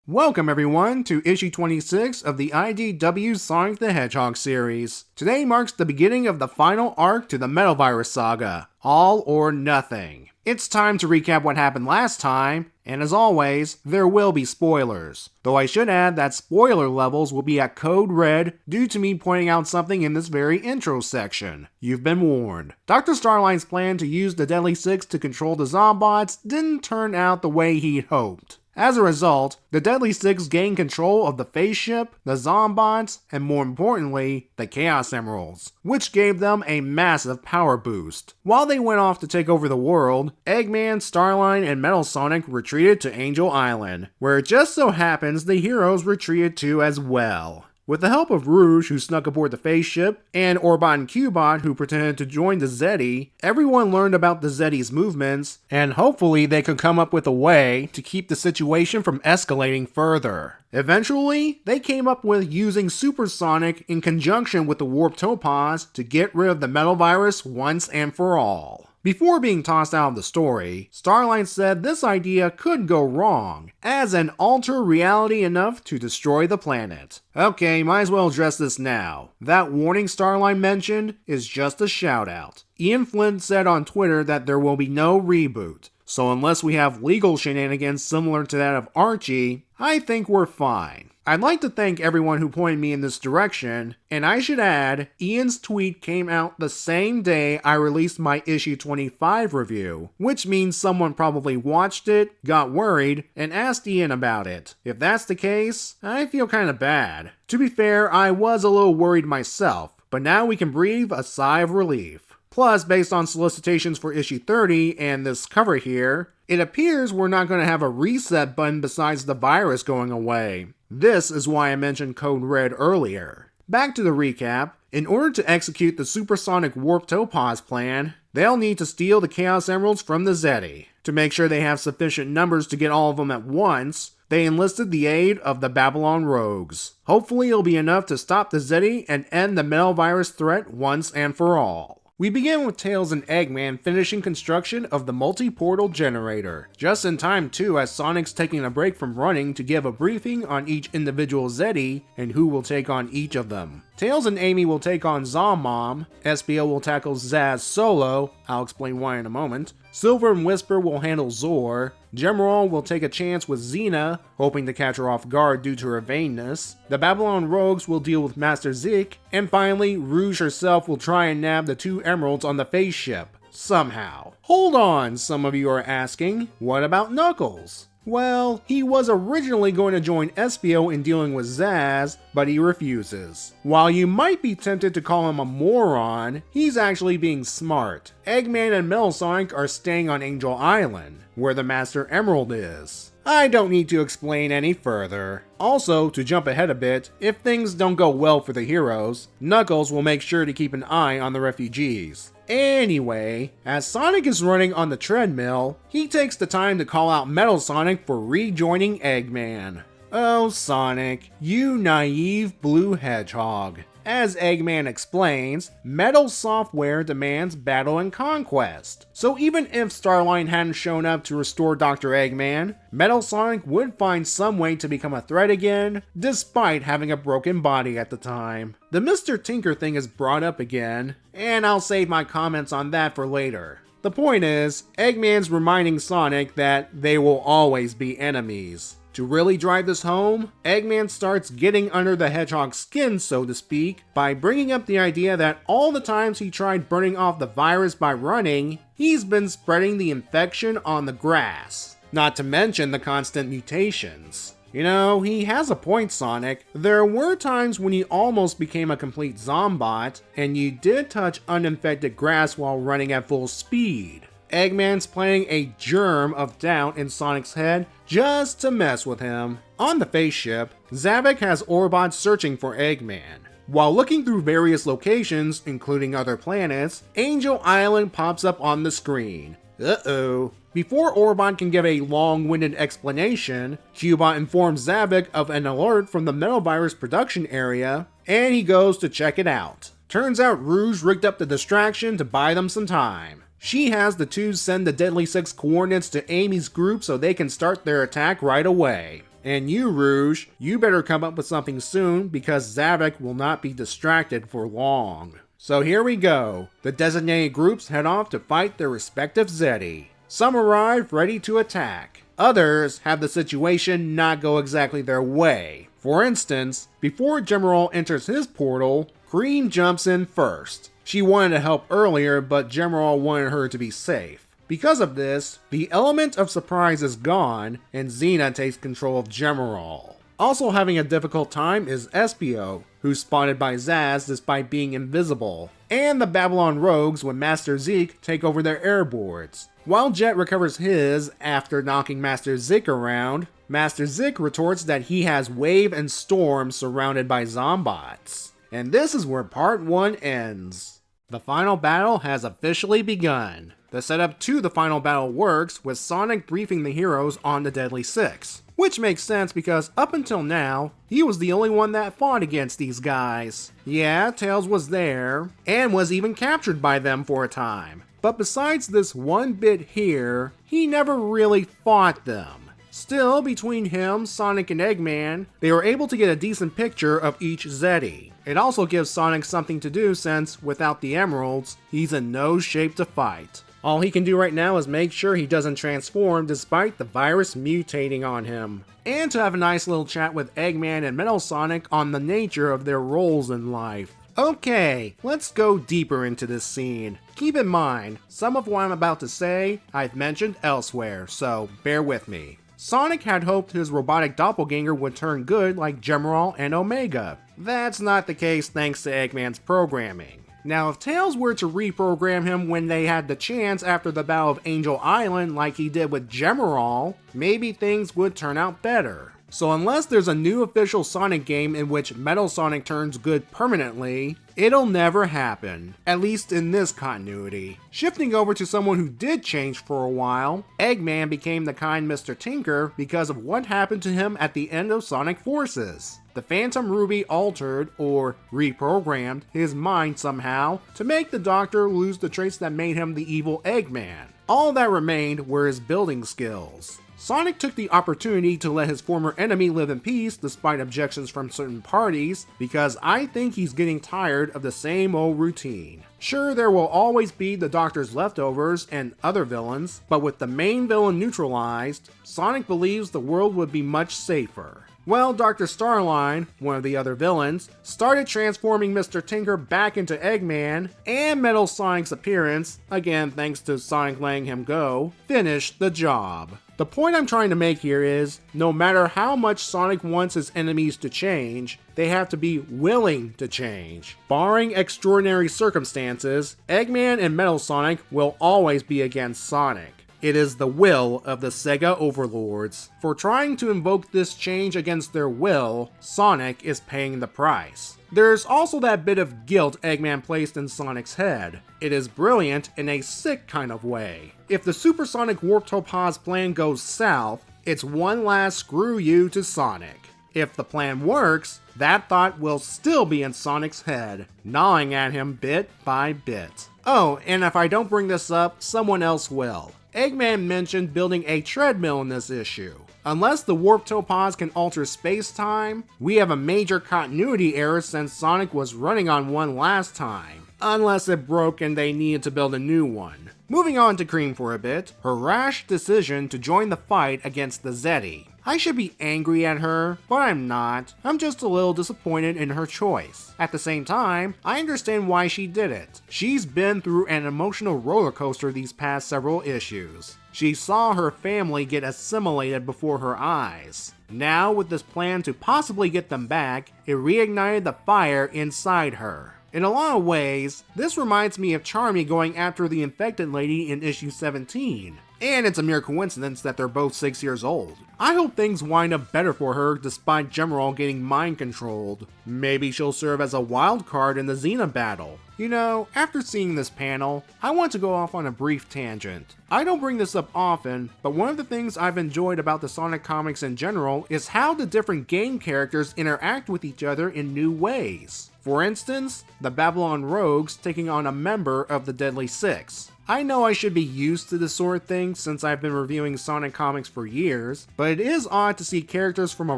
Welcome everyone to issue 26 of the IDW Sonic the Hedgehog series. Today marks the beginning of the final arc to the Metal Virus Saga, All or Nothing. It's time to recap what happened last time, and as always, there will be spoilers. Though I should add that spoiler levels will be at code red due to me pointing out something in this very intro section. You've been warned. Dr. Starline's plan to use the Deadly Six to control the Zombots didn't turn out the way he'd hoped. As a result, the Deadly Six gained control of the Face Ship, the Zombots, and more importantly, the Chaos Emeralds, which gave them a massive power boost. While they went off to take over the world, Eggman, Starline, and Metal Sonic retreated to Angel Island, where it just so happens the heroes retreated to as well. With the help of Rouge, who snuck aboard the Face Ship, and Orbot and Cubot, who pretended to join the Zeddy, everyone learned about the Zeddy's movements, and hopefully they could come up with a way to keep the situation from escalating further. Eventually, they came up with using Supersonic in conjunction with the Warp Topaz to get rid of the Metal Virus once and for all. Before being tossed out of the story, Starline said this idea could go wrong, as an alter reality enough to destroy the planet. Okay, might as well address this now. That warning Starline mentioned is just a shout out. Ian Flint said on Twitter that there will be no reboot, so unless we have legal shenanigans similar to that of Archie, I think we're fine. I'd like to thank everyone who pointed me in this direction, and I should add, Ian's tweet came out the same day I released my issue 25 review, which means someone probably watched it, got worried, and asked Ian about it. If that's the case, I feel kinda bad. To be fair, I was a little worried myself, but now we can breathe a sigh of relief. Plus, based on solicitations for issue 30 and this cover here, it appears we're not going to have a reset button besides the virus going away. This is why I mentioned Code Red earlier. Back to the recap. In order to execute the Supersonic Warp Topaz plan, they'll need to steal the Chaos Emeralds from the Zeddy. To make sure they have sufficient numbers to get all of them at once, they enlisted the aid of the Babylon Rogues. Hopefully it'll be enough to stop the Zeddy and end the Metal Virus threat once and for all. We begin with Tails and Eggman finishing construction of the multi-portal generator. Just in time too, as Sonic's taking a break from running to give a briefing on each individual Zeddy and who will take on each of them. Tails and Amy will take on Zombomb, SPO will tackle Zaz solo, I'll explain why in a moment, Silver and Whisper will handle Zor, Gemerald will take a chance with Xena, hoping to catch her off guard due to her vainness, the Babylon Rogues will deal with Master Zik, and finally, Rouge herself will try and nab the 2 emeralds on the Face Ship. Somehow. Hold on, some of you are asking, what about Knuckles? Well, he was originally going to join SPO in dealing with Zaz, but he refuses. While you might be tempted to call him a moron, he's actually being smart. Eggman and Metal Sonic are staying on Angel Island, where the Master Emerald is. I don't need to explain any further. Also, to jump ahead a bit, if things don't go well for the heroes, Knuckles will make sure to keep an eye on the refugees. Anyway, as Sonic is running on the treadmill, he takes the time to call out Metal Sonic for rejoining Eggman. Oh Sonic, you naive blue hedgehog. As Eggman explains, Metal software demands battle and conquest. So even if Starline hadn't shown up to restore Dr. Eggman, Metal Sonic would find some way to become a threat again, despite having a broken body at the time. The Mr. Tinker thing is brought up again, and I'll save my comments on that for later. The point is, Eggman's reminding Sonic that they will always be enemies. To really drive this home, Eggman starts getting under the Hedgehog's skin, so to speak, by bringing up the idea that all the times he tried burning off the virus by running, he's been spreading the infection on the grass. Not to mention the constant mutations. You know, he has a point, Sonic. There were times when he almost became a complete Zombot, and you did touch uninfected grass while running at full speed. Eggman's planting a germ of doubt in Sonic's head just to mess with him. On the Face Ship, Zavok has Orbot searching for Eggman. While looking through various locations, including other planets, Angel Island pops up on the screen. Uh-oh. Before Orbot can give a long-winded explanation, Cubot informs Zavok of an alert from the Metal Virus production area, and he goes to check it out. Turns out Rouge rigged up the distraction to buy them some time. She has the twos send the Deadly Six coordinates to Amy's group so they can start their attack right away. And you, Rouge, you better come up with something soon because Zavik will not be distracted for long. So here we go. The designated groups head off to fight their respective Zeti. Some arrive ready to attack. Others have the situation not go exactly their way. For instance, before Gemerald enters his portal, Cream jumps in first. She wanted to help earlier, but Gemerald wanted her to be safe. Because of this, the element of surprise is gone, and Xena takes control of Gemerald. Also having a difficult time is Espio, who's spotted by Zaz despite being invisible, and the Babylon Rogues when Master Zeke take over their airboards. While Jet recovers his after knocking Master Zik around, Master Zik retorts that he has Wave and Storm surrounded by Zombots. And this is where part 1 ends. The final battle has officially begun. The setup to the final battle works with Sonic briefing the heroes on the Deadly Six. Which makes sense because up until now, he was the only one that fought against these guys. Yeah, Tails was there, and was even captured by them for a time. But besides this one bit here, he never really fought them. Still, between him, Sonic, and Eggman, they were able to get a decent picture of each Zeti. It also gives Sonic something to do since, without the emeralds, he's in no shape to fight. All he can do right now is make sure he doesn't transform despite the virus mutating on him. And to have a nice little chat with Eggman and Metal Sonic on the nature of their roles in life. Okay, let's go deeper into this scene. Keep in mind, some of what I'm about to say, I've mentioned elsewhere, so bear with me. Sonic had hoped his robotic doppelganger would turn good like Gemerald and Omega. That's not the case thanks to Eggman's programming. Now, if Tails were to reprogram him when they had the chance after the Battle of Angel Island like he did with Gemerald, maybe things would turn out better. So unless there's a new official Sonic game in which Metal Sonic turns good permanently, it'll never happen, at least in this continuity. Shifting over to someone who did change for a while, Eggman became the kind Mr. Tinker because of what happened to him at the end of Sonic Forces. The Phantom Ruby altered, or reprogrammed, his mind somehow to make the Doctor lose the traits that made him the evil Eggman. All that remained were his building skills. Sonic took the opportunity to let his former enemy live in peace despite objections from certain parties, because I think he's getting tired of the same old routine. Sure, there will always be the Doctor's leftovers and other villains, but with the main villain neutralized, Sonic believes the world would be much safer. Well, Dr. Starline, one of the other villains, started transforming Mr. Tinker back into Eggman, and Metal Sonic's appearance, again thanks to Sonic letting him go, finished the job. The point I'm trying to make here is, no matter how much Sonic wants his enemies to change, they have to be willing to change. Barring extraordinary circumstances, Eggman and Metal Sonic will always be against Sonic. It is the will of the Sega overlords. For trying to invoke this change against their will, Sonic is paying the price. There's also that bit of guilt Eggman placed in Sonic's head. It is brilliant in a sick kind of way. If the Supersonic Warp Topaz plan goes south, it's one last screw you to Sonic. If the plan works, that thought will still be in Sonic's head, gnawing at him bit by bit. Oh, and if I don't bring this up, someone else will. Eggman mentioned building a treadmill in this issue. Unless the Warp Topaz can alter space-time, we have a major continuity error since Sonic was running on one last time. Unless it broke and they needed to build a new one. Moving on to Cream for a bit, her rash decision to join the fight against the Zeti. I should be angry at her, but I'm not. I'm just a little disappointed in her choice. At the same time, I understand why she did it. She's been through an emotional roller coaster these past several issues. She saw her family get assimilated before her eyes. Now, with this plan to possibly get them back, it reignited the fire inside her. In a lot of ways, this reminds me of Charmy going after the infected lady in issue 17. and it's a mere coincidence that they're both 6 years old. I hope things wind up better for her despite Gemerald getting mind controlled. Maybe she'll serve as a wild card in the Xena battle. You know, after seeing this panel, I want to go off on a brief tangent. I don't bring this up often, but one of the things I've enjoyed about the Sonic comics in general is how the different game characters interact with each other in new ways. For instance, the Babylon Rogues taking on a member of the Deadly Six. I know I should be used to this sort of thing since I've been reviewing Sonic comics for years, but it is odd to see characters from a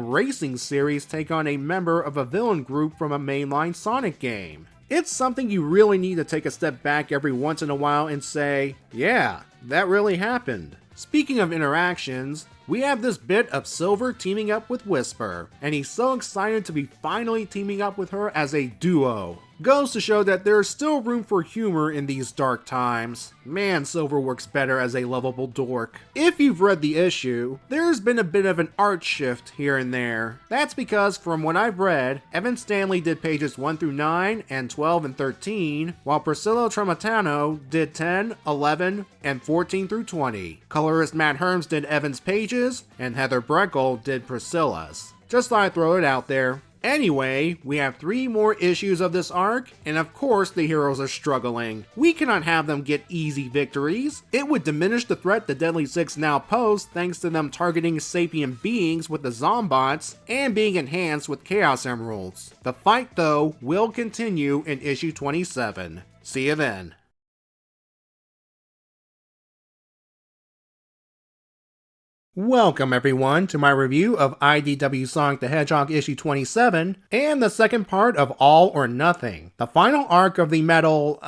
racing series take on a member of a villain group from a mainline Sonic game. It's something you really need to take a step back every once in a while and say, yeah, that really happened. Speaking of interactions, we have this bit of Silver teaming up with Whisper, and he's so excited to be finally teaming up with her as a duo. Goes to show that there's still room for humor in these dark times. Man, Silver works better as a lovable dork. If you've read the issue, there's been a bit of an art shift here and there. That's because from what I've read, Evan Stanley did pages 1 through 9 and 12 and 13, while Priscilla Tramontano did 10, 11, and 14 through 20. Colorist Matt Herms did Evan's pages, and Heather Breckel did Priscilla's. Just thought I'd throw it out there. Anyway, we have 3 more issues of this arc, and of course the heroes are struggling. We cannot have them get easy victories. It would diminish the threat the Deadly Six now pose thanks to them targeting sapient beings with the Zombots and being enhanced with Chaos Emeralds. The fight though will continue in issue 27. See you then. Welcome everyone to my review of IDW Sonic the Hedgehog issue 27 and the second part of All or Nothing, the final arc of the Metal,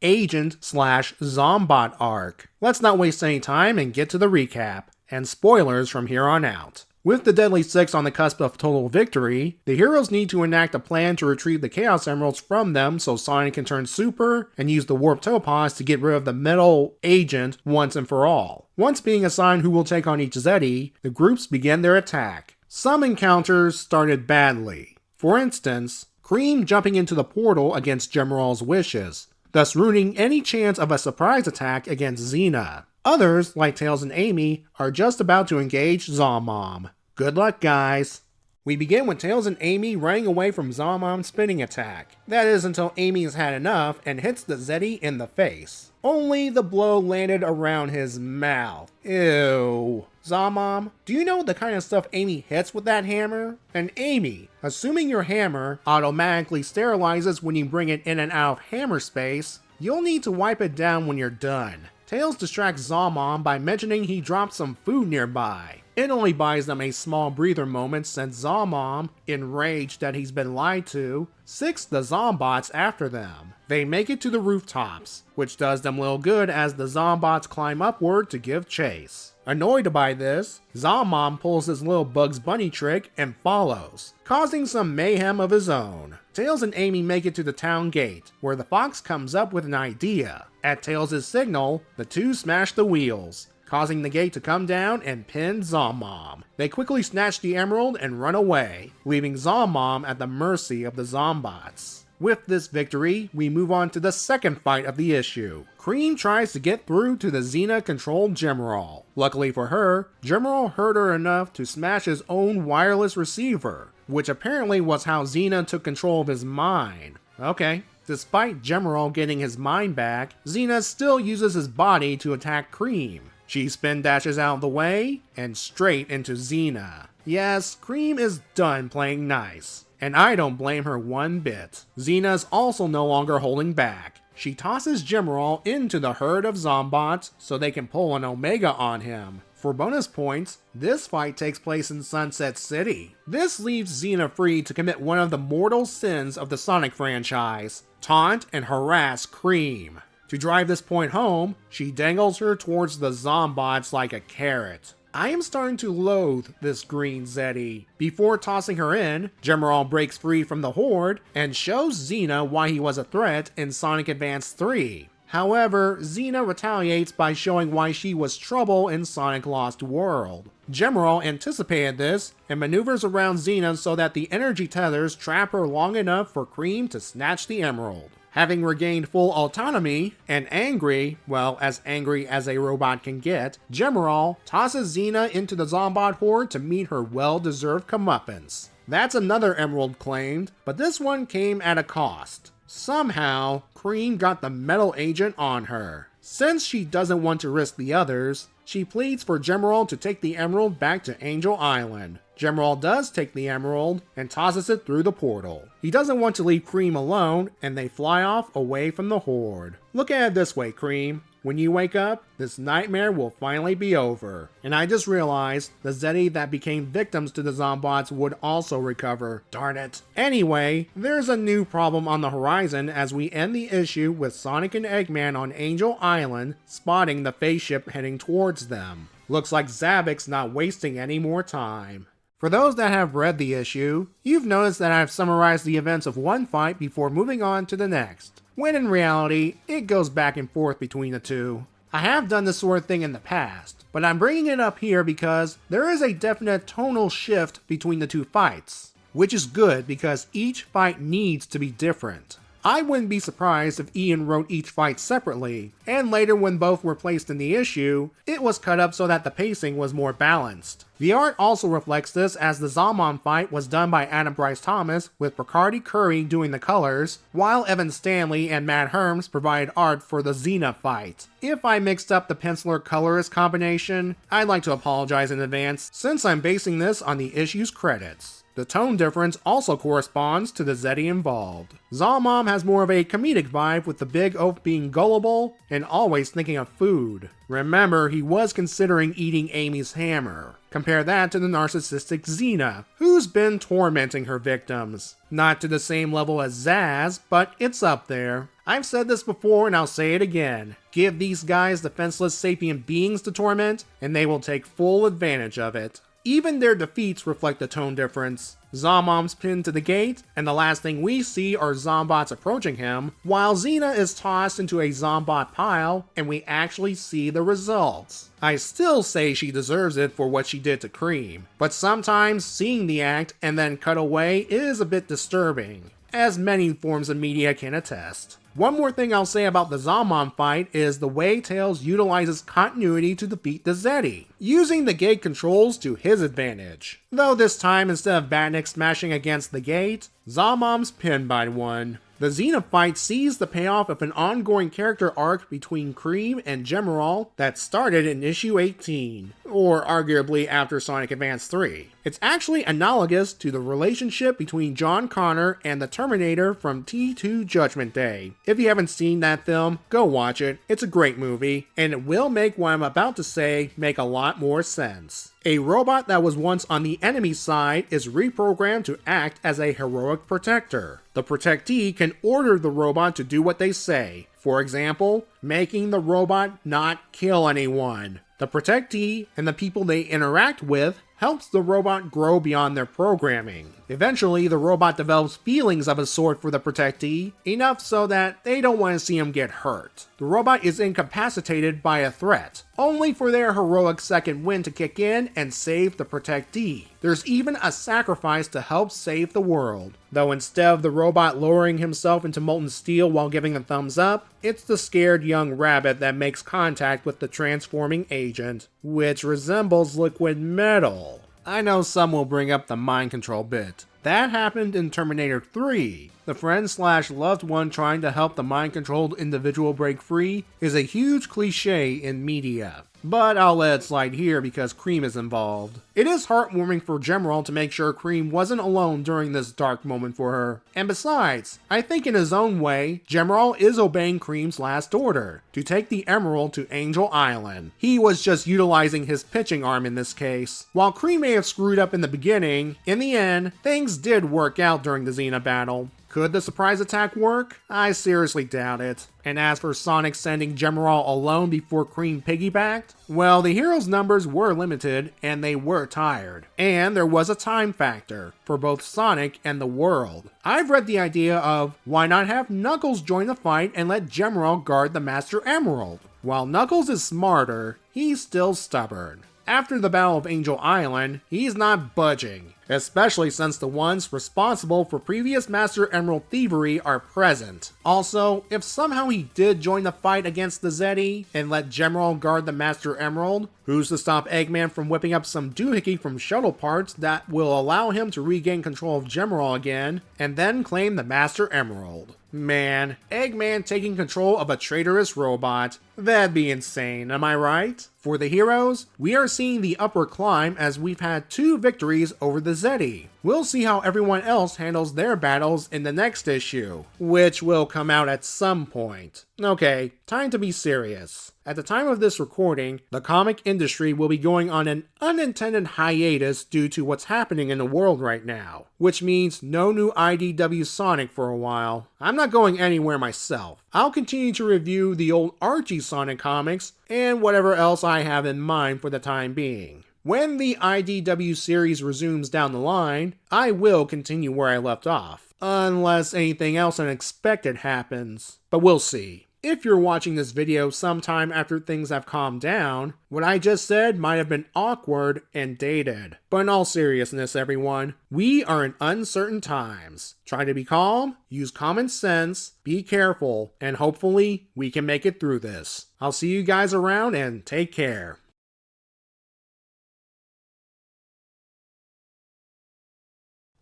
Agent / Zombot arc. Let's not waste any time and get to the recap, and spoilers from here on out. With the Deadly Six on the cusp of total victory, the heroes need to enact a plan to retrieve the Chaos Emeralds from them so Sonic can turn super and use the Warp Topaz to get rid of the Metal Agent once and for all. Once being assigned who will take on each Zeddy, the groups begin their attack. Some encounters started badly. For instance, Cream jumping into the portal against Gemerald's wishes, thus ruining any chance of a surprise attack against Xena. Others, like Tails and Amy, are just about to engage Zombomb. Good luck, guys. We begin with Tails and Amy running away from Zombomb's spinning attack. That is until Amy has had enough and hits the Zeddy in the face. Only the blow landed around his mouth. Ew. Zombomb, do you know the kind of stuff Amy hits with that hammer? And Amy, assuming your hammer automatically sterilizes when you bring it in and out of hammer space, you'll need to wipe it down when you're done. Tails distracts Zombomb by mentioning he dropped some food nearby. It only buys them a small breather moment since Zombomb, enraged that he's been lied to, sicks the Zombots after them. They make it to the rooftops, which does them little good as the Zombots climb upward to give chase. Annoyed by this, Zombomb pulls his little Bugs Bunny trick and follows, causing some mayhem of his own. Tails and Amy make it to the town gate, where the fox comes up with an idea. At Tails' signal, the two smash the wheels, causing the gate to come down and pin Zombomb. They quickly snatch the emerald and run away, leaving Zombomb at the mercy of the Zombots. With this victory, we move on to the second fight of the issue. Cream tries to get through to the Xena-controlled Gemerald. Luckily for her, Gemerald hurt her enough to smash his own wireless receiver, which apparently was how Xena took control of his mind. Okay. Despite Gemerald getting his mind back, Xena still uses his body to attack Cream. She spin dashes out of the way, and straight into Xena. Yes, Cream is done playing nice, and I don't blame her one bit. Xena's also no longer holding back. She tosses Gemerald into the herd of Zombots so they can pull an Omega on him. For bonus points, this fight takes place in Sunset City. This leaves Xena free to commit one of the mortal sins of the Sonic franchise: taunt and harass Cream. To drive this point home, she dangles her towards the Zombots like a carrot. I am starting to loathe this green Zeddy. Before tossing her in, Gemerald breaks free from the horde and shows Xena why he was a threat in Sonic Advance 3. However, Xena retaliates by showing why she was trouble in Sonic Lost World. Gemerald anticipated this and maneuvers around Xena so that the energy tethers trap her long enough for Cream to snatch the emerald. Having regained full autonomy and angry, well, as angry as a robot can get, Gemerald tosses Xena into the Zombot horde to meet her well-deserved comeuppance. That's another emerald claimed, but this one came at a cost. Somehow, Cream got the metal agent on her. Since she doesn't want to risk the others, she pleads for Gemerald to take the emerald back to Angel Island. Gemerald does take the emerald and tosses it through the portal. He doesn't want to leave Cream alone, and they fly off away from the horde. Look at it this way, Cream. When you wake up, this nightmare will finally be over. And I just realized the Zeti that became victims to the Zombots would also recover. Darn it. Anyway, there's a new problem on the horizon as we end the issue with Sonic and Eggman on Angel Island spotting the face ship heading towards them. Looks like Zavok's not wasting any more time. For those that have read the issue, you've noticed that I've summarized the events of one fight before moving on to the next, when in reality, it goes back and forth between the two. I have done this sort of thing in the past, but I'm bringing it up here because there is a definite tonal shift between the two fights, which is good because each fight needs to be different. I wouldn't be surprised if Ian wrote each fight separately, and later when both were placed in the issue, it was cut up so that the pacing was more balanced. The art also reflects this as the Zomon fight was done by Adam Bryce Thomas with Bacardi Curry doing the colors, while Evan Stanley and Matt Herms provided art for the Xena fight. If I mixed up the penciler colorist combination, I'd like to apologize in advance since I'm basing this on the issue's credits. The tone difference also corresponds to the Zeti involved. Zalmom has more of a comedic vibe with the big oaf being gullible and always thinking of food. Remember, he was considering eating Amy's hammer. Compare that to the narcissistic Xena, who's been tormenting her victims. Not to the same level as Zaz, but it's up there. I've said this before and I'll say it again. Give these guys defenseless sapient beings to torment, and they will take full advantage of it. Even their defeats reflect the tone difference. Zombom's pinned to the gate, and the last thing we see are Zombots approaching him, while Xena is tossed into a Zombot pile, and we actually see the results. I still say she deserves it for what she did to Cream, but sometimes seeing the act and then cut away is a bit disturbing, as many forms of media can attest. One more thing I'll say about the Zombon fight is the way Tails utilizes continuity to defeat the Zeti, using the gate controls to his advantage. Though this time, instead of Batnik smashing against the gate, Zombom's pinned by one. The Xena fight sees the payoff of an ongoing character arc between Cream and Gemerald that started in issue 18, or arguably after Sonic Advance 3. It's actually analogous to the relationship between John Connor and the Terminator from T2 Judgment Day. If you haven't seen that film, go watch it. It's a great movie, and it will make what I'm about to say make a lot more sense. A robot that was once on the enemy side is reprogrammed to act as a heroic protector. The protectee can order the robot to do what they say. For example, making the robot not kill anyone. The protectee and the people they interact with helps the robot grow beyond their programming. Eventually, the robot develops feelings of a sort for the protectee, enough so that they don't want to see him get hurt. The robot is incapacitated by a threat, only for their heroic second wind to kick in and save the protectee. There's even a sacrifice to help save the world, though instead of the robot lowering himself into molten steel while giving a thumbs up, it's the scared young rabbit that makes contact with the transforming agent, which resembles liquid metal. I know some will bring up the mind control bit. That happened in Terminator 3. The friend/loved one trying to help the mind-controlled individual break free is a huge cliche in media. But I'll let it slide here because Cream is involved. It is heartwarming for Gemerald to make sure Cream wasn't alone during this dark moment for her. And besides, I think in his own way, Gemerald is obeying Cream's last order, to take the emerald to Angel Island. He was just utilizing his pitching arm in this case. While Cream may have screwed up in the beginning, in the end, things did work out during the Xena battle. Could the surprise attack work? I seriously doubt it. And as for Sonic sending Gemerald alone before Cream piggybacked, well, the hero's numbers were limited and they were tired. And there was a time factor for both Sonic and the world. I've read the idea of why not have Knuckles join the fight and let Gemerald guard the Master Emerald. While Knuckles is smarter, he's still stubborn. After the Battle of Angel Island, he's not budging, especially since the ones responsible for previous Master Emerald thievery are present. Also, if somehow he did join the fight against the Zeti and let Gemerald guard the Master Emerald, who's to stop Eggman from whipping up some doohickey from shuttle parts that will allow him to regain control of Gemerald again, and then claim the Master Emerald? Man, Eggman taking control of a traitorous robot. That'd be insane, am I right? For the heroes, we are seeing the upward climb as we've had 2 victories over the Zeti. We'll see how everyone else handles their battles in the next issue, which will come out at some point. Okay, time to be serious. At the time of this recording, the comic industry will be going on an unintended hiatus due to what's happening in the world right now, which means no new IDW Sonic for a while. I'm not going anywhere myself. I'll continue to review the old Archie Sonic comics and whatever else I have in mind for the time being. When the IDW series resumes down the line, I will continue where I left off, unless anything else unexpected happens, but we'll see. If you're watching this video sometime after things have calmed down, what I just said might have been awkward and dated. But in all seriousness, everyone, we are in uncertain times. Try to be calm, use common sense, be careful, and hopefully we can make it through this. I'll see you guys around and take care.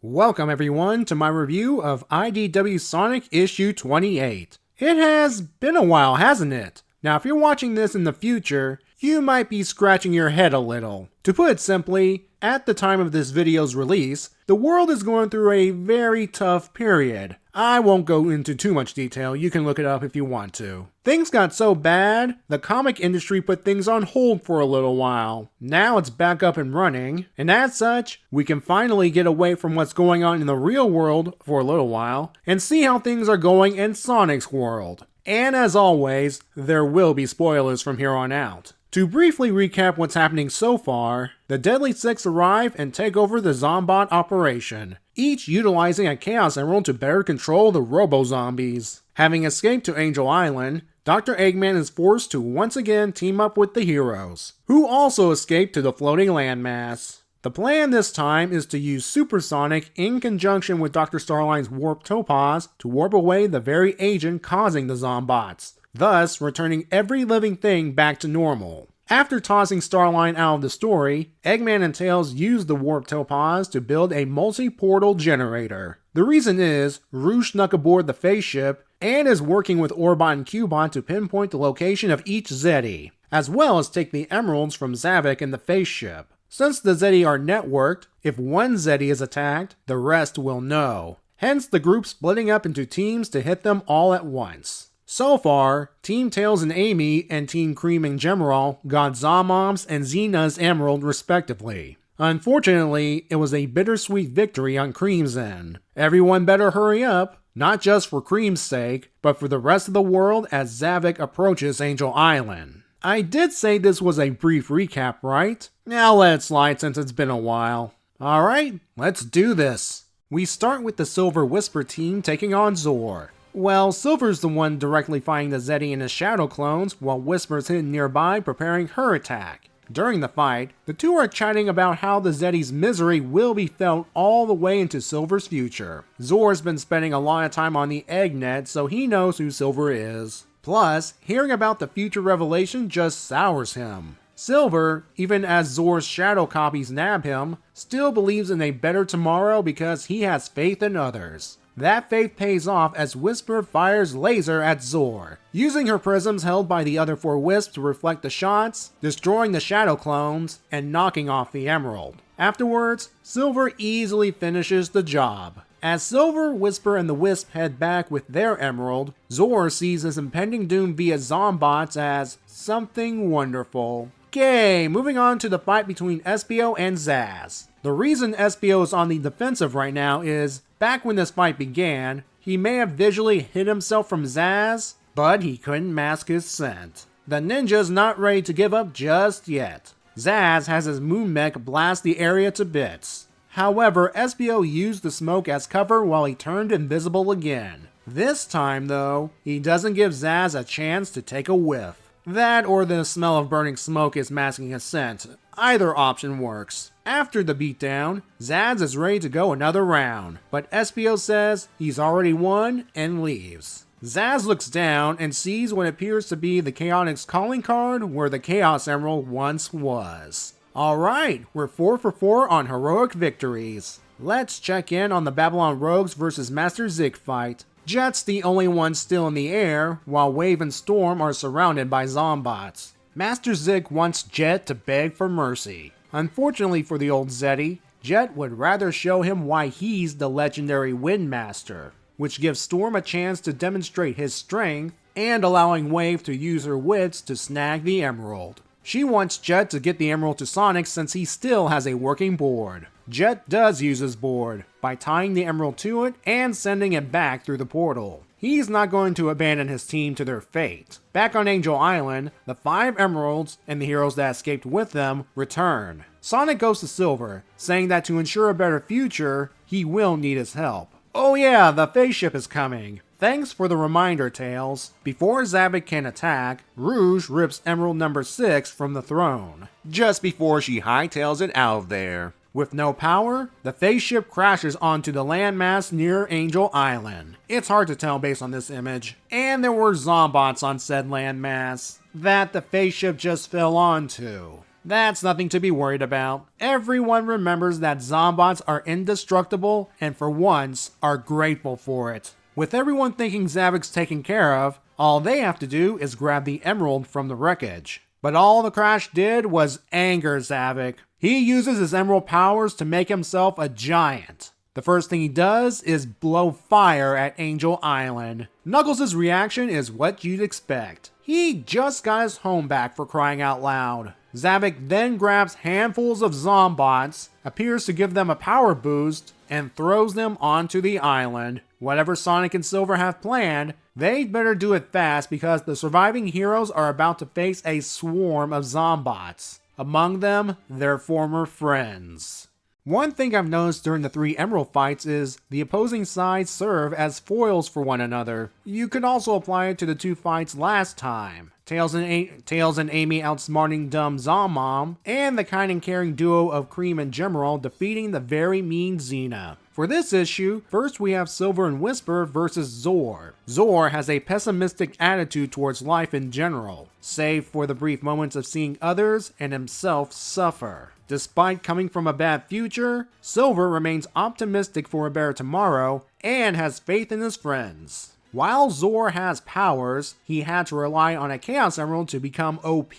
Welcome everyone to my review of IDW Sonic issue 28. It has been a while, hasn't it? Now, if you're watching this in the future, you might be scratching your head a little. To put it simply, at the time of this video's release, the world is going through a very tough period. I won't go into too much detail, you can look it up if you want to. Things got so bad, the comic industry put things on hold for a little while. Now it's back up and running, and as such, we can finally get away from what's going on in the real world for a little while, and see how things are going in Sonic's world. And as always, there will be spoilers from here on out. To briefly recap what's happening so far, the Deadly Six arrive and take over the Zombot operation, each utilizing a Chaos Emerald to better control the Robo-Zombies. Having escaped to Angel Island, Dr. Eggman is forced to once again team up with the heroes, who also escape to the floating landmass. The plan this time is to use Supersonic in conjunction with Dr. Starline's Warp Topaz to warp away the very agent causing the Zombots, thus returning every living thing back to normal. After tossing Starline out of the story, Eggman and Tails use the Warp Topaz to build a multi-portal generator. The reason is, Rouge snuck aboard the face ship and is working with Orbot and Cubot to pinpoint the location of each Zeti, as well as take the emeralds from Zavok and the face ship. Since the Zeti are networked, if one Zeti is attacked, the rest will know. Hence the group splitting up into teams to hit them all at once. So far, Team Tails and Amy and Team Cream and Gemerald got Zomom's and Xena's Emerald respectively. Unfortunately, it was a bittersweet victory on Cream's end. Everyone better hurry up, not just for Cream's sake, but for the rest of the world as Zavok approaches Angel Island. I did say this was a brief recap, right? Now let it slide since it's been a while. Alright, let's do this. We start with the Silver Whisper team taking on Zor. Well, Silver's the one directly fighting the Zeti and his shadow clones, while Whisper's hidden nearby preparing her attack. During the fight, the two are chatting about how the Zeti's misery will be felt all the way into Silver's future. Zor's been spending a lot of time on the Eggnet, so he knows who Silver is. Plus, hearing about the future revelation just sours him. Silver, even as Zor's shadow copies nab him, still believes in a better tomorrow because he has faith in others. That faith pays off as Whisper fires laser at Zor, using her prisms held by the other 4 Wisps to reflect the shots, destroying the shadow clones, and knocking off the emerald. Afterwards, Silver easily finishes the job. As Silver, Whisper, and the Wisp head back with their emerald, Zor sees his impending doom via Zombots as something wonderful. Okay, moving on to the fight between Espio and Zaz. The reason Espio is on the defensive right now is, back when this fight began, he may have visually hid himself from Zaz, but he couldn't mask his scent. The ninja's not ready to give up just yet. Zaz has his moon mech blast the area to bits. However, Espio used the smoke as cover while he turned invisible again. This time though, he doesn't give Zaz a chance to take a whiff. That or the smell of burning smoke is masking his scent. Either option works. After the beatdown, Zaz is ready to go another round, but Espio says he's already won and leaves. Zaz looks down and sees what appears to be the Chaotix calling card where the Chaos Emerald once was. Alright, we're 4 for 4 on heroic victories. Let's check in on the Babylon Rogues vs Master Zig fight. Jet's the only one still in the air, while Wave and Storm are surrounded by Zombots. Master Zig wants Jet to beg for mercy. Unfortunately for the old Zeddy, Jet would rather show him why he's the legendary Windmaster, which gives Storm a chance to demonstrate his strength and allowing Wave to use her wits to snag the emerald. She wants Jet to get the emerald to Sonic since he still has a working board. Jet does use his board by tying the emerald to it and sending it back through the portal. He's not going to abandon his team to their fate. Back on Angel Island, the 5 emeralds and the heroes that escaped with them return. Sonic goes to Silver, saying that to ensure a better future, he will need his help. Oh yeah, the phase ship is coming. Thanks for the reminder, Tails. Before Zavik can attack, Rouge rips Emerald number 6 from the throne, just before she hightails it out of there. With no power, the phase ship crashes onto the landmass near Angel Island. It's hard to tell based on this image. And there were Zombots on said landmass that the phase ship just fell onto. That's nothing to be worried about. Everyone remembers that Zombots are indestructible and for once are grateful for it. With everyone thinking Zavik's taken care of, all they have to do is grab the emerald from the wreckage. But all the crash did was anger Zavik. He uses his emerald powers to make himself a giant. The first thing he does is blow fire at Angel Island. Knuckles' reaction is what you'd expect. He just got his home back, for crying out loud. Zavik then grabs handfuls of Zombots, appears to give them a power boost, and throws them onto the island. Whatever Sonic and Silver have planned, they'd better do it fast because the surviving heroes are about to face a swarm of Zombots. Among them, their former friends. One thing I've noticed during the 3 Emerald fights is the opposing sides serve as foils for one another. You could also apply it to the 2 fights last time. Tails and Amy outsmarting dumb Zombomb, and the kind and caring duo of Cream and Gemerald defeating the very mean Xena. For this issue, first we have Silver and Whisper versus Zor. Zor has a pessimistic attitude towards life in general, save for the brief moments of seeing others and himself suffer. Despite coming from a bad future, Silver remains optimistic for a better tomorrow and has faith in his friends. While Zor has powers, he had to rely on a Chaos Emerald to become OP.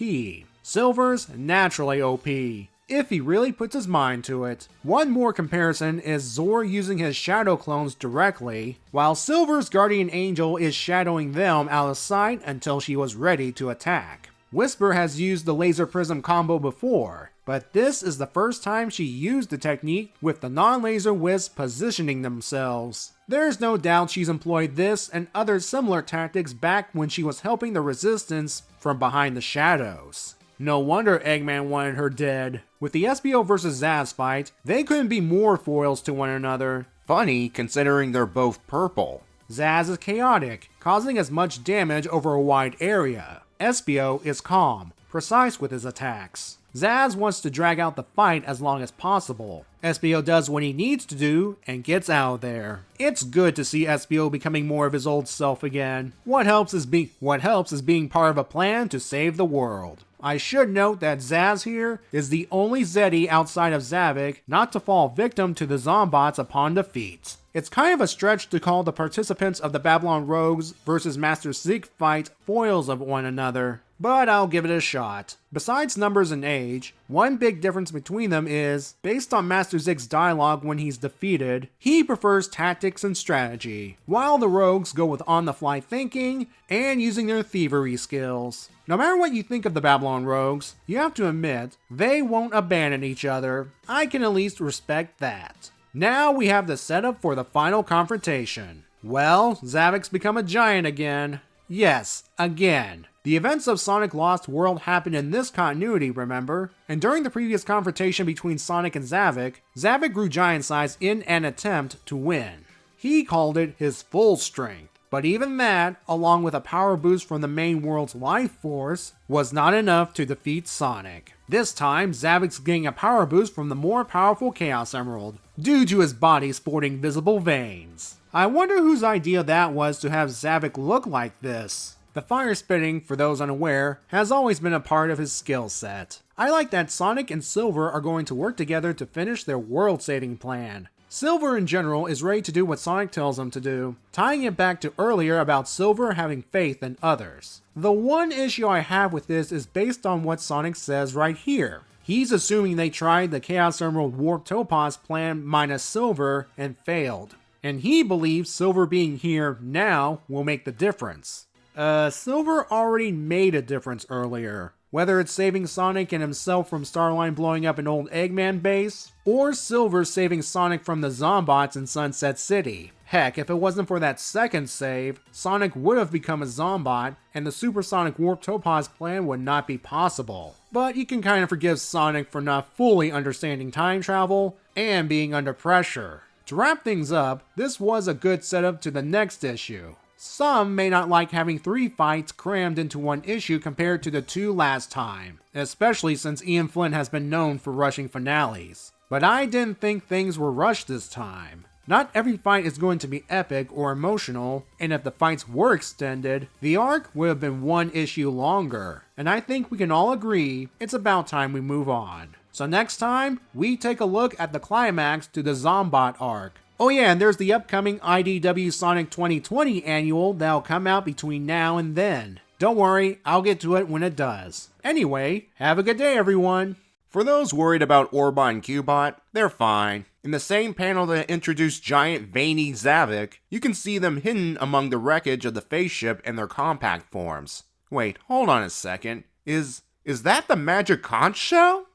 Silver's naturally OP, if he really puts his mind to it. One more comparison is Zor using his shadow clones directly, while Silver's guardian angel is shadowing them out of sight until she was ready to attack. Whisper has used the laser prism combo before, but this is the first time she used the technique with the non-laser wisps positioning themselves. There's no doubt she's employed this and other similar tactics back when she was helping the Resistance from behind the shadows. No wonder Eggman wanted her dead. With the Espio vs Zaz fight, they couldn't be more foils to one another. Funny, considering they're both purple. Zaz is chaotic, causing as much damage over a wide area. Espio is calm, precise with his attacks. Zaz wants to drag out the fight as long as possible. Espio does what he needs to do and gets out of there. It's good to see Espio becoming more of his old self again. What helps is being part of a plan to save the world. I should note that Zaz here is the only Zeddy outside of Zavik not to fall victim to the Zombots upon defeat. It's kind of a stretch to call the participants of the Babylon Rogues vs Master Zig fight foils of one another, but I'll give it a shot. Besides numbers and age, one big difference between them is, based on Master Zig's dialogue when he's defeated, he prefers tactics and strategy, while the Rogues go with on-the-fly thinking and using their thievery skills. No matter what you think of the Babylon Rogues, you have to admit, they won't abandon each other. I can at least respect that. Now we have the setup for the final confrontation. Well, Zavik's become a giant again. Yes, again. The events of Sonic Lost World happened in this continuity, remember? And during the previous confrontation between Sonic and Zavik, Zavik grew giant size in an attempt to win. He called it his full strength. But even that, along with a power boost from the main world's life force, was not enough to defeat Sonic. This time, Zavok's getting a power boost from the more powerful Chaos Emerald, due to his body sporting visible veins. I wonder whose idea that was to have Zavok look like this. The fire spitting, for those unaware, has always been a part of his skill set. I like that Sonic and Silver are going to work together to finish their world-saving plan. Silver in general is ready to do what Sonic tells him to do, tying it back to earlier about Silver having faith in others. The one issue I have with this is based on what Sonic says right here. He's assuming they tried the Chaos Emerald Warp Topaz plan minus Silver and failed. And he believes Silver being here now will make the difference. Silver already made a difference earlier. Whether it's saving Sonic and himself from Starline blowing up an old Eggman base, or Silver saving Sonic from the Zombots in Sunset City. Heck, if it wasn't for that second save, Sonic would have become a Zombot, and the Supersonic Warp Topaz plan would not be possible. But you can kind of forgive Sonic for not fully understanding time travel, and being under pressure. To wrap things up, this was a good setup to the next issue. Some may not like having 3 fights crammed into one issue compared to the 2 last time, especially since Ian Flynn has been known for rushing finales. But I didn't think things were rushed this time. Not every fight is going to be epic or emotional, and if the fights were extended, the arc would have been 1 issue longer. And I think we can all agree it's about time we move on. So next time, we take a look at the climax to the Zombot arc. Oh yeah, and there's the upcoming IDW Sonic 2020 annual that'll come out between now and then. Don't worry, I'll get to it when it does. Anyway, have a good day everyone! For those worried about Orba and Cubot, they're fine. In the same panel that introduced giant veiny Zavok, you can see them hidden among the wreckage of the face ship and their compact forms. Wait, hold on a second. Is that the Magic Conch show?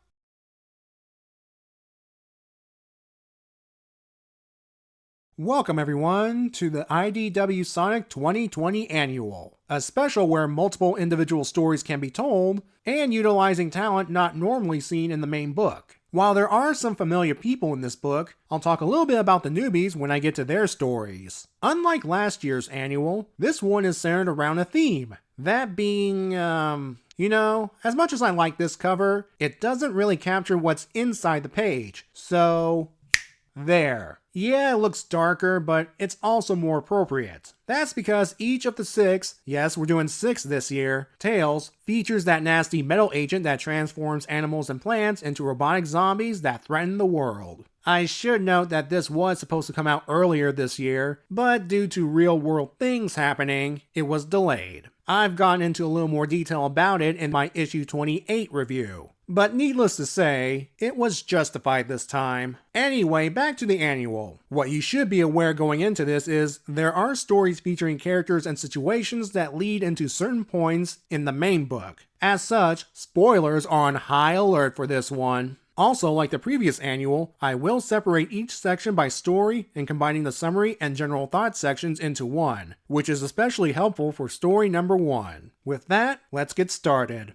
Welcome everyone to the IDW Sonic 2020 Annual, a special where multiple individual stories can be told, and utilizing talent not normally seen in the main book. While there are some familiar people in this book, I'll talk a little bit about the newbies when I get to their stories. Unlike last year's annual, this one is centered around a theme, that being, you know, as much as I like this cover, it doesn't really capture what's inside the page, so there. Yeah, it looks darker, but it's also more appropriate. That's because each of the 6, yes, we're doing 6 this year, tales features that nasty metal agent that transforms animals and plants into robotic zombies that threaten the world. I should note that this was supposed to come out earlier this year, but due to real-world things happening, it was delayed. I've gone into a little more detail about it in my issue 28 review. But needless to say, it was justified this time. Anyway, back to the annual. What you should be aware going into this is there are stories featuring characters and situations that lead into certain points in the main book. As such, spoilers are on high alert for this one. Also, like the previous annual, I will separate each section by story and combining the summary and general thought sections into one, which is especially helpful for story number 1. With that, let's get started.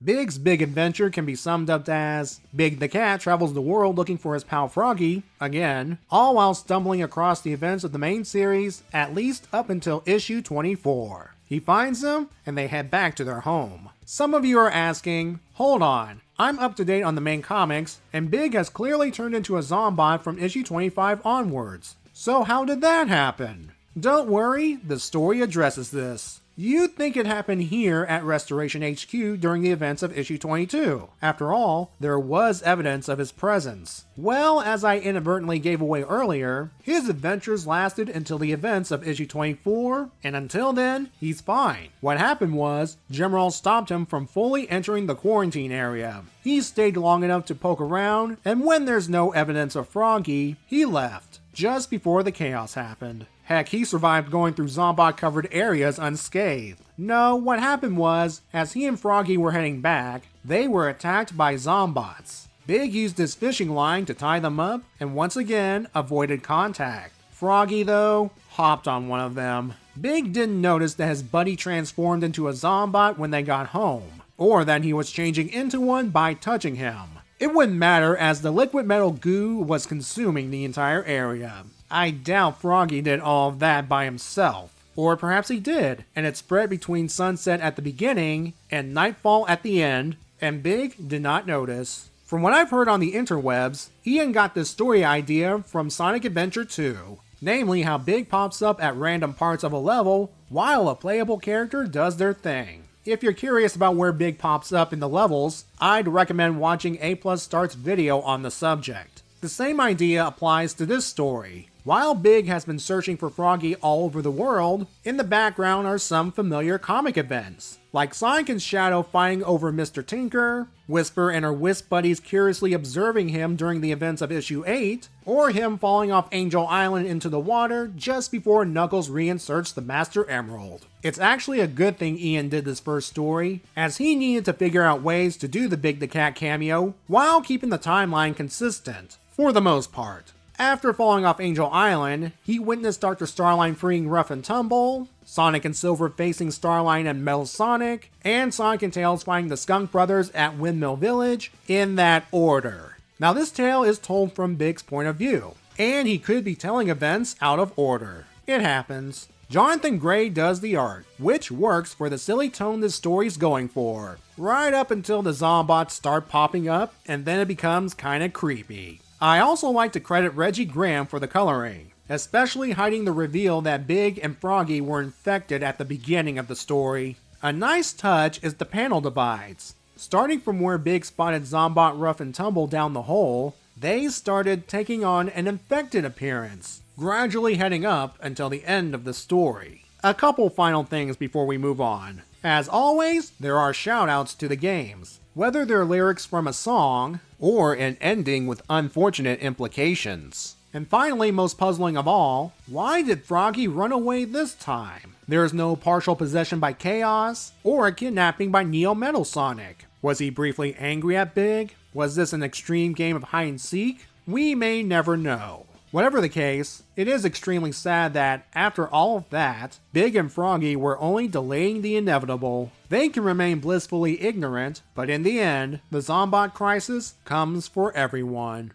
Big's big adventure can be summed up as Big the Cat travels the world looking for his pal Froggy, again, all while stumbling across the events of the main series, at least up until issue 24. He finds them, and they head back to their home. Some of you are asking, hold on, I'm up to date on the main comics, and Big has clearly turned into a Zombot from issue 25 onwards. So how did that happen? Don't worry, the story addresses this. You'd think it happened here at Restoration HQ during the events of issue 22. After all, there was evidence of his presence. Well, as I inadvertently gave away earlier, his adventures lasted until the events of issue 24, and until then, he's fine. What happened was, Gemroll stopped him from fully entering the quarantine area. He stayed long enough to poke around, and when there's no evidence of Froggy, he left, just before the chaos happened. Heck, he survived going through Zombot-covered areas unscathed. No, what happened was, as he and Froggy were heading back, they were attacked by Zombots. Big used his fishing line to tie them up, and once again, avoided contact. Froggy, though, hopped on one of them. Big didn't notice that his buddy transformed into a Zombot when they got home, or that he was changing into one by touching him. It wouldn't matter as the liquid metal goo was consuming the entire area. I doubt Froggy did all of that by himself. Or perhaps he did, and it spread between sunset at the beginning and nightfall at the end, and Big did not notice. From what I've heard on the interwebs, Ian got this story idea from Sonic Adventure 2. Namely how Big pops up at random parts of a level while a playable character does their thing. If you're curious about where Big pops up in the levels, I'd recommend watching A+ Start's video on the subject. The same idea applies to this story. While Big has been searching for Froggy all over the world, in the background are some familiar comic events, like Sonic and Shadow fighting over Mr. Tinker, Whisper and her Wisp buddies curiously observing him during the events of issue 8, or him falling off Angel Island into the water just before Knuckles reinserts the Master Emerald. It's actually a good thing Ian did this first story, as he needed to figure out ways to do the Big the Cat cameo while keeping the timeline consistent, for the most part. After falling off Angel Island, he witnessed Dr. Starline freeing Rough and Tumble, Sonic and Silver facing Starline and Metal Sonic, and Sonic and Tails fighting the Skunk Brothers at Windmill Village, in that order. Now this tale is told from Big's point of view, and he could be telling events out of order. It happens. Jonathan Gray does the art, which works for the silly tone this story's going for, right up until the Zombots start popping up, and then it becomes kinda creepy. I also like to credit Reggie Graham for the coloring, especially hiding the reveal that Big and Froggy were infected at the beginning of the story. A nice touch is the panel divides. Starting from where Big spotted Zombot Rough and Tumble down the hole, they started taking on an infected appearance, gradually heading up until the end of the story. A couple final things before we move on. As always, there are shoutouts to the games, whether they're lyrics from a song, or an ending with unfortunate implications. And finally, most puzzling of all, why did Froggy run away this time? There is no partial possession by Chaos, or a kidnapping by Neo Metal Sonic. Was he briefly angry at Big? Was this an extreme game of hide and seek? We may never know. Whatever the case, it is extremely sad that, after all of that, Big and Froggy were only delaying the inevitable. They can remain blissfully ignorant, but in the end, the Zombot crisis comes for everyone.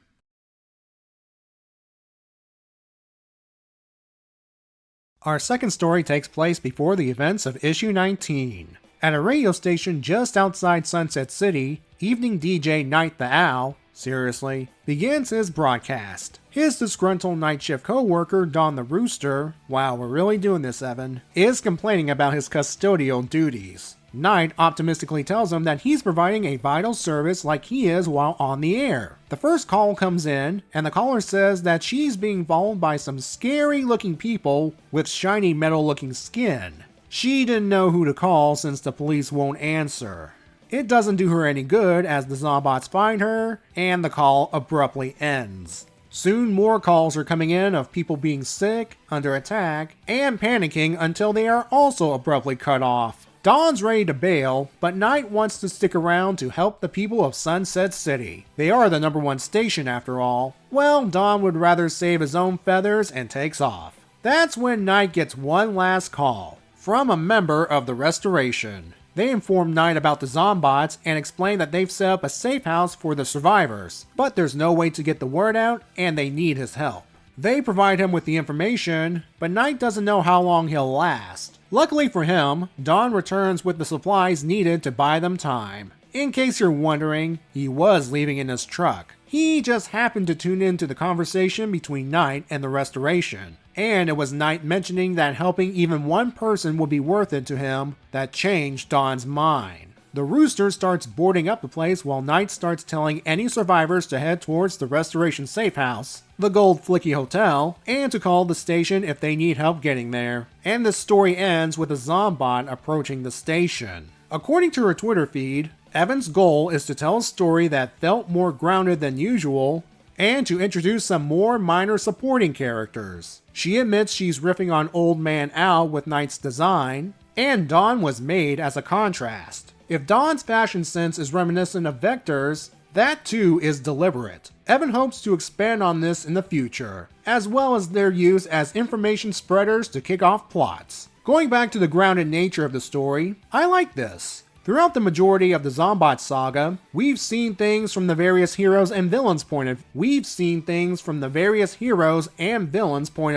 Our second story takes place before the events of issue 19. At a radio station just outside Sunset City, evening DJ Night the Owl, seriously, begins his broadcast. His disgruntled night shift co-worker, Don the Rooster, wow, we're really doing this, Evan, is complaining about his custodial duties. Knight optimistically tells him that he's providing a vital service like he is while on the air. The first call comes in, and the caller says that she's being followed by some scary looking people with shiny metal looking skin. She didn't know who to call since the police won't answer. It doesn't do her any good as the Zombots find her, and the call abruptly ends. Soon more calls are coming in of people being sick, under attack, and panicking until they are also abruptly cut off. Dawn's ready to bail, but Knight wants to stick around to help the people of Sunset City. They are the #1 station after all. Well, Dawn would rather save his own feathers and takes off. That's when Knight gets one last call, from a member of the Restoration. They inform Knight about the Zombots and explain that they've set up a safe house for the survivors, but there's no way to get the word out and they need his help. They provide him with the information, but Knight doesn't know how long he'll last. Luckily for him, Dawn returns with the supplies needed to buy them time. In case you're wondering, he was leaving in his truck. He just happened to tune into the conversation between Knight and the Restoration, and it was Knight mentioning that helping even one person would be worth it to him that changed Dawn's mind. The Rooster starts boarding up the place while Knight starts telling any survivors to head towards the Restoration safe house, the Gold Flicky Hotel, and to call the station if they need help getting there. And the story ends with a Zombot approaching the station. According to her Twitter feed, Evan's goal is to tell a story that felt more grounded than usual, and to introduce some more minor supporting characters. She admits she's riffing on Old Man Al with Knight's design, and Dawn was made as a contrast. If Dawn's fashion sense is reminiscent of Vector's, that too is deliberate. Evan hopes to expand on this in the future, as well as their use as information spreaders to kick off plots. Going back to the grounded nature of the story, I like this. Throughout the majority of the Zombot saga, we've seen things from the various heroes and villains' point of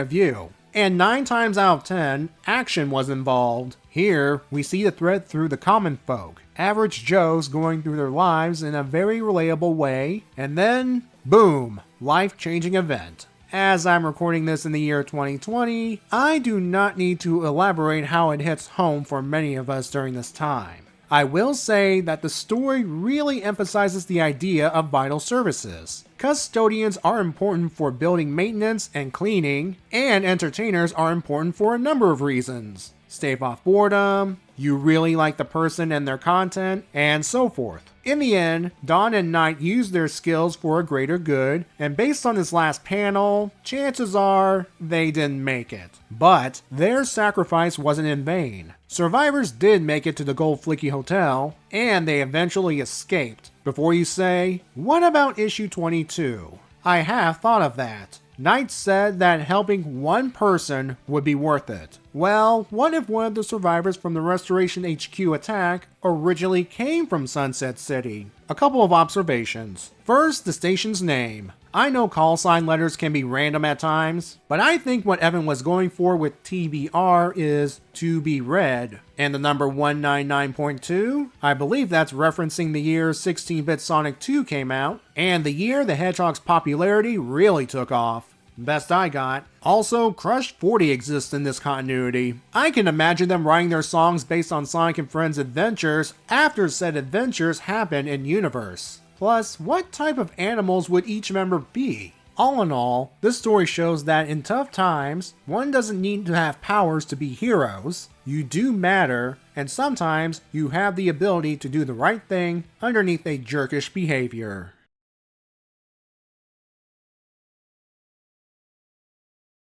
view. And 9 times out of 10, action was involved. Here, we see the thread through the common folk, average Joes going through their lives in a very relatable way, and then, boom, life-changing event. As I'm recording this in the year 2020, I do not need to elaborate how it hits home for many of us during this time. I will say that the story really emphasizes the idea of vital services. Custodians are important for building maintenance and cleaning, and entertainers are important for a number of reasons. Stave off boredom, you really like the person and their content, and so forth. In the end, Dawn and Night use their skills for a greater good, and based on this last panel, chances are they didn't make it. But their sacrifice wasn't in vain. Survivors did make it to the Gold Flicky Hotel, and they eventually escaped. Before you say, what about issue 22? I have thought of that. Knight said that helping one person would be worth it. Well, what if one of the survivors from the Restoration HQ attack originally came from Sunset City? A couple of observations. First, the station's name. I know call sign letters can be random at times, but I think what Evan was going for with TBR is to be read. And the number 199.2? I believe that's referencing the year 16-bit Sonic 2 came out, and the year the Hedgehog's popularity really took off. Best I got. Also, Crush 40 exists in this continuity. I can imagine them writing their songs based on Sonic and Friends adventures after said adventures happen in universe. Plus, what type of animals would each member be? All in all, this story shows that in tough times, one doesn't need to have powers to be heroes. You do matter, and sometimes you have the ability to do the right thing underneath a jerkish behavior.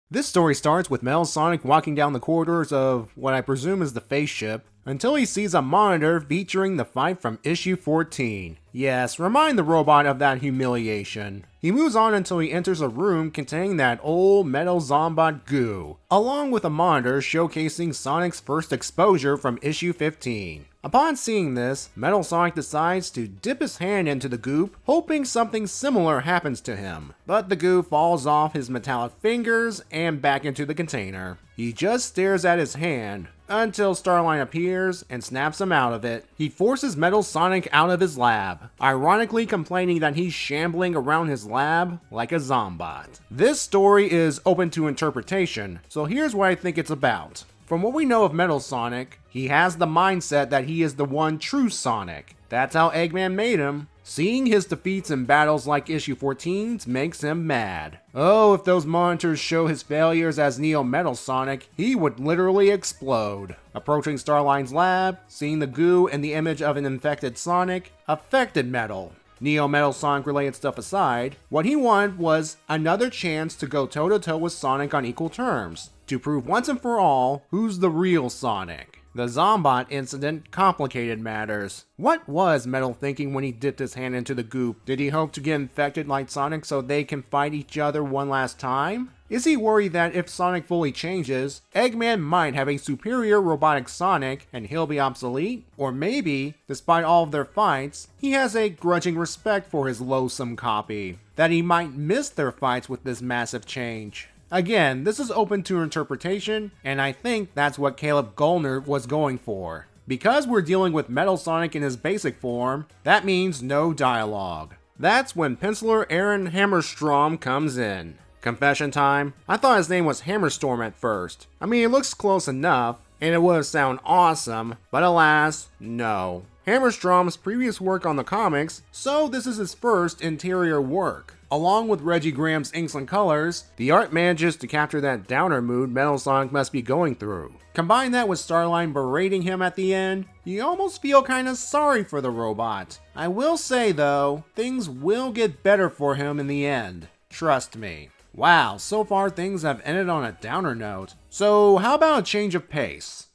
This story starts with Metal Sonic walking down the corridors of what I presume is the face ship, until he sees a monitor featuring the fight from issue 14. Yes, remind the robot of that humiliation. He moves on until he enters a room containing that old Metal Zombot goo, along with a monitor showcasing Sonic's first exposure from issue 15. Upon seeing this, Metal Sonic decides to dip his hand into the goop, hoping something similar happens to him. But the goo falls off his metallic fingers and back into the container. He just stares at his hand, until Starline appears and snaps him out of it. He forces Metal Sonic out of his lab, ironically complaining that he's shambling around his lab like a zombot. This story is open to interpretation, so here's what I think it's about. From what we know of Metal Sonic, he has the mindset that he is the one true Sonic. That's how Eggman made him. Seeing his defeats in battles like issue 14's makes him mad. Oh, if those monitors show his failures as Neo Metal Sonic, he would literally explode. Approaching Starline's lab, seeing the goo and the image of an infected Sonic affected Metal. Neo Metal Sonic related stuff aside, what he wanted was another chance to go toe-to-toe with Sonic on equal terms, to prove once and for all who's the real Sonic. The Zombot incident complicated matters. What was Metal thinking when he dipped his hand into the goop? Did he hope to get infected like Sonic so they can fight each other one last time? Is he worried that if Sonic fully changes, Eggman might have a superior robotic Sonic and he'll be obsolete? Or maybe, despite all of their fights, he has a grudging respect for his loathsome copy, that he might miss their fights with this massive change. Again, this is open to interpretation, and I think that's what Caleb Gollner was going for. Because we're dealing with Metal Sonic in his basic form, that means no dialogue. That's when penciler Aaron Hammerstrom comes in. Confession time, I thought his name was Hammerstorm at first. I mean, it looks close enough, and it would sound awesome, but alas, no. Hammerstrom's previous work on the comics, so this is his first interior work. Along with Reggie Graham's inks and colors, the art manages to capture that downer mood Metal Sonic must be going through. Combine that with Starline berating him at the end, you almost feel kinda sorry for the robot. I will say though, things will get better for him in the end. Trust me. Wow, so far things have ended on a downer note. So how about a change of pace?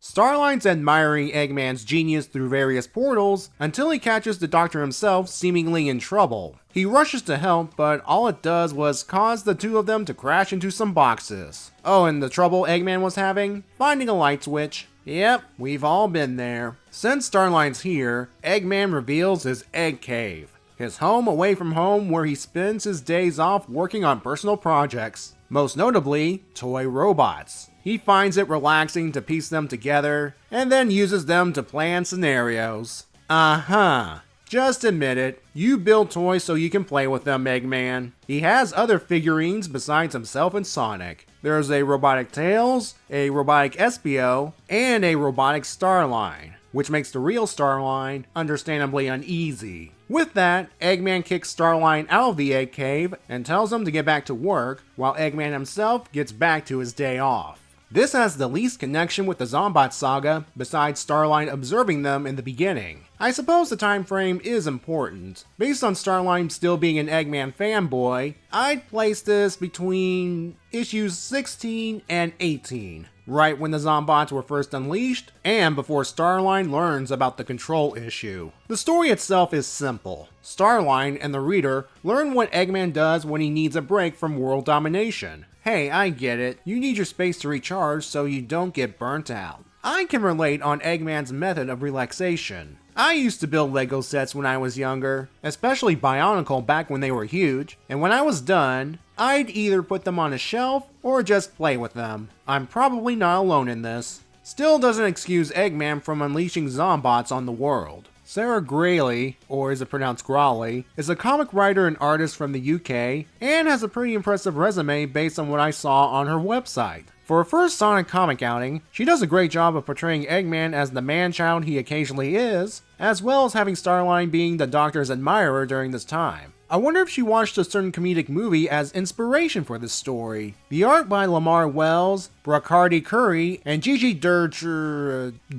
Starline's admiring Eggman's genius through various portals until he catches the Doctor himself seemingly in trouble. He rushes to help, but all it does was cause the two of them to crash into some boxes. Oh, and the trouble Eggman was having? Finding a light switch. Yep, we've all been there. Since Starline's here, Eggman reveals his egg cave. His home away from home where he spends his days off working on personal projects. Most notably, toy robots. He finds it relaxing to piece them together, and then uses them to plan scenarios. Just admit it, you build toys so you can play with them, Eggman. He has other figurines besides himself and Sonic. There's a robotic Tails, a robotic Espio, and a robotic Starline, which makes the real Starline understandably uneasy. With that, Eggman kicks Starline out of the egg cave and tells him to get back to work, while Eggman himself gets back to his day off. This has the least connection with the Zombot saga, besides Starline observing them in the beginning. I suppose the time frame is important. Based on Starline still being an Eggman fanboy, I'd place this between issues 16 and 18. Right when the Zombots were first unleashed, and before Starline learns about the control issue. The story itself is simple. Starline and the reader learn what Eggman does when he needs a break from world domination. Hey, I get it. You need your space to recharge so you don't get burnt out. I can relate on Eggman's method of relaxation. I used to build Lego sets when I was younger, especially Bionicle back when they were huge, and when I was done, I'd either put them on a shelf or just play with them. I'm probably not alone in this. Still doesn't excuse Eggman from unleashing Zombots on the world. Sarah Grayley, or is it pronounced Grawley, is a comic writer and artist from the UK and has a pretty impressive resume based on what I saw on her website. For her first Sonic comic outing, she does a great job of portraying Eggman as the man-child he occasionally is, as well as having Starline being the Doctor's admirer during this time. I wonder if she watched a certain comedic movie as inspiration for this story. The art by Lamar Wells, Bracardi Curry, and Gigi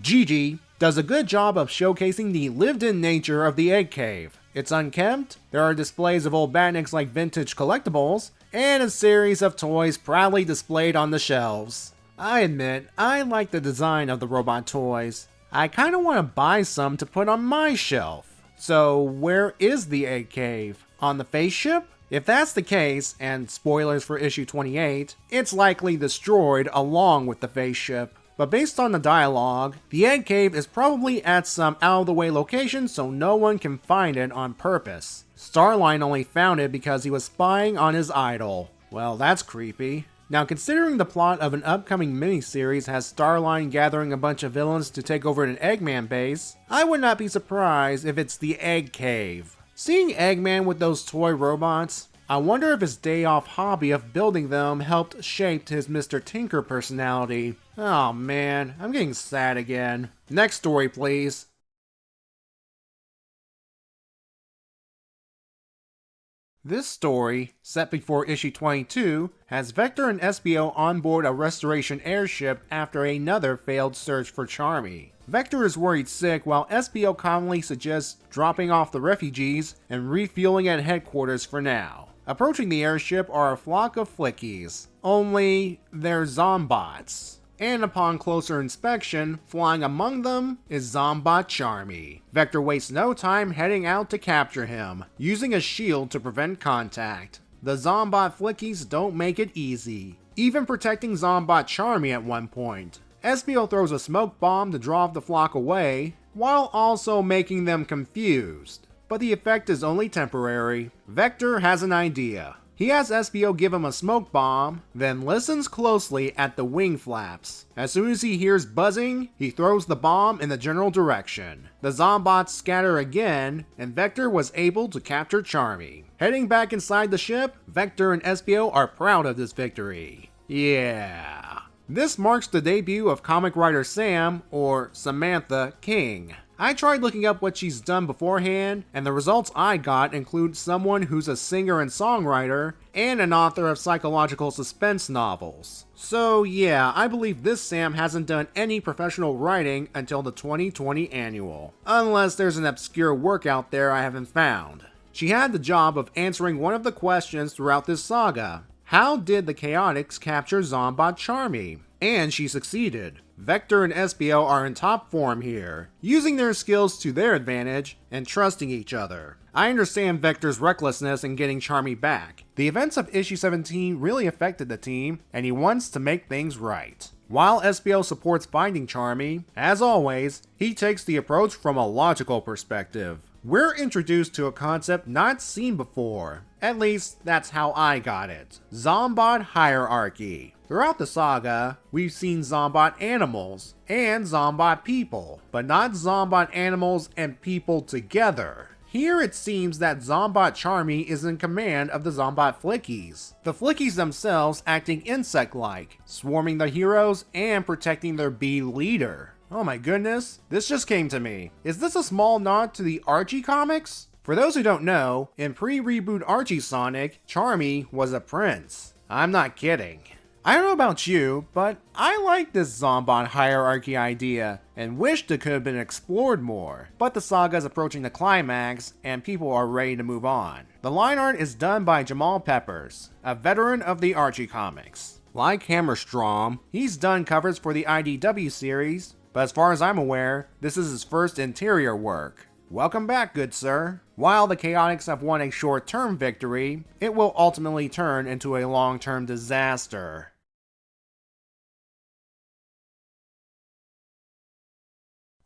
Gigi does a good job of showcasing the lived-in nature of the egg cave. It's unkempt, there are displays of old badniks like vintage collectibles, and a series of toys proudly displayed on the shelves. I admit, I like the design of the robot toys. I kinda wanna buy some to put on my shelf. So where is the egg cave? On the face ship? If that's the case, and spoilers for issue 28, it's likely destroyed along with the face ship. But based on the dialogue, the egg cave is probably at some out-of-the-way location so no one can find it on purpose. Starline only found it because he was spying on his idol. Well, that's creepy. Now, considering the plot of an upcoming miniseries has Starline gathering a bunch of villains to take over an Eggman base, I would not be surprised if it's the egg cave. Seeing Eggman with those toy robots, I wonder if his day-off hobby of building them helped shape his Mr. Tinker personality. Oh man, I'm getting sad again. Next story, please. This story, set before issue 22, has Vector and Espio on board a restoration airship after another failed search for Charmy. Vector is worried sick while Espio calmly suggests dropping off the refugees and refueling at headquarters for now. Approaching the airship are a flock of flickies, only they're Zombots. And upon closer inspection, flying among them is Zombot Charmy. Vector wastes no time heading out to capture him, using a shield to prevent contact. The Zombot flickies don't make it easy, even protecting Zombot Charmy at one point. Espio throws a smoke bomb to draw the flock away, while also making them confused. But the effect is only temporary. Vector has an idea. He has Espio give him a smoke bomb, then listens closely at the wing flaps. As soon as he hears buzzing, he throws the bomb in the general direction. The Zombots scatter again, and Vector was able to capture Charmy. Heading back inside the ship, Vector and Espio are proud of this victory. Yeah. This marks the debut of comic writer Sam, or Samantha, King. I tried looking up what she's done beforehand, and the results I got include someone who's a singer and songwriter, and an author of psychological suspense novels. So yeah, I believe this Sam hasn't done any professional writing until the 2020 annual. Unless there's an obscure work out there I haven't found. She had the job of answering one of the questions throughout this saga. How did the Chaotix capture Zombot Charmy? And she succeeded. Vector and SPL are in top form here, using their skills to their advantage and trusting each other. I understand Vector's recklessness in getting Charmy back. The events of issue 17 really affected the team, and he wants to make things right. While SPL supports finding Charmy, as always, he takes the approach from a logical perspective. We're introduced to a concept not seen before. At least, that's how I got it. Zombot hierarchy. Throughout the saga, we've seen Zombot animals and Zombot people, but not Zombot animals and people together. Here it seems that Zombot Charmy is in command of the Zombot Flickies. The Flickies themselves acting insect-like, swarming the heroes and protecting their bee leader. Oh my goodness, this just came to me. Is this a small nod to the Archie comics? For those who don't know, in pre-reboot Archie Sonic, Charmy was a prince. I'm not kidding. I don't know about you, but I like this Zombot hierarchy idea and wished it could have been explored more. But the saga is approaching the climax and people are ready to move on. The line art is done by Jamal Peppers, a veteran of the Archie comics. Like Hammerstrom, he's done covers for the IDW series, but as far as I'm aware, this is his first interior work. Welcome back, good sir. While the Chaotix have won a short-term victory, it will ultimately turn into a long-term disaster.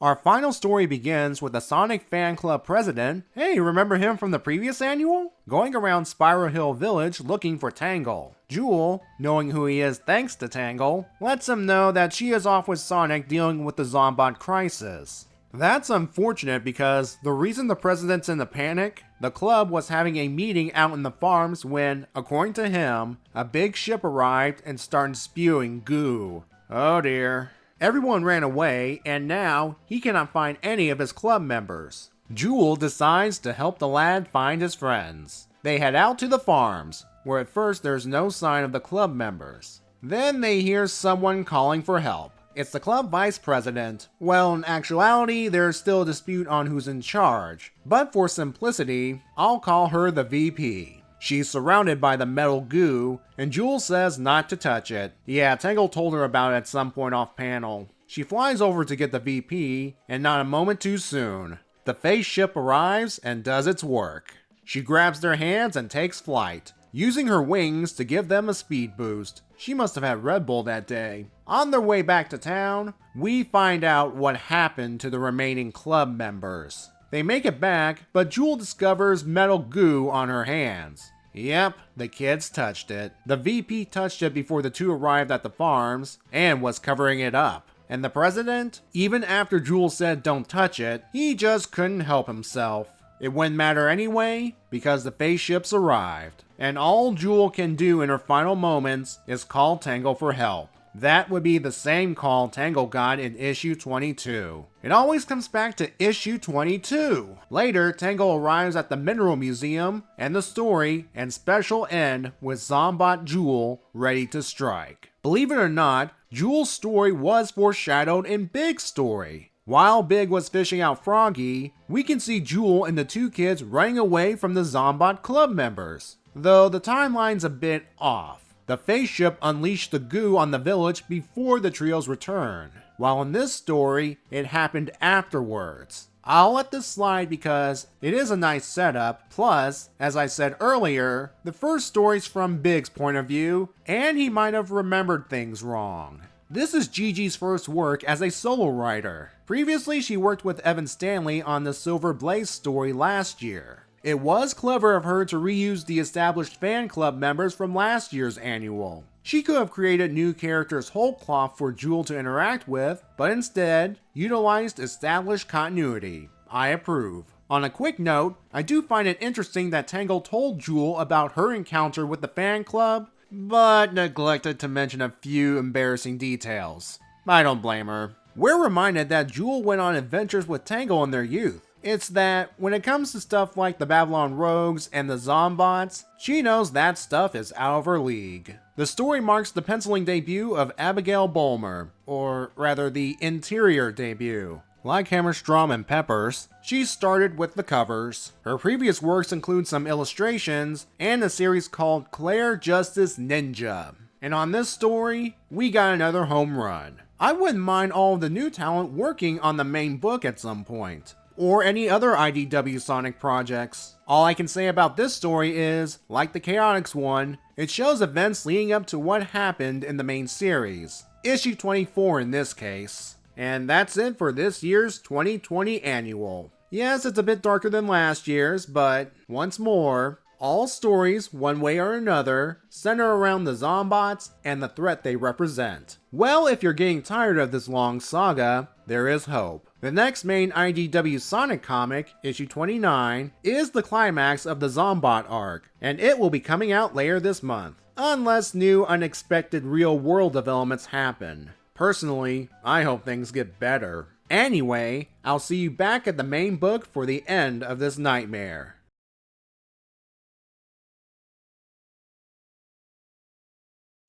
Our final story begins with the Sonic Fan Club president, hey, remember him from the previous annual? Going around Spiral Hill Village looking for Tangle. Jewel, knowing who he is thanks to Tangle, lets him know that she is off with Sonic dealing with the Zombot crisis. That's unfortunate because the reason the president's in a panic, the club was having a meeting out in the farms when, according to him, a big ship arrived and started spewing goo. Oh dear. Everyone ran away, and now he cannot find any of his club members. Jewel decides to help the lad find his friends. They head out to the farms, where at first there's no sign of the club members. Then they hear someone calling for help. It's the club vice president. Well, in actuality, there's still a dispute on who's in charge, but for simplicity, I'll call her the VP. She's surrounded by the metal goo, and Jewel says not to touch it. Yeah, Tangle told her about it at some point off panel. She flies over to get the VP, and not a moment too soon. The face ship arrives and does its work. She grabs their hands and takes flight, using her wings to give them a speed boost. She must have had Red Bull that day. On their way back to town, we find out what happened to the remaining club members. They make it back, but Jewel discovers metal goo on her hands. Yep, the kids touched it. The VP touched it before the two arrived at the farms, and was covering it up. And the president, even after Jewel said don't touch it, he just couldn't help himself. It wouldn't matter anyway, because the face ships arrived. And all Jewel can do in her final moments is call Tangle for help. That would be the same call Tangle got in issue 22. It always comes back to issue 22. Later, Tangle arrives at the Mineral Museum, and the story and special end with Zombot Jewel ready to strike. Believe it or not, Jewel's story was foreshadowed in Big's story. While Big was fishing out Froggy, we can see Jewel and the two kids running away from the Zombot club members. Though the timeline's a bit off. The face ship unleashed the goo on the village before the trio's return, while in this story, it happened afterwards. I'll let this slide because it is a nice setup, plus, as I said earlier, the first story's from Big's point of view, and he might have remembered things wrong. This is Gigi's first work as a solo writer. Previously, she worked with Evan Stanley on the Silver Blaze story last year. It was clever of her to reuse the established fan club members from last year's annual. She could have created new characters whole cloth for Jewel to interact with, but instead, utilized established continuity. I approve. On a quick note, I do find it interesting that Tangle told Jewel about her encounter with the fan club, but neglected to mention a few embarrassing details. I don't blame her. We're reminded that Jewel went on adventures with Tangle in their youth. It's that, when it comes to stuff like the Babylon Rogues and the Zombots, she knows that stuff is out of her league. The story marks the penciling debut of Abigail Bulmer, or rather the interior debut. Like Hammerstrom and Peppers, she started with the covers. Her previous works include some illustrations and a series called Claire Justice Ninja. And on this story, we got another home run. I wouldn't mind all of the new talent working on the main book at some point, or any other IDW Sonic projects. All I can say about this story is, like the Chaotix one, it shows events leading up to what happened in the main series, issue 24 in this case. And that's it for this year's 2020 annual. Yes, it's a bit darker than last year's, but once more, all stories, one way or another, center around the Zombots and the threat they represent. Well, if you're getting tired of this long saga, there is hope. The next main IDW Sonic comic, issue 29, is the climax of the Zombot arc, and it will be coming out later this month, unless new unexpected real-world developments happen. Personally, I hope things get better. Anyway, I'll see you back at the main book for the end of this nightmare.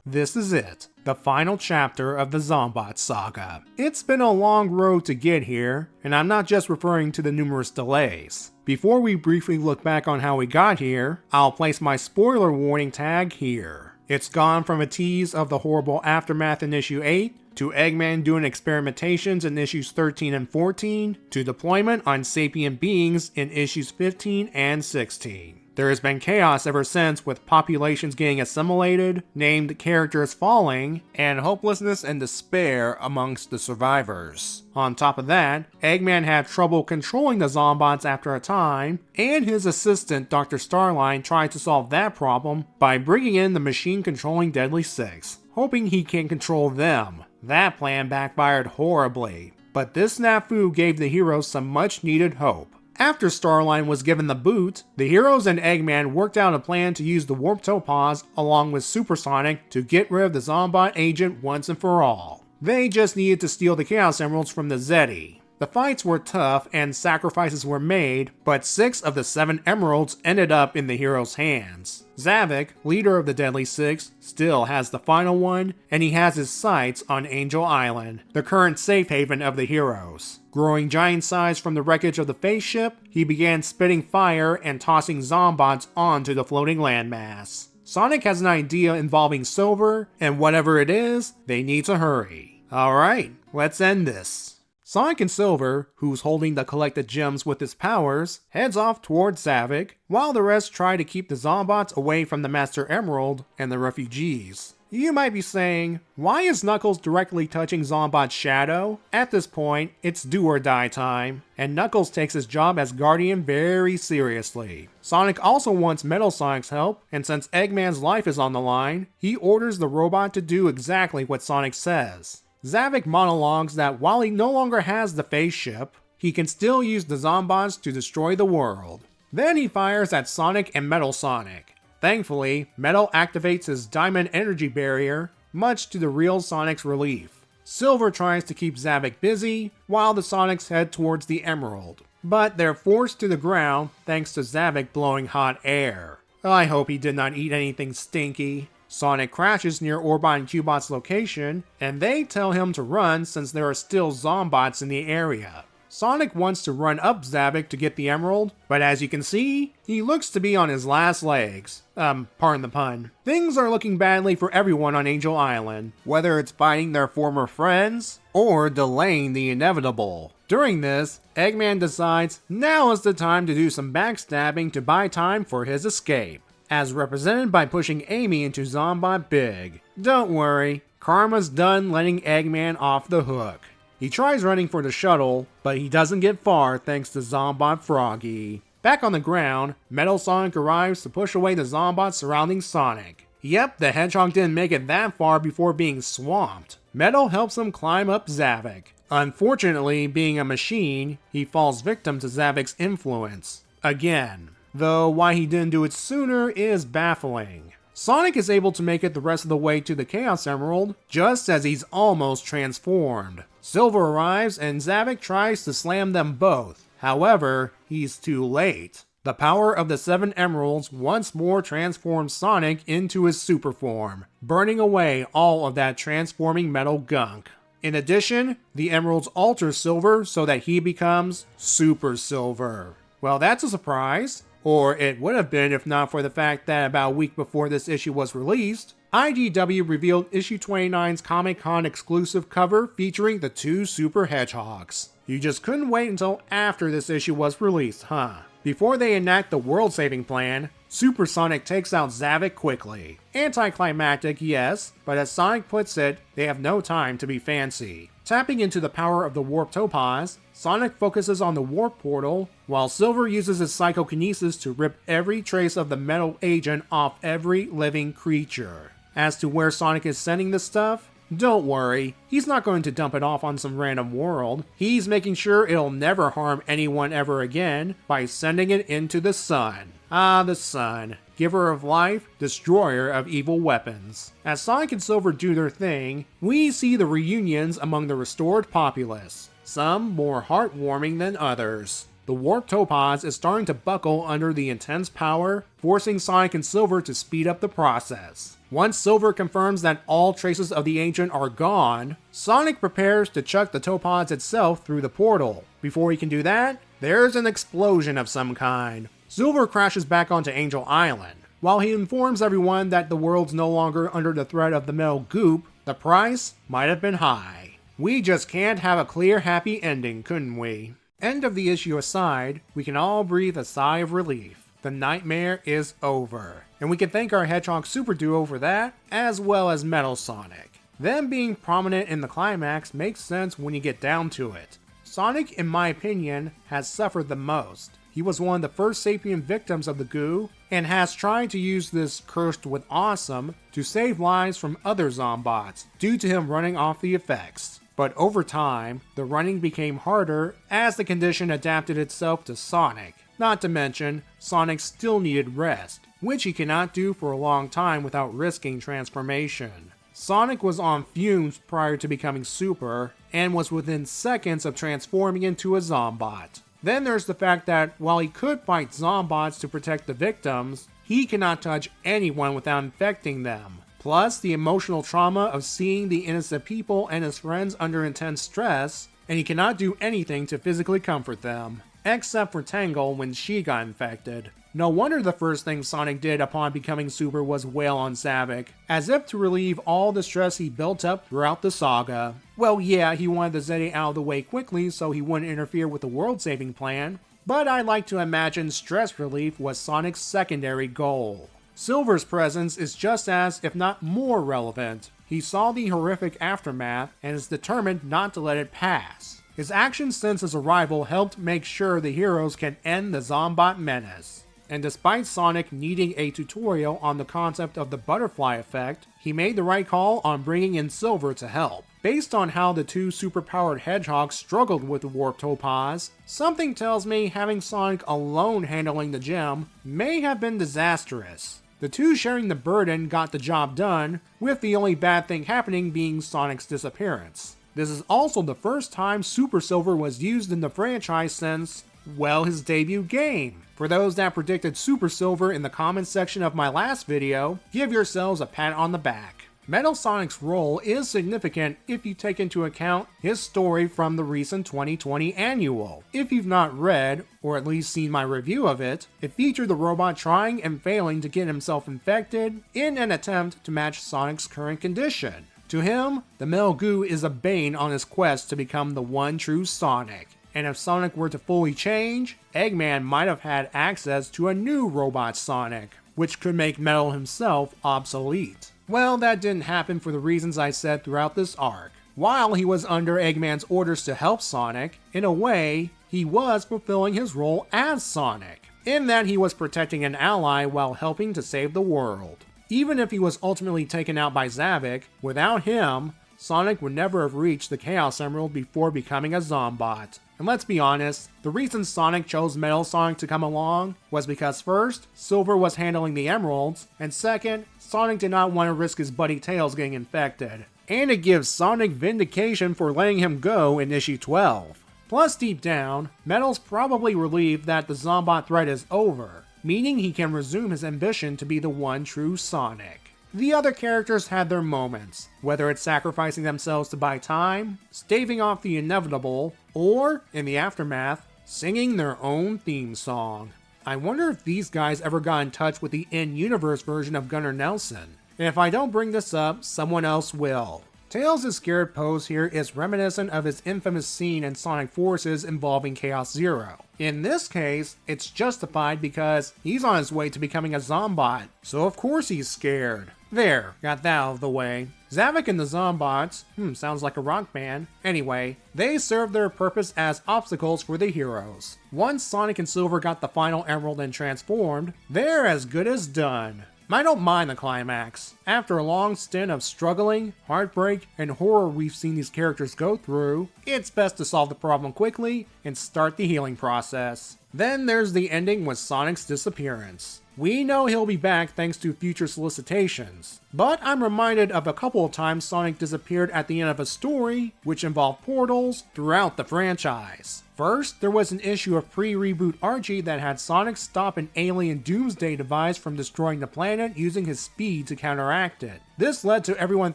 This is it, the final chapter of the Zombot saga. It's been a long road to get here, and I'm not just referring to the numerous delays. Before we briefly look back on how we got here, I'll place my spoiler warning tag here. It's gone from a tease of the horrible aftermath in issue 8, to Eggman doing experimentations in issues 13 and 14, to deployment on sapient beings in issues 15 and 16. There has been chaos ever since, with populations getting assimilated, named characters falling, and hopelessness and despair amongst the survivors. On top of that, Eggman had trouble controlling the Zombots after a time, and his assistant Dr. Starline tried to solve that problem by bringing in the machine-controlling Deadly Six, hoping he can control them. That plan backfired horribly, but this snafu gave the heroes some much-needed hope. After Starline was given the boot, the heroes and Eggman worked out a plan to use the Warp Topaz along with Supersonic to get rid of the Zombot agent once and for all. They just needed to steal the Chaos Emeralds from the Zeti. The fights were tough and sacrifices were made, but 6 of the 7 emeralds ended up in the heroes' hands. Zavik, leader of the Deadly Six, still has the final one, and he has his sights on Angel Island, the current safe haven of the heroes. Growing giant size from the wreckage of the face ship, he began spitting fire and tossing Zombots onto the floating landmass. Sonic has an idea involving Silver, and whatever it is, they need to hurry. Alright, let's end this. Sonic and Silver, who's holding the collected gems with his powers, heads off towards Zavik, while the rest try to keep the Zombots away from the Master Emerald and the refugees. You might be saying, why is Knuckles directly touching Zombot's shadow? At this point, it's do or die time, and Knuckles takes his job as Guardian very seriously. Sonic also wants Metal Sonic's help, and since Eggman's life is on the line, he orders the robot to do exactly what Sonic says. Zavik monologues that while he no longer has the face ship, he can still use the Zombots to destroy the world. Then he fires at Sonic and Metal Sonic. Thankfully, Metal activates his Diamond Energy Barrier, much to the real Sonic's relief. Silver tries to keep Zavik busy, while the Sonics head towards the Emerald. But they're forced to the ground thanks to Zavik blowing hot air. I hope he did not eat anything stinky. Sonic crashes near Orbot and Cubot's location, and they tell him to run since there are still Zombots in the area. Sonic wants to run up Zavik to get the emerald, but as you can see, he looks to be on his last legs. Pardon the pun. Things are looking badly for everyone on Angel Island, whether it's fighting their former friends, or delaying the inevitable. During this, Eggman decides now is the time to do some backstabbing to buy time for his escape, as represented by pushing Amy into Zombot Big. Don't worry, Karma's done letting Eggman off the hook. He tries running for the shuttle, but he doesn't get far thanks to Zombot Froggy. Back on the ground, Metal Sonic arrives to push away the Zombots surrounding Sonic. Yep, the Hedgehog didn't make it that far before being swamped. Metal helps him climb up Zavik. Unfortunately, being a machine, he falls victim to Zavik's influence. Again. Though why he didn't do it sooner is baffling. Sonic is able to make it the rest of the way to the Chaos Emerald, just as he's almost transformed. Silver arrives and Zavik tries to slam them both. However, he's too late. The power of the 7 emeralds once more transforms Sonic into his super form, burning away all of that transforming metal gunk. In addition, the emeralds alter Silver so that he becomes Super Silver. Well, that's a surprise. Or it would have been if not for the fact that about a week before this issue was released, IDW revealed issue 29's Comic-Con exclusive cover featuring the two Super Hedgehogs. You just couldn't wait until after this issue was released, huh? Before they enact the world-saving plan, Super Sonic takes out Zavik quickly. Anticlimactic, yes, but as Sonic puts it, they have no time to be fancy. Tapping into the power of the Warp Topaz, Sonic focuses on the Warp Portal, while Silver uses his psychokinesis to rip every trace of the metal agent off every living creature. As to where Sonic is sending this stuff, don't worry, he's not going to dump it off on some random world. He's making sure it'll never harm anyone ever again by sending it into the sun. Ah, the sun. Giver of life, destroyer of evil weapons. As Sonic and Silver do their thing, we see the reunions among the restored populace, some more heartwarming than others. The Warp Topaz is starting to buckle under the intense power, forcing Sonic and Silver to speed up the process. Once Silver confirms that all traces of the agent are gone, Sonic prepares to chuck the Topaz itself through the portal. Before he can do that, there's an explosion of some kind. Silver crashes back onto Angel Island. While he informs everyone that the world's no longer under the threat of the metal goop, the price might have been high. We just can't have a clear, happy ending, couldn't we? End of the issue aside, we can all breathe a sigh of relief. The nightmare is over. And we can thank our Hedgehog Super Duo for that, as well as Metal Sonic. Them being prominent in the climax makes sense when you get down to it. Sonic, in my opinion, has suffered the most. He was one of the first sapient victims of the goo, and has tried to use this cursed with awesome to save lives from other Zombots, due to him running off the effects. But over time, the running became harder as the condition adapted itself to Sonic. Not to mention, Sonic still needed rest, which he cannot do for a long time without risking transformation. Sonic was on fumes prior to becoming Super, and was within seconds of transforming into a Zombot. Then there's the fact that while he could fight Zombots to protect the victims, he cannot touch anyone without infecting them. Plus, the emotional trauma of seeing the innocent people and his friends under intense stress, and he cannot do anything to physically comfort them. Except for Tangle when she got infected. No wonder the first thing Sonic did upon becoming Super was wail on Zavik, as if to relieve all the stress he built up throughout the saga. Well, yeah, he wanted the Zeti out of the way quickly so he wouldn't interfere with the world-saving plan, but I like to imagine stress relief was Sonic's secondary goal. Silver's presence is just as, if not more relevant. He saw the horrific aftermath and is determined not to let it pass. His actions since his arrival helped make sure the heroes can end the Zombot menace. And despite Sonic needing a tutorial on the concept of the butterfly effect, he made the right call on bringing in Silver to help. Based on how the two superpowered hedgehogs struggled with the Warp Topaz, something tells me having Sonic alone handling the gem may have been disastrous. The two sharing the burden got the job done, with the only bad thing happening being Sonic's disappearance. This is also the first time Super Silver was used in the franchise since, well, his debut game. For those that predicted Super Silver in the comments section of my last video, give yourselves a pat on the back. Metal Sonic's role is significant if you take into account his story from the recent 2020 annual. If you've not read, or at least seen my review of it, it featured the robot trying and failing to get himself infected in an attempt to match Sonic's current condition. To him, the metal goo is a bane on his quest to become the one true Sonic. And if Sonic were to fully change, Eggman might have had access to a new robot Sonic, which could make Metal himself obsolete. Well, that didn't happen for the reasons I said throughout this arc. While he was under Eggman's orders to help Sonic, in a way, he was fulfilling his role as Sonic, in that he was protecting an ally while helping to save the world. Even if he was ultimately taken out by Zavik, without him, Sonic would never have reached the Chaos Emerald before becoming a Zombot. And let's be honest, the reason Sonic chose Metal Sonic to come along was because first, Silver was handling the emeralds, and second, Sonic did not want to risk his buddy Tails getting infected. And it gives Sonic vindication for letting him go in issue 12. Plus, deep down, Metal's probably relieved that the Zombot threat is over, meaning he can resume his ambition to be the one true Sonic. The other characters had their moments, whether it's sacrificing themselves to buy time, staving off the inevitable, or, in the aftermath, singing their own theme song. I wonder if these guys ever got in touch with the in-universe version of Gunnar Nelson. and if I don't bring this up, someone else will. Tails' scared pose here is reminiscent of his infamous scene in Sonic Forces involving Chaos Zero. In this case, it's justified because he's on his way to becoming a Zombot, so of course he's scared. There, got that out of the way. Zavok and the Zombots, sounds like a rock band. Anyway, they serve their purpose as obstacles for the heroes. Once Sonic and Silver got the final emerald and transformed, they're as good as done. I don't mind the climax. After a long stint of struggling, heartbreak, and horror we've seen these characters go through, it's best to solve the problem quickly and start the healing process. Then there's the ending with Sonic's disappearance. We know he'll be back thanks to future solicitations, but I'm reminded of a couple of times Sonic disappeared at the end of a story, which involved portals throughout the franchise. First, there was an issue of pre-reboot Archie that had Sonic stop an alien doomsday device from destroying the planet using his speed to counteract it. This led to everyone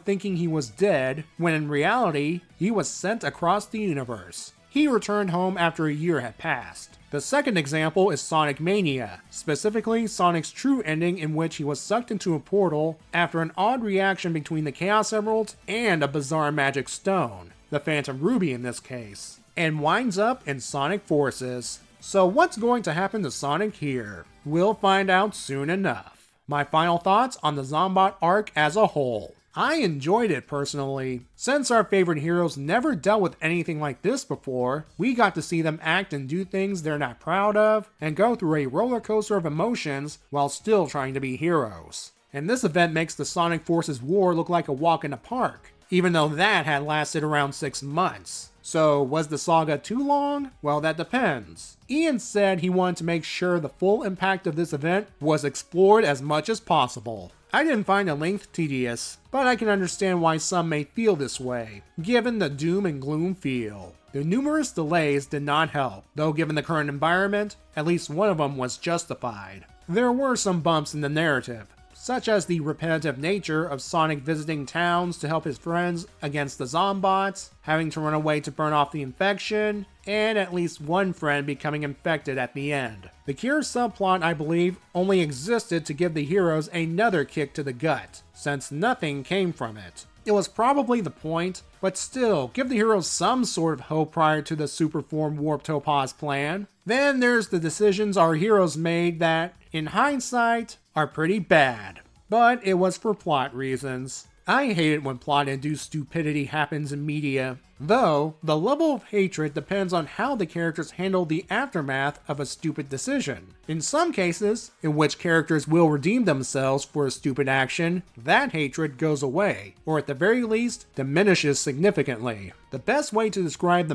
thinking he was dead, when in reality, he was sent across the universe. He returned home after a year had passed. The second example is Sonic Mania, specifically Sonic's true ending in which he was sucked into a portal after an odd reaction between the Chaos Emeralds and a bizarre magic stone, the Phantom Ruby in this case, and winds up in Sonic Forces. So what's going to happen to Sonic here? We'll find out soon enough. My final thoughts on the Zombot arc as a whole. I enjoyed it personally. Since our favorite heroes never dealt with anything like this before, we got to see them act and do things they're not proud of, and go through a roller coaster of emotions while still trying to be heroes. And this event makes the Sonic Forces War look like a walk in the park, even though that had lasted around 6 months. So, was the saga too long? Well, that depends. Ian said he wanted to make sure the full impact of this event was explored as much as possible. I didn't find the length tedious, but I can understand why some may feel this way, given the doom and gloom feel. The numerous delays did not help, though given the current environment, at least one of them was justified. There were some bumps in the narrative, such as the repetitive nature of Sonic visiting towns to help his friends against the Zombots, having to run away to burn off the infection, and at least one friend becoming infected at the end. The cure subplot, I believe, only existed to give the heroes another kick to the gut, since nothing came from it. It was probably the point, but still, give the heroes some sort of hope prior to the Superform Warp Topaz plan. Then there's the decisions our heroes made that, in hindsight, are pretty bad. But it was for plot reasons. I hate it when plot-induced stupidity happens in media, though the level of hatred depends on how the characters handle the aftermath of a stupid decision. In some cases, in which characters will redeem themselves for a stupid action, that hatred goes away, or at the very least, diminishes significantly. The best way to describe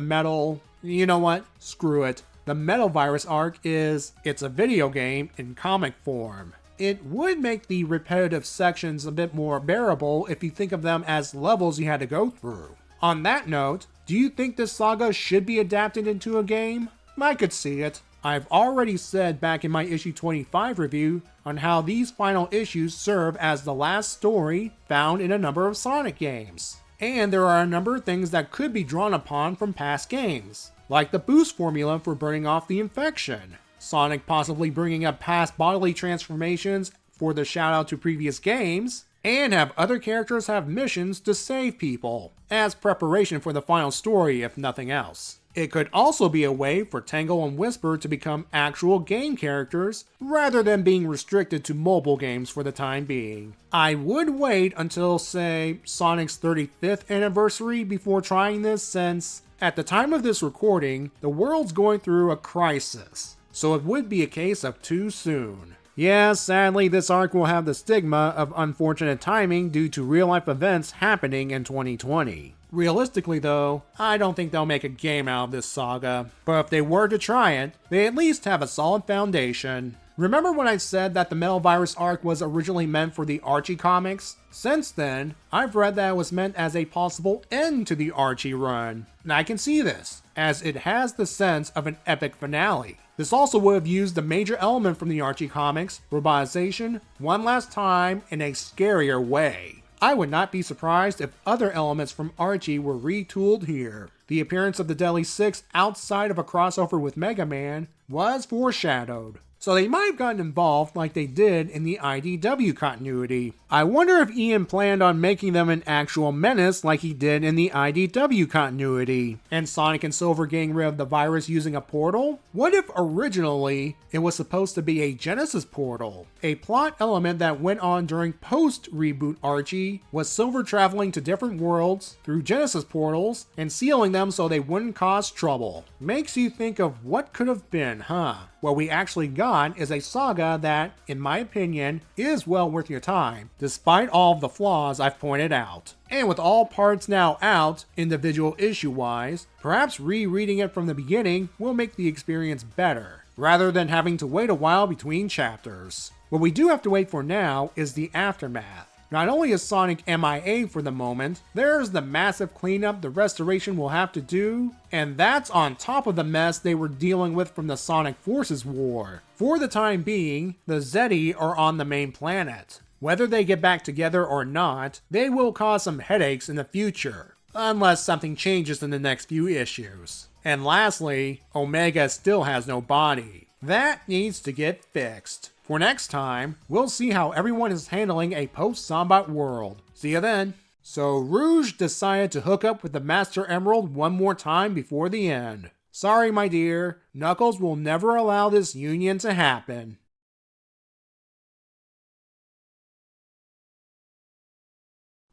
you know what? Screw it. The Metal Virus arc is, it's a video game in comic form. It would make the repetitive sections a bit more bearable if you think of them as levels you had to go through. On that note, do you think this saga should be adapted into a game? I could see it. I've already said back in my issue 25 review on how these final issues serve as the last story found in a number of Sonic games. And there are a number of things that could be drawn upon from past games, like the boost formula for burning off the infection, Sonic possibly bringing up past bodily transformations for the shout out to previous games, and have other characters have missions to save people, as preparation for the final story if nothing else. It could also be a way for Tangle and Whisper to become actual game characters, rather than being restricted to mobile games for the time being. I would wait until, say, Sonic's 35th anniversary before trying this, since, at the time of this recording, the world's going through a crisis. So it would be a case of too soon. Yeah, sadly, this arc will have the stigma of unfortunate timing due to real-life events happening in 2020. Realistically though, I don't think they'll make a game out of this saga, but if they were to try it, they at least have a solid foundation. Remember when I said that the Metal Virus arc was originally meant for the Archie comics? Since then, I've read that it was meant as a possible end to the Archie run, and I can see this, as it has the sense of an epic finale. This also would have used the major element from the Archie comics, robotization, one last time in a scarier way. I would not be surprised if other elements from Archie were retooled here. The appearance of the Deadly Six outside of a crossover with Mega Man was foreshadowed. so they might have gotten involved like they did in the IDW continuity. I wonder if Ian planned on making them an actual menace like he did in the IDW continuity, and Sonic and Silver getting rid of the virus using a portal? What if originally it was supposed to be a Genesis portal? A plot element that went on during post-reboot Archie was Silver traveling to different worlds through Genesis portals and sealing them so they wouldn't cause trouble. Makes you think of what could have been, huh? What we actually got is a saga that, in my opinion, is well worth your time, despite all of the flaws I've pointed out. And with all parts now out, individual issue-wise, perhaps rereading it from the beginning will make the experience better, rather than having to wait a while between chapters. What we do have to wait for now is the aftermath. Not only is Sonic MIA for the moment, there's the massive cleanup the Restoration will have to do, and that's on top of the mess they were dealing with from the Sonic Forces War. For the time being, the Zeti are on the main planet. Whether they get back together or not, they will cause some headaches in the future, unless something changes in the next few issues. And lastly, Omega still has no body. That needs to get fixed. For next time, we'll see how everyone is handling a post-Zombot world. See you then. So Rouge decided to hook up with the Master Emerald one more time before the end. Sorry, my dear, Knuckles will never allow this union to happen.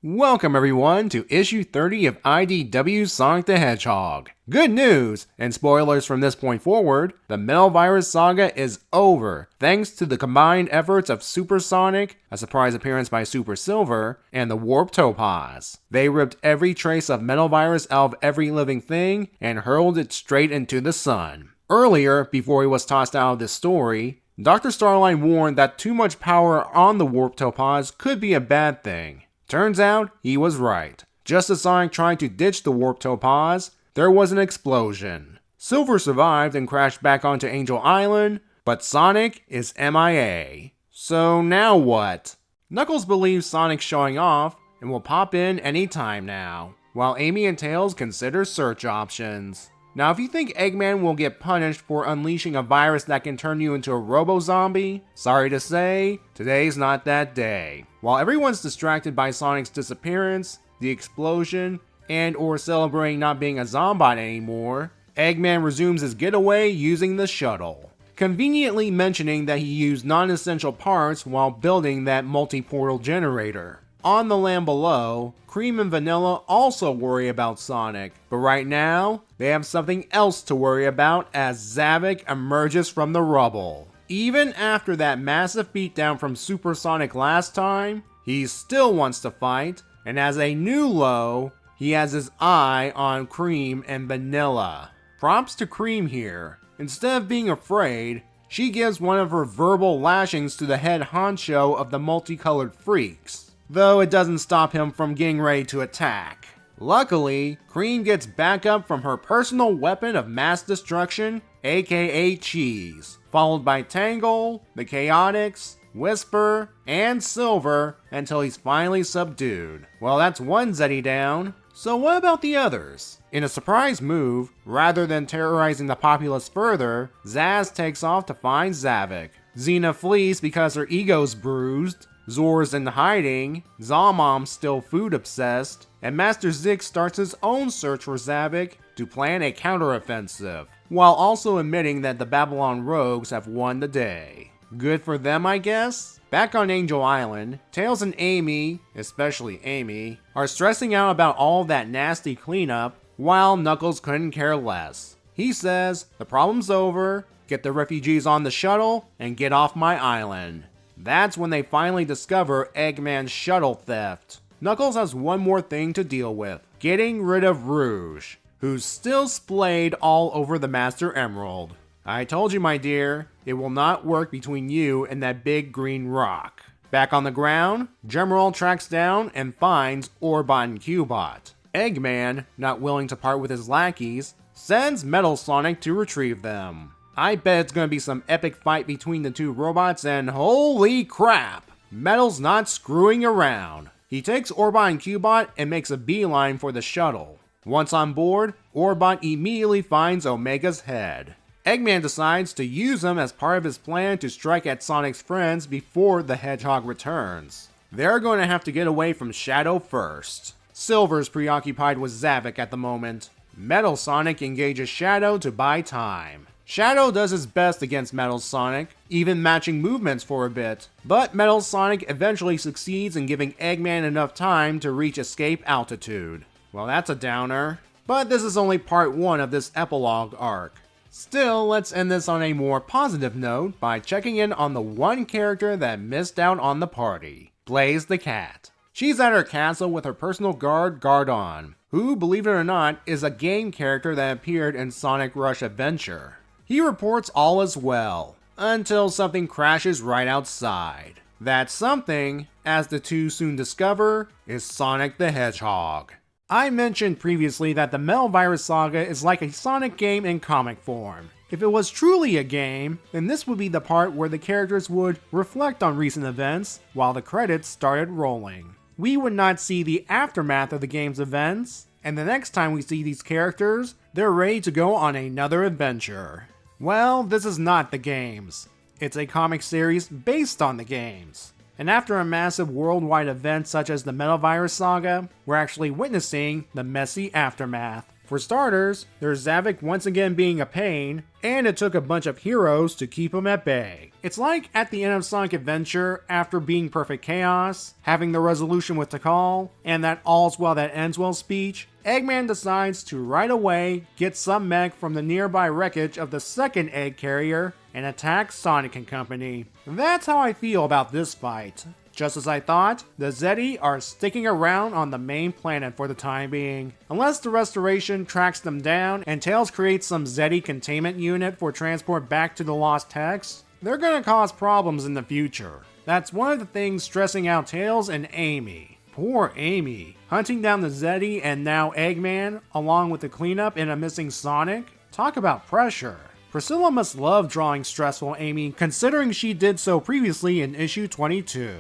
Welcome everyone to issue 30 of IDW Sonic the Hedgehog. Good news, and spoilers from this point forward, the Metal Virus Saga is over, thanks to the combined efforts of Super Sonic, a surprise appearance by Super Silver, and the Warp Topaz. They ripped every trace of Metal Virus out of every living thing, and hurled it straight into the sun. Earlier, before he was tossed out of this story, Dr. Starline warned that too much power on the Warp Topaz could be a bad thing. Turns out, he was right. Just as Sonic tried to ditch the Warp Topaz, there was an explosion. Silver survived and crashed back onto Angel Island, but Sonic is MIA. So now what? Knuckles believes Sonic's showing off and will pop in anytime now, while Amy and Tails consider search options. Now if you think Eggman will get punished for unleashing a virus that can turn you into a robo-zombie, sorry to say, today's not that day. While everyone's distracted by Sonic's disappearance, the explosion, and or celebrating not being a Zombot anymore, Eggman resumes his getaway using the shuttle, conveniently mentioning that he used non-essential parts while building that multi-portal generator. On the land below, Cream and Vanilla also worry about Sonic, but right now, they have something else to worry about as Zavok emerges from the rubble. Even after that massive beatdown from Super Sonic last time, he still wants to fight, and as a new low, he has his eye on Cream and Vanilla. Props to Cream here. Instead of being afraid, she gives one of her verbal lashings to the head honcho of the multicolored freaks, though it doesn't stop him from getting ready to attack. Luckily, Cream gets backup from her personal weapon of mass destruction, aka Cheese, followed by Tangle, the Chaotix, Whisper, and Silver until he's finally subdued. Well, that's one Zeti down, so what about the others? In a surprise move, rather than terrorizing the populace further, Zaz takes off to find Zavok. Xena flees because her ego's bruised, Zor's in hiding, Zalmom's still food obsessed, and Master Zix starts his own search for Zavok to plan a counteroffensive, while also admitting that the Babylon Rogues have won the day. Good for them, I guess? Back on Angel Island, Tails and Amy, especially Amy, are stressing out about all that nasty cleanup, while Knuckles couldn't care less. He says, the problem's over, get the refugees on the shuttle, and get off my island. That's when they finally discover Eggman's shuttle theft. Knuckles has one more thing to deal with, getting rid of Rouge, who's still splayed all over the Master Emerald. I told you, my dear, it will not work between you and that big green rock. Back on the ground, Gemerald tracks down and finds Orbot and Cubot. Eggman, not willing to part with his lackeys, sends Metal Sonic to retrieve them. I bet it's gonna be some epic fight between the two robots, and holy crap! Metal's not screwing around. He takes Orbot and Cubot and makes a beeline for the shuttle. Once on board, Orbot immediately finds Omega's head. Eggman decides to use them as part of his plan to strike at Sonic's friends before the Hedgehog returns. They're going to have to get away from Shadow first. Silver's preoccupied with Zavok at the moment. Metal Sonic engages Shadow to buy time. Shadow does his best against Metal Sonic, even matching movements for a bit, but Metal Sonic eventually succeeds in giving Eggman enough time to reach escape altitude. Well, that's a downer. But this is only part 1 of this epilogue arc. Still, let's end this on a more positive note by checking in on the one character that missed out on the party, Blaze the cat. She's at her castle with her personal guard, Gardon, who, believe it or not, is a game character that appeared in Sonic Rush Adventure. He reports all is well, until something crashes right outside. That something, as the two soon discover, is Sonic the Hedgehog. I mentioned previously that the Metal Virus Saga is like a Sonic game in comic form. If it was truly a game, then this would be the part where the characters would reflect on recent events while the credits started rolling. We would not see the aftermath of the game's events, and the next time we see these characters, they're ready to go on another adventure. Well, this is not the games. It's a comic series based on the games. And after a massive worldwide event such as the Metal Virus Saga, we're actually witnessing the messy aftermath. For starters, there's Zavok once again being a pain, and it took a bunch of heroes to keep him at bay. It's like at the end of Sonic Adventure, after being Perfect Chaos, having the resolution with Tikal, and that all's well that ends well speech, Eggman decides to right away get some mech from the nearby wreckage of the second egg carrier and attack Sonic and Company. That's how I feel about this fight. Just as I thought, the Zeti are sticking around on the main planet for the time being. Unless the Restoration tracks them down and Tails creates some Zeti containment unit for transport back to the Lost Hex, they're gonna cause problems in the future. That's one of the things stressing out Tails and Amy. Poor Amy, hunting down the Zeti and now Eggman, along with the cleanup and a missing Sonic. Talk about pressure. Priscilla must love drawing stressful Amy, considering she did so previously in issue 22.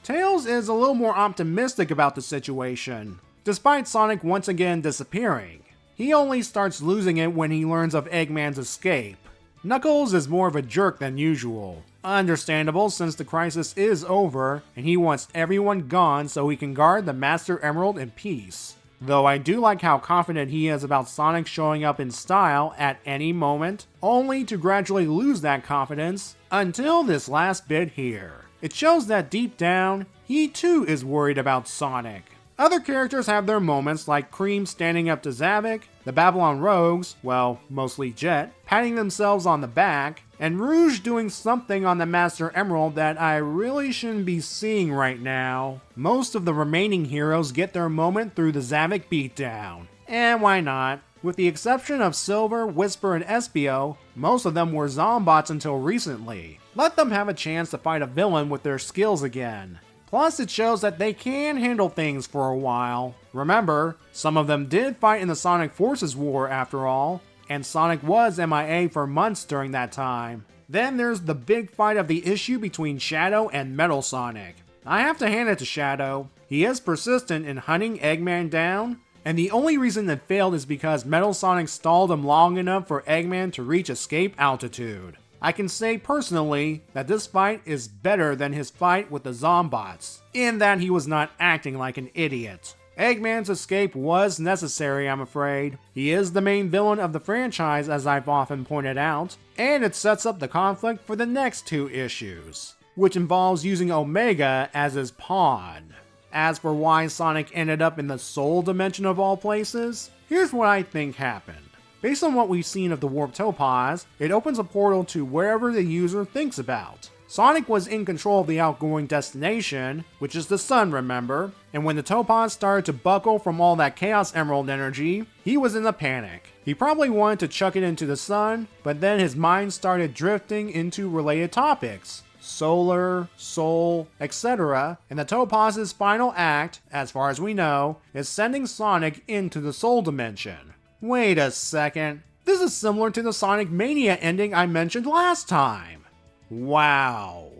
Tails is a little more optimistic about the situation, despite Sonic once again disappearing. He only starts losing it when he learns of Eggman's escape. Knuckles is more of a jerk than usual. Understandable since the crisis is over and he wants everyone gone so he can guard the Master Emerald in peace. Though I do like how confident he is about Sonic showing up in style at any moment, only to gradually lose that confidence until this last bit here. It shows that deep down, he too is worried about Sonic. Other characters have their moments like Cream standing up to Zavok, the Babylon Rogues, well, mostly Jet, patting themselves on the back, and Rouge doing something on the Master Emerald that I really shouldn't be seeing right now. Most of the remaining heroes get their moment through the Zavok beatdown. And why not? With the exception of Silver, Whisper, and Espio, most of them were Zombots until recently. Let them have a chance to fight a villain with their skills again. Plus, it shows that they can handle things for a while. Remember, some of them did fight in the Sonic Forces War after all, and Sonic was MIA for months during that time. Then there's the big fight of the issue between Shadow and Metal Sonic. I have to hand it to Shadow. He is persistent in hunting Eggman down, and the only reason it failed is because Metal Sonic stalled him long enough for Eggman to reach escape altitude. I can say personally that this fight is better than his fight with the Zombots, in that he was not acting like an idiot. Eggman's escape was necessary, I'm afraid. He is the main villain of the franchise, as I've often pointed out, and it sets up the conflict for the next 2 issues, which involves using Omega as his pawn. As for why Sonic ended up in the Soul Dimension of all places, here's what I think happened. Based on what we've seen of the Warp Topaz, it opens a portal to wherever the user thinks about. Sonic was in control of the outgoing destination, which is the sun, remember, and when the Topaz started to buckle from all that Chaos Emerald energy, he was in a panic. He probably wanted to chuck it into the sun, but then his mind started drifting into related topics. Solar, Soul, etc. And the Topaz's final act, as far as we know, is sending Sonic into the Soul Dimension. Wait a second, this is similar to the Sonic Mania ending I mentioned last time. Wow.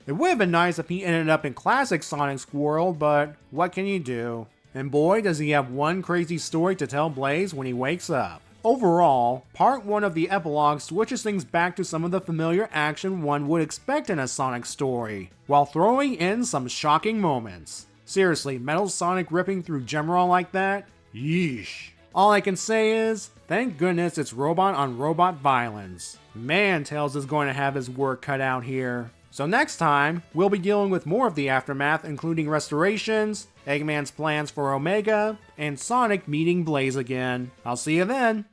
It would have been nice if he ended up in classic Sonic's world, but what can you do? And boy does he have one crazy story to tell Blaze when he wakes up. Overall, part 1 of the epilogue switches things back to some of the familiar action one would expect in a Sonic story, while throwing in some shocking moments. Seriously, Metal Sonic ripping through Gemerol like that? Yeesh. All I can say is, thank goodness it's robot-on-robot violence. Man, Tails is going to have his work cut out here. So next time, we'll be dealing with more of the aftermath, including restorations, Eggman's plans for Omega, and Sonic meeting Blaze again. I'll see you then!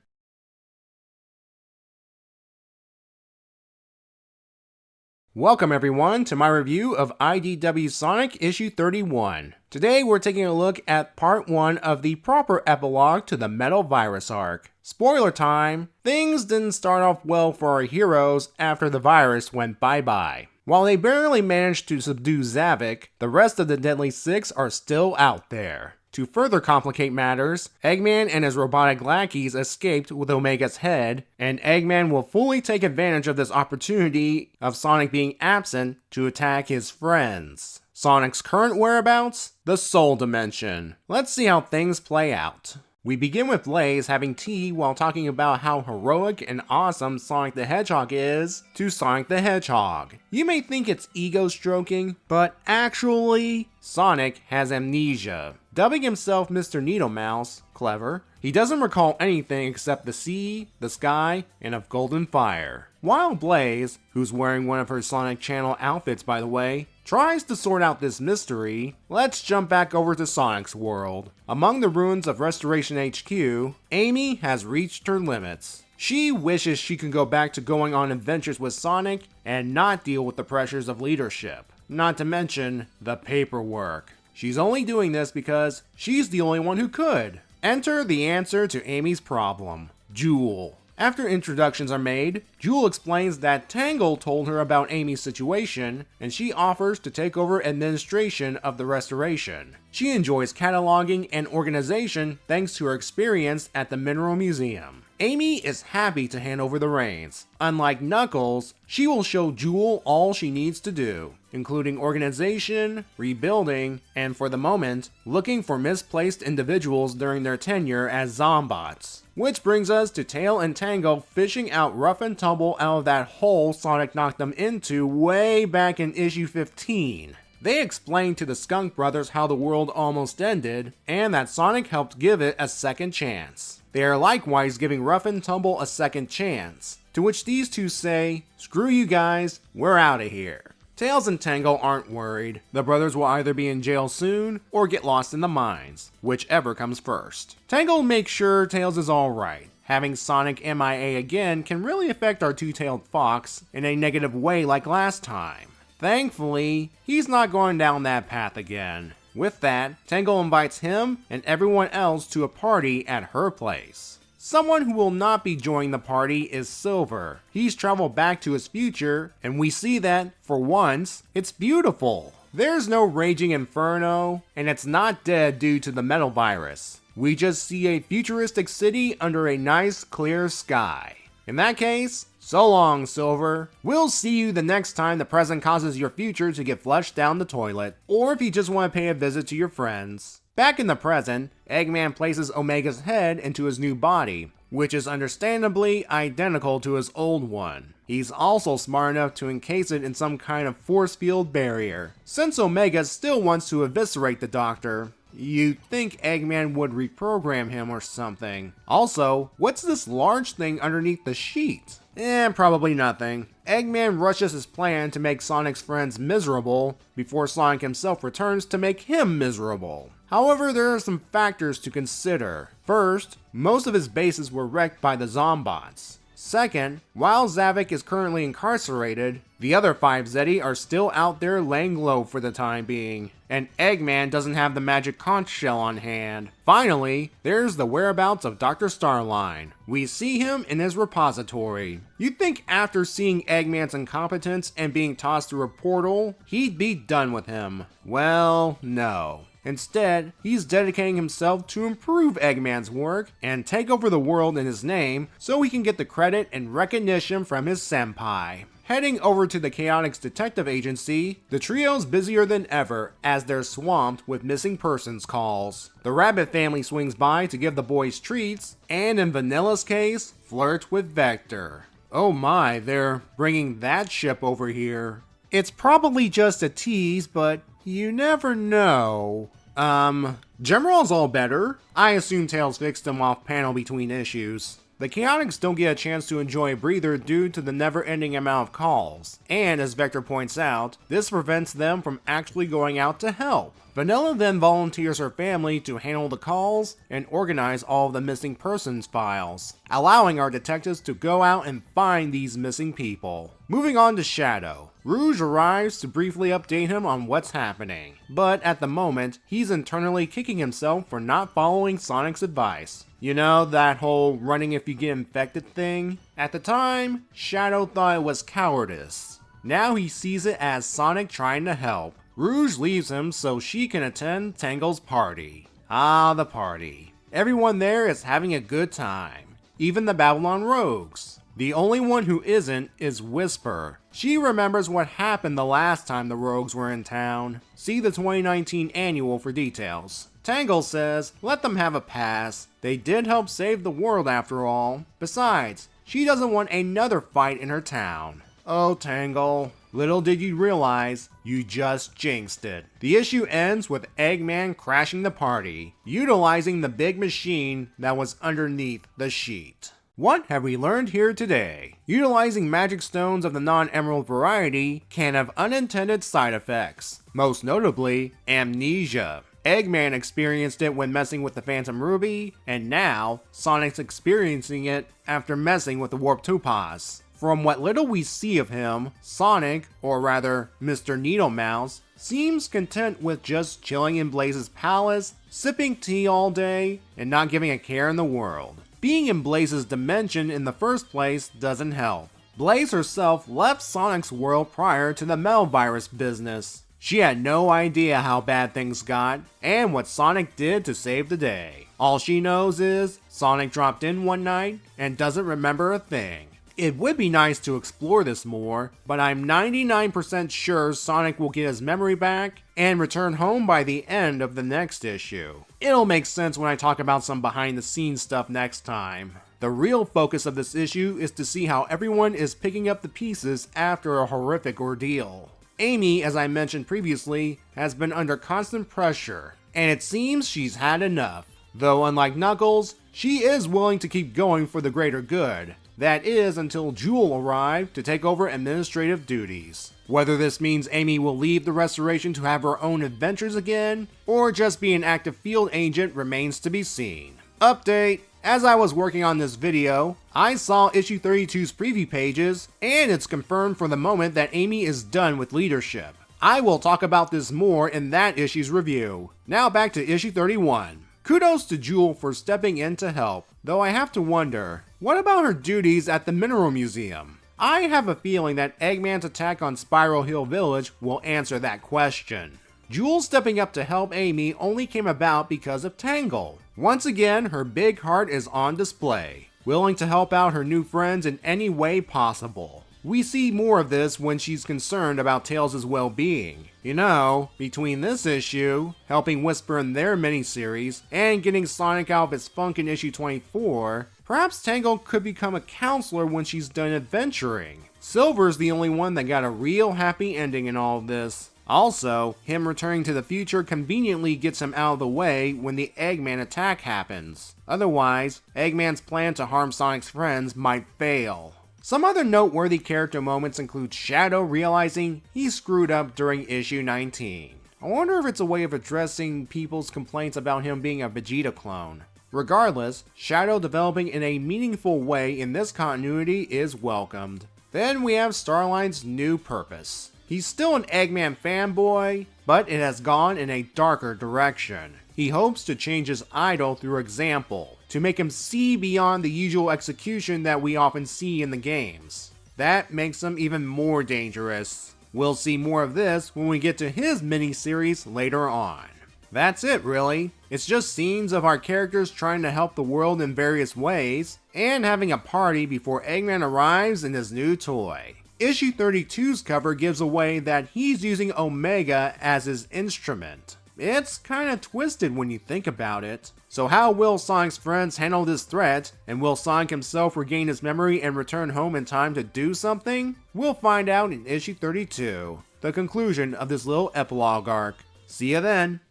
Welcome everyone to my review of IDW Sonic issue 31. Today we're taking a look at part 1 of the proper epilogue to the Metal Virus arc. Spoiler time, things didn't start off well for our heroes after the virus went bye-bye. While they barely managed to subdue Zavik, the rest of the Deadly Six are still out there. To further complicate matters, Eggman and his robotic lackeys escaped with Omega's head, and Eggman will fully take advantage of this opportunity of Sonic being absent to attack his friends. Sonic's current whereabouts? The Soul Dimension. Let's see how things play out. We begin with Blaze having tea while talking about how heroic and awesome Sonic the Hedgehog is to Sonic the Hedgehog. You may think it's ego stroking, but actually, Sonic has amnesia. Dubbing himself Mr. Needle Mouse, clever, he doesn't recall anything except the sea, the sky, and of golden fire. While Blaze, who's wearing one of her Sonic Channel outfits by the way, tries to sort out this mystery, let's jump back over to Sonic's world. Among the ruins of Restoration HQ, Amy has reached her limits. She wishes she could go back to going on adventures with Sonic and not deal with the pressures of leadership. Not to mention the paperwork. She's only doing this because she's the only one who could. Enter the answer to Amy's problem, Jewel. After introductions are made, Jewel explains that Tangle told her about Amy's situation, and she offers to take over administration of the restoration. She enjoys cataloging and organization thanks to her experience at the Mineral Museum. Amy is happy to hand over the reins. Unlike Knuckles, she will show Jewel all she needs to do, including organization, rebuilding, and for the moment, looking for misplaced individuals during their tenure as Zombots. Which brings us to Tail and Tango fishing out Rough and Tumble out of that hole Sonic knocked them into way back in issue 15. They explain to the Skunk Brothers how the world almost ended, and that Sonic helped give it a second chance. They are likewise giving Rough and Tumble a second chance, to which these two say, "Screw you guys, we're out of here." Tails and Tango aren't worried. The brothers will either be in jail soon or get lost in the mines, whichever comes first. Tango makes sure Tails is alright. Having Sonic MIA again can really affect our two-tailed fox in a negative way like last time. Thankfully, he's not going down that path again. With that, Tango invites him and everyone else to a party at her place. Someone who will not be joining the party is Silver. He's traveled back to his future, and we see that, for once, it's beautiful. There's no raging inferno, and it's not dead due to the metal virus. We just see a futuristic city under a nice clear sky. In that case, so long, Silver. We'll see you the next time the present causes your future to get flushed down the toilet, or if you just want to pay a visit to your friends. Back in the present, Eggman places Omega's head into his new body, which is understandably identical to his old one. He's also smart enough to encase it in some kind of force field barrier. Since Omega still wants to eviscerate the Doctor, you'd think Eggman would reprogram him or something. Also, what's this large thing underneath the sheet? Probably nothing. Eggman rushes his plan to make Sonic's friends miserable before Sonic himself returns to make him miserable. However, there are some factors to consider. First, most of his bases were wrecked by the Zombots. Second, while Zavik is currently incarcerated, the other 5 Zeti are still out there laying low for the time being, and Eggman doesn't have the magic conch shell on hand. Finally, there's the whereabouts of Dr. Starline. We see him in his repository. You'd think after seeing Eggman's incompetence and being tossed through a portal, he'd be done with him. Well, no. Instead, he's dedicating himself to improve Eggman's work and take over the world in his name so he can get the credit and recognition from his senpai. Heading over to the Chaotix Detective Agency, the trio's busier than ever as they're swamped with missing persons calls. The Rabbit family swings by to give the boys treats, and in Vanilla's case, flirt with Vector. Oh my, they're bringing that ship over here. It's probably just a tease, but you never know. Gemroll's all better. I assume Tails fixed him off panel between issues. The Chaotix don't get a chance to enjoy a breather due to the never-ending amount of calls, and as Vector points out, this prevents them from actually going out to help. Vanilla then volunteers her family to handle the calls and organize all of the missing persons files, allowing our detectives to go out and find these missing people. Moving on to Shadow. Rouge arrives to briefly update him on what's happening, but at the moment, he's internally kicking himself for not following Sonic's advice. You know, that whole running if you get infected thing? At the time, Shadow thought it was cowardice. Now he sees it as Sonic trying to help. Rouge leaves him so she can attend Tangle's party. Ah, the party. Everyone there is having a good time. Even the Babylon Rogues. The only one who isn't is Whisper. She remembers what happened the last time the Rogues were in town. See the 2019 annual for details. Tangle says, let them have a pass. They did help save the world after all. Besides, she doesn't want another fight in her town. Oh, Tangle. Little did you realize, you just jinxed it. The issue ends with Eggman crashing the party, utilizing the big machine that was underneath the sheet. What have we learned here today? Utilizing magic stones of the non-emerald variety can have unintended side effects, most notably amnesia. Eggman experienced it when messing with the Phantom Ruby, and now Sonic's experiencing it after messing with the Warp Topaz. From what little we see of him, Sonic, or rather Mr. Needle Mouse, seems content with just chilling in Blaze's palace, sipping tea all day, and not giving a care in the world. Being in Blaze's dimension in the first place doesn't help. Blaze herself left Sonic's world prior to the Metal Virus business. She had no idea how bad things got, and what Sonic did to save the day. All she knows is, Sonic dropped in one night, and doesn't remember a thing. It would be nice to explore this more, but I'm 99% sure Sonic will get his memory back, and return home by the end of the next issue. It'll make sense when I talk about some behind the scenes stuff next time. The real focus of this issue is to see how everyone is picking up the pieces after a horrific ordeal. Amy, as I mentioned previously, has been under constant pressure, and it seems she's had enough. Though unlike Knuckles, she is willing to keep going for the greater good. That is until Jewel arrived to take over administrative duties. Whether this means Amy will leave the Restoration to have her own adventures again, or just be an active field agent remains to be seen. Update: as I was working on this video, I saw issue 32's preview pages, and it's confirmed for the moment that Amy is done with leadership. I will talk about this more in that issue's review. Now back to issue 31. Kudos to Jewel for stepping in to help, though I have to wonder, what about her duties at the Mineral Museum? I have a feeling that Eggman's attack on Spiral Hill Village will answer that question. Jewel stepping up to help Amy only came about because of Tangle. Once again, her big heart is on display, willing to help out her new friends in any way possible. We see more of this when she's concerned about Tails' well-being. You know, between this issue, helping Whisper in their miniseries, and getting Sonic out of its funk in issue 24, perhaps Tangle could become a counselor when she's done adventuring. Silver's the only one that got a real happy ending in all of this. Also, him returning to the future conveniently gets him out of the way when the Eggman attack happens. Otherwise, Eggman's plan to harm Sonic's friends might fail. Some other noteworthy character moments include Shadow realizing he screwed up during issue 19. I wonder if it's a way of addressing people's complaints about him being a Vegeta clone. Regardless, Shadow developing in a meaningful way in this continuity is welcomed. Then we have Starline's new purpose. He's still an Eggman fanboy, but it has gone in a darker direction. He hopes to change his idol through example, to make him see beyond the usual execution that we often see in the games. That makes him even more dangerous. We'll see more of this when we get to his mini-series later on. That's it really. It's just scenes of our characters trying to help the world in various ways, and having a party before Eggman arrives in his new toy. Issue 32's cover gives away that he's using Omega as his instrument. It's kinda twisted when you think about it. So how will Sonic's friends handle this threat, and will Sonic himself regain his memory and return home in time to do something? We'll find out in issue 32, the conclusion of this little epilogue arc. See ya then!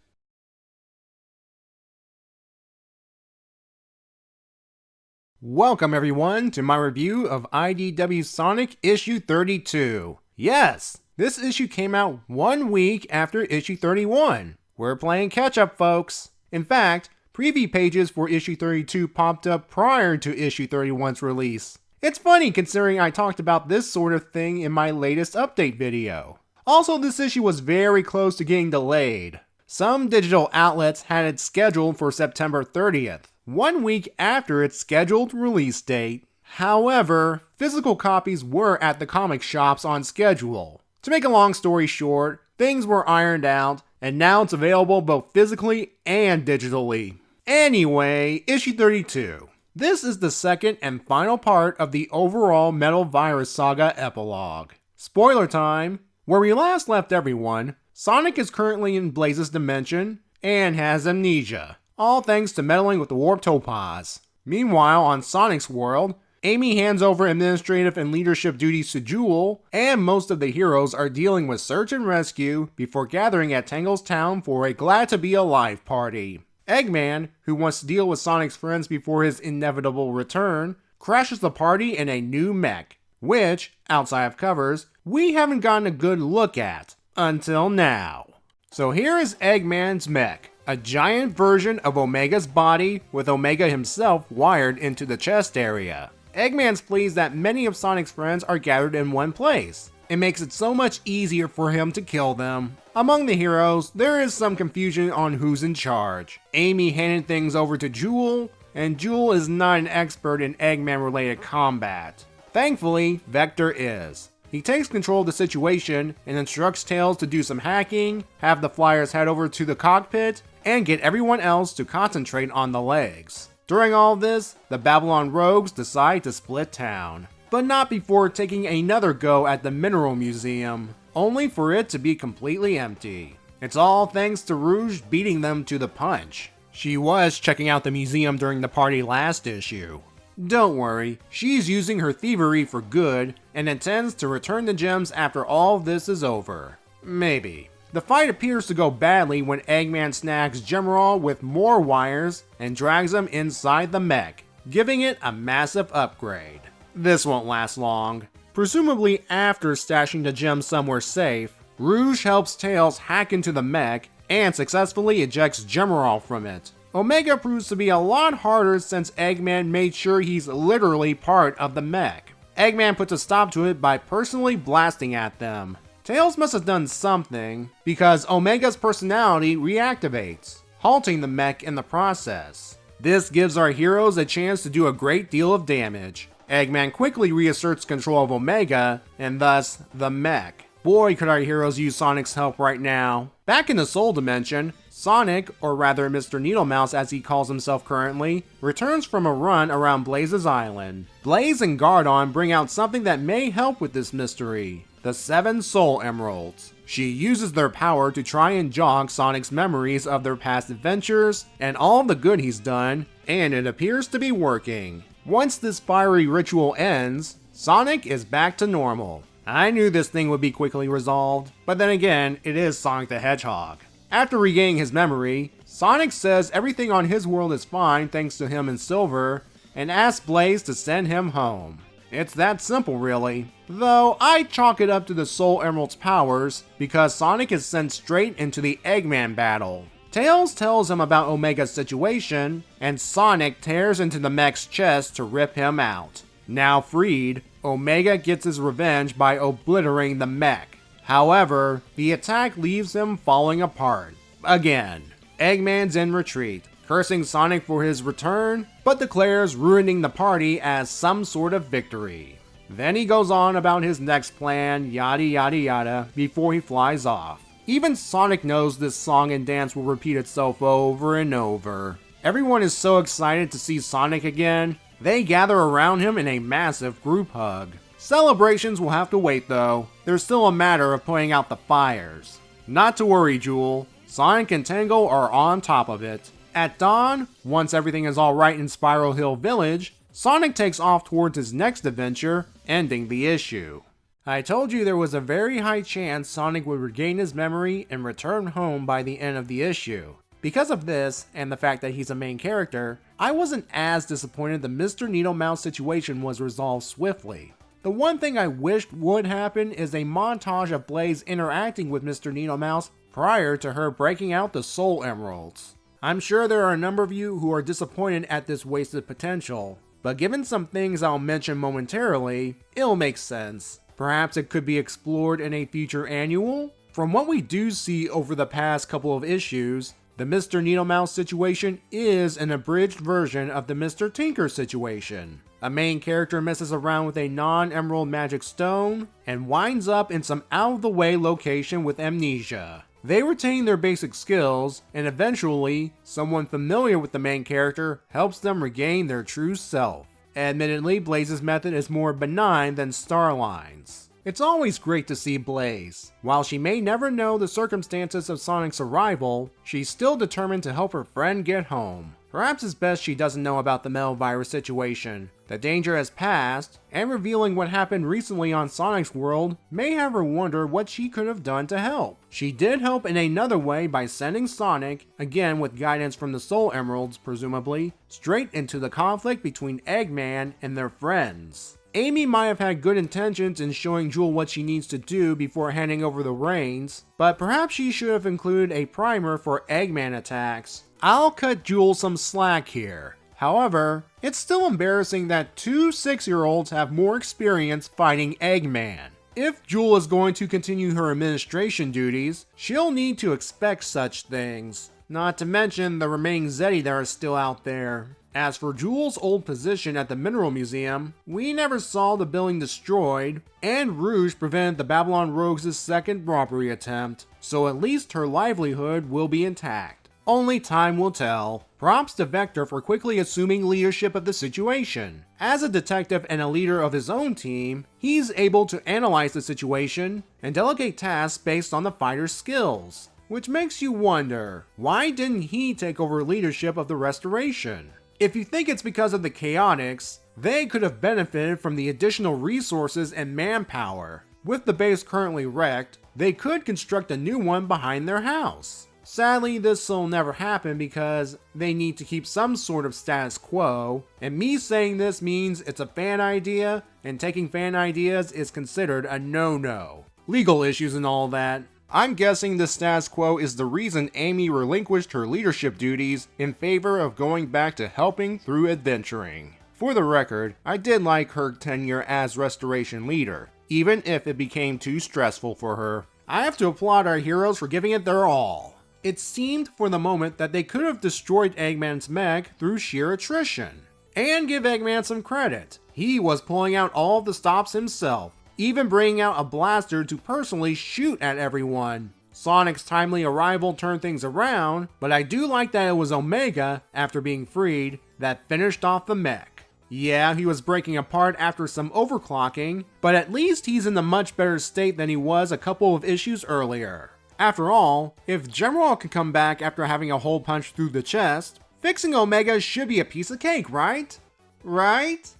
Welcome everyone to my review of IDW Sonic issue 32. Yes, this issue came out 1 week after issue 31. We're playing catch up, folks. In fact, preview pages for issue 32 popped up prior to issue 31's release. It's funny considering I talked about this sort of thing in my latest update video. Also, this issue was very close to getting delayed. Some digital outlets had it scheduled for September 30th, 1 week after its scheduled release date. However, physical copies were at the comic shops on schedule. To make a long story short, things were ironed out, and now it's available both physically and digitally. Anyway, issue 32. This is the second and final part of the overall Metal Virus Saga epilogue. Spoiler time! Where we last left everyone, Sonic is currently in Blaze's dimension and has amnesia, all thanks to meddling with the Warp Topaz. Meanwhile, on Sonic's world, Amy hands over administrative and leadership duties to Jewel, and most of the heroes are dealing with search and rescue before gathering at Tangle's town for a glad to be alive party. Eggman, who wants to deal with Sonic's friends before his inevitable return, crashes the party in a new mech, which, outside of covers, we haven't gotten a good look at until now. So here is Eggman's mech, a giant version of Omega's body with Omega himself wired into the chest area. Eggman's pleased that many of Sonic's friends are gathered in one place. It makes it so much easier for him to kill them. Among the heroes, there is some confusion on who's in charge. Amy handed things over to Jewel, and Jewel is not an expert in Eggman-related combat. Thankfully, Vector is. He takes control of the situation and instructs Tails to do some hacking, have the Flyers head over to the cockpit, and get everyone else to concentrate on the legs. During all this, the Babylon Rogues decide to split town, but not before taking another go at the Mineral Museum, only for it to be completely empty. It's all thanks to Rouge beating them to the punch. She was checking out the museum during the party last issue. Don't worry, she's using her thievery for good and intends to return the gems after all this is over. Maybe. The fight appears to go badly when Eggman snags Gemerald with more wires and drags him inside the mech, giving it a massive upgrade. This won't last long. Presumably after stashing the gems somewhere safe, Rouge helps Tails hack into the mech and successfully ejects Gemerald from it. Omega proves to be a lot harder since Eggman made sure he's literally part of the mech. Eggman puts a stop to it by personally blasting at them. Tails must have done something, because Omega's personality reactivates, halting the mech in the process. This gives our heroes a chance to do a great deal of damage. Eggman quickly reasserts control of Omega, and thus, the mech. Boy, could our heroes use Sonic's help right now. Back in the Soul Dimension, Sonic, or rather Mr. Needlemouse as he calls himself currently, returns from a run around Blaze's island. Blaze and Gardon bring out something that may help with this mystery: the 7 Soul Emeralds. She uses their power to try and jog Sonic's memories of their past adventures and all the good he's done, and it appears to be working. Once this fiery ritual ends, Sonic is back to normal. I knew this thing would be quickly resolved, but then again, it is Sonic the Hedgehog. After regaining his memory, Sonic says everything on his world is fine thanks to him and Silver, and asks Blaze to send him home. It's that simple really. Though I chalk it up to the Soul Emerald's powers, because Sonic is sent straight into the Eggman battle. Tails tells him about Omega's situation, and Sonic tears into the mech's chest to rip him out. Now freed, Omega gets his revenge by obliterating the mech. However, the attack leaves him falling apart. Again, Eggman's in retreat, cursing Sonic for his return, but declares ruining the party as some sort of victory. Then he goes on about his next plan, yada yada yada, before he flies off. Even Sonic knows this song and dance will repeat itself over and over. Everyone is so excited to see Sonic again, they gather around him in a massive group hug. Celebrations will have to wait though. There's still a matter of putting out the fires. Not to worry, Jewel. Sonic and Tango are on top of it. At dawn, once everything is alright in Spiral Hill Village, Sonic takes off towards his next adventure, ending the issue. I told you there was a very high chance Sonic would regain his memory and return home by the end of the issue. Because of this, and the fact that he's a main character, I wasn't as disappointed the Mr. Needle Mouse situation was resolved swiftly. The one thing I wished would happen is a montage of Blaze interacting with Mr. Needle Mouse prior to her breaking out the Soul Emeralds. I'm sure there are a number of you who are disappointed at this wasted potential, but given some things I'll mention momentarily, it'll make sense. Perhaps it could be explored in a future annual? From what we do see over the past couple of issues, the Mr. Needle Mouse situation is an abridged version of the Mr. Tinker situation. A main character messes around with a non-emerald magic stone and winds up in some out-of-the-way location with amnesia. They retain their basic skills, and eventually, someone familiar with the main character helps them regain their true self. Admittedly, Blaze's method is more benign than Starline's. It's always great to see Blaze. While she may never know the circumstances of Sonic's arrival, she's still determined to help her friend get home. Perhaps it's best she doesn't know about the Metal Virus situation. The danger has passed, and revealing what happened recently on Sonic's world may have her wonder what she could have done to help. She did help in another way by sending Sonic, again with guidance from the Soul Emeralds presumably, straight into the conflict between Eggman and their friends. Amy might have had good intentions in showing Jewel what she needs to do before handing over the reins, but perhaps she should have included a primer for Eggman attacks. I'll cut Jewel some slack here. However, it's still embarrassing that two 6-year-olds have more experience fighting Eggman. If Jewel is going to continue her administration duties, she'll need to expect such things. Not to mention the remaining Zeddy that are still out there. As for Jewel's old position at the Mineral Museum, we never saw the building destroyed, and Rouge prevented the Babylon Rogues' second robbery attempt, so at least her livelihood will be intact. Only time will tell. Props to Vector for quickly assuming leadership of the situation. As a detective and a leader of his own team, he's able to analyze the situation and delegate tasks based on the fighter's skills. Which makes you wonder, why didn't he take over leadership of the restoration? If you think it's because of the Chaotix, they could have benefited from the additional resources and manpower. With the base currently wrecked, they could construct a new one behind their house. Sadly, this will never happen because they need to keep some sort of status quo, and me saying this means it's a fan idea, and taking fan ideas is considered a no-no. Legal issues and all that. I'm guessing the status quo is the reason Amy relinquished her leadership duties in favor of going back to helping through adventuring. For the record, I did like her tenure as restoration leader, even if it became too stressful for her. I have to applaud our heroes for giving it their all. It seemed for the moment that they could have destroyed Eggman's mech through sheer attrition. And give Eggman some credit. He was pulling out all of the stops himself, even bringing out a blaster to personally shoot at everyone. Sonic's timely arrival turned things around, but I do like that it was Omega, after being freed, that finished off the mech. Yeah, he was breaking apart after some overclocking, but at least he's in a much better state than he was a couple of issues earlier. After all, if General can come back after having a hole punched through the chest, fixing Omega should be a piece of cake, right? Right?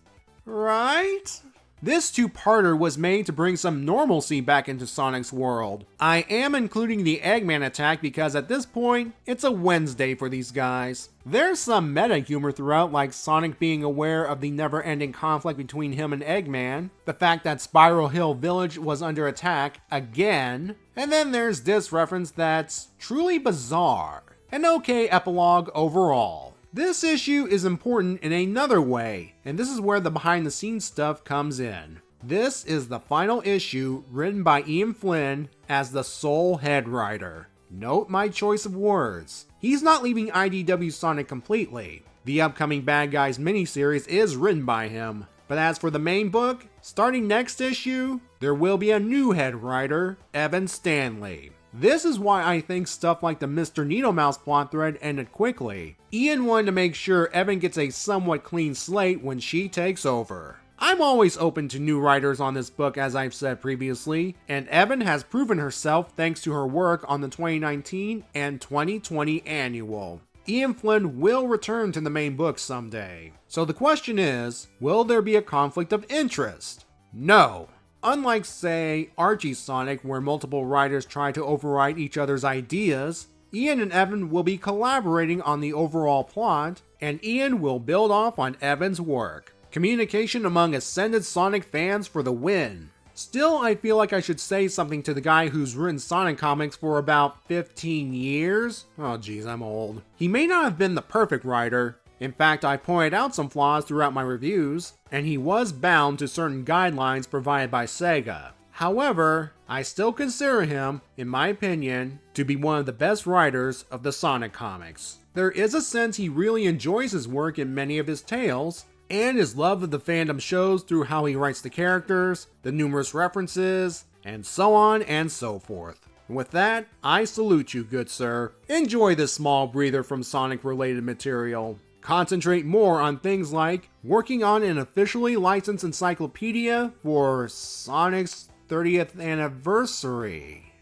This two-parter was made to bring some normalcy back into Sonic's world. I am including the Eggman attack because at this point, it's a Wednesday for these guys. There's some meta humor throughout, like Sonic being aware of the never-ending conflict between him and Eggman, the fact that Spiral Hill Village was under attack again, and then there's this reference that's truly bizarre. An okay epilogue overall. This issue is important in another way, and this is where the behind-the-scenes stuff comes in. This is the final issue written by Ian Flynn as the sole head writer. Note my choice of words. He's not leaving IDW Sonic completely. The upcoming Bad Guys miniseries is written by him. But as for the main book, starting next issue, there will be a new head writer, Evan Stanley. This is why I think stuff like the Mr. Needle Mouse plot thread ended quickly. Ian wanted to make sure Evan gets a somewhat clean slate when she takes over. I'm always open to new writers on this book, as I've said previously, and Evan has proven herself thanks to her work on the 2019 and 2020 annual. Ian Flynn will return to the main book someday. So the question is, will there be a conflict of interest? No. Unlike, say, Archie's Sonic, where multiple writers try to override each other's ideas, Ian and Evan will be collaborating on the overall plot, and Ian will build off on Evan's work. Communication among Ascended Sonic fans for the win. Still, I feel like I should say something to the guy who's written Sonic comics for about 15 years. Oh geez, I'm old. He may not have been the perfect writer. In fact, I pointed out some flaws throughout my reviews, and he was bound to certain guidelines provided by Sega. However, I still consider him, in my opinion, to be one of the best writers of the Sonic comics. There is a sense he really enjoys his work in many of his tales, and his love of the fandom shows through how he writes the characters, the numerous references, and so on and so forth. With that, I salute you, good sir. Enjoy this small breather from Sonic-related material. Concentrate more on things like working on an officially licensed encyclopedia for Sonic's 30th anniversary.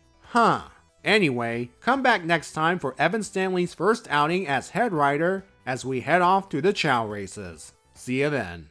Anyway, come back next time for Evan Stanley's first outing as head writer as we head off to the Chow races. See you then.